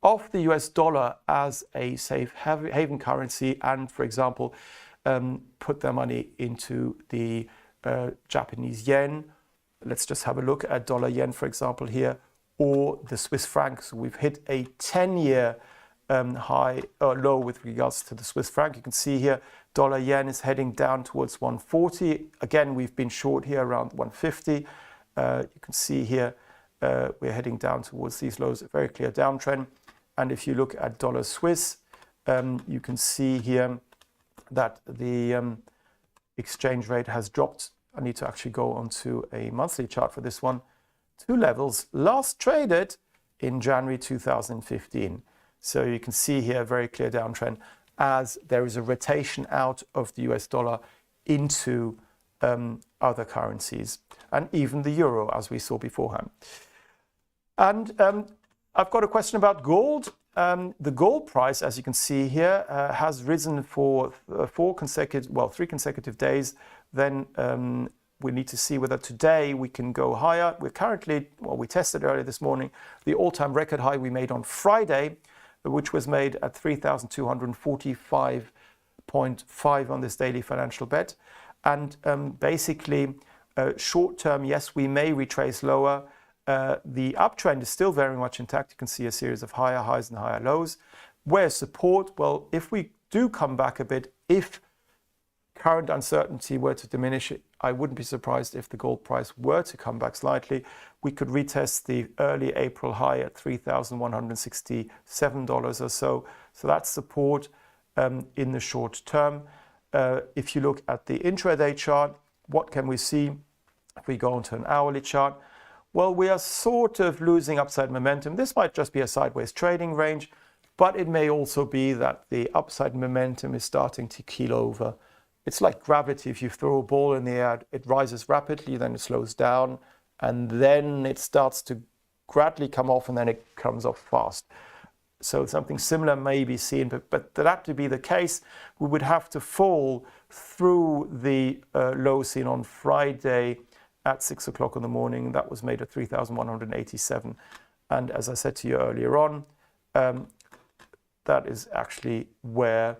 E: of the US dollar as a safe haven currency and, for example, put their money into the Japanese yen. Let's just have a look at dollar yen, for example, here, or the Swiss franc. So we've hit a 10-year high or low with regards to the Swiss franc. You can see here dollar yen is heading down towards 140. Again, we've been short here around 150. You can see here we're heading down towards these lows, a very clear downtrend. And if you look at dollar Swiss, you can see here that the exchange rate has dropped. I need to actually go onto a monthly chart for this one. Two levels last traded in January 2015. So you can see here a very clear downtrend as there is a rotation out of the US dollar into other currencies, and even the euro, as we saw beforehand. And I've got a question about gold. The gold price, as you can see here, has risen for three consecutive days. Then we need to see whether today we can go higher. We're currently, well, we tested earlier this morning, the all-time record high we made on Friday, which was made at 3,245.5 on this daily financial bet. And basically, short term, yes, we may retrace lower. The uptrend is still very much intact. You can see a series of higher highs and higher lows. Where support? Well, if we do come back a bit, if current uncertainty were to diminish, I wouldn't be surprised if the gold price were to come back slightly. We could retest the early April high at $3,167 or so. So that's support in the short term. If you look at the intraday chart, what can we see? If we go onto an hourly chart, well, we are sort of losing upside momentum. This might just be a sideways trading range, but it may also be that the upside momentum is starting to keel over. It's like gravity. If you throw a ball in the air, it rises rapidly, then it slows down, and then it starts to gradually come off, and then it comes off fast. So something similar may be seen, but for that to be the case, we would have to fall through the low seen on Friday at 6 o'clock in the morning. That was made at 3,187. And as I said to you earlier on, that is actually where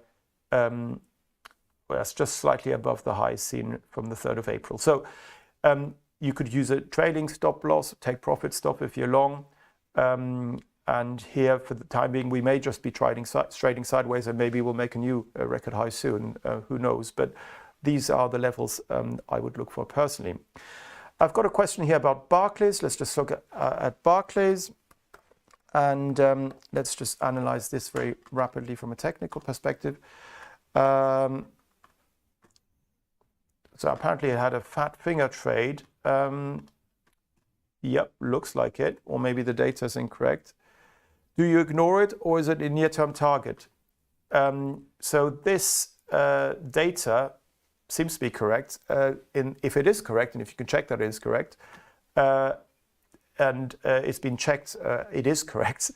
E: it's just slightly above the high seen from the 3rd of April. So you could use a trailing stop loss, take profit stop if you're long. And here, for the time being, we may just be trading sideways, and maybe we'll make a new record high soon. Who knows? But these are the levels I would look for personally. I've got a question here about Barclays. Let's just look at Barclays. And let's just analyze this very rapidly from a technical perspective. So apparently it had a fat finger trade. Yep, looks like it, or maybe the data is incorrect. Do you ignore it, or is it a near-term target? So this data seems to be correct. If it is correct, and if you can check that it is correct, and it's been checked, it is correct,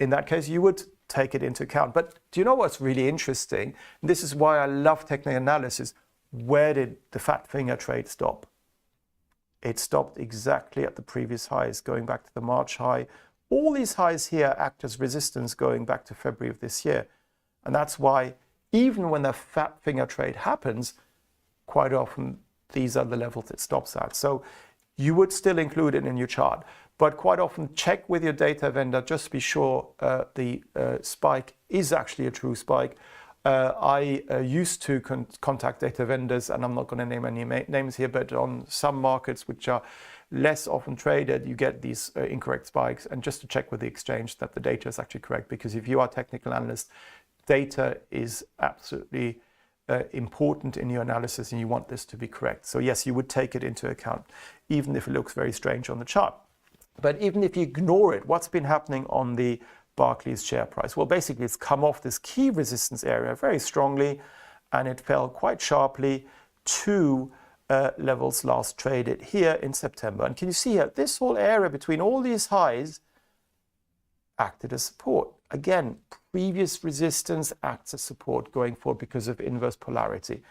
E: in that case, you would take it into account. But do you know what's really interesting? And this is why I love technical analysis. Where did the fat finger trade stop? It stopped exactly at the previous highs, going back to the March high. All these highs here act as resistance going back to February of this year. And that's why even when the fat finger trade happens, quite often these are the levels it stops at. So you would still include it in your chart, but quite often check with your data vendor just to be sure the spike is actually a true spike. I used to contact data vendors, and I'm not going to name any names here, but on some markets which are less often traded, you get these incorrect spikes, and just to check with the exchange that the data is actually correct, because if you are a technical analyst, data is absolutely important in your analysis and you want this to be correct. So yes, you would take it into account, even if it looks very strange on the chart. But even if you ignore it, what's been happening on the Barclays share price? Well, basically it's come off this key resistance area very strongly, and it fell quite sharply to levels last traded here in September. And can you see here, this whole area between all these highs acted as support. Again, previous resistance acts as support going forward because of inverse polarity.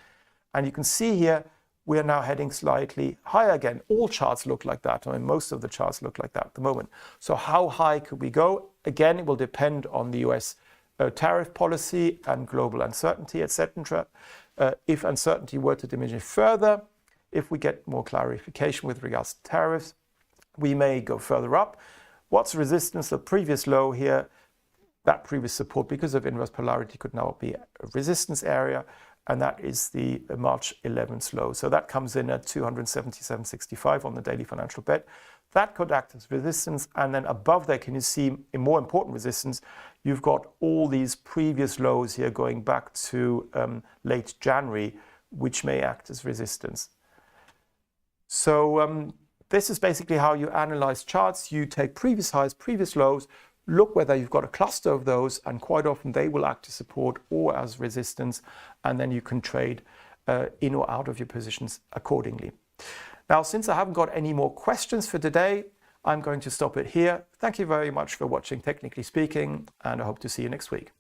E: And you can see here, we are now heading slightly higher again. All charts look like that. I mean, most of the charts look like that at the moment. So how high could we go? Again, it will depend on the US tariff policy and global uncertainty, etc. If uncertainty were to diminish further, if we get more clarification with regards to tariffs, we may go further up. What's resistance? The previous low here, that previous support because of inverse polarity could now be a resistance area, and that is the March 11th low. So that comes in at 277.65 on the daily financial bet. That could act as resistance, and then above there, can you see a more important resistance? You've got all these previous lows here going back to late January, which may act as resistance. So this is basically how you analyze charts. You take previous highs, previous lows, look whether you've got a cluster of those, and quite often they will act as support or as resistance, and then you can trade in or out of your positions accordingly. Now, since I haven't got any more questions for today, I'm going to stop it here. Thank you very much for watching Technically Speaking, and I hope to see you next week.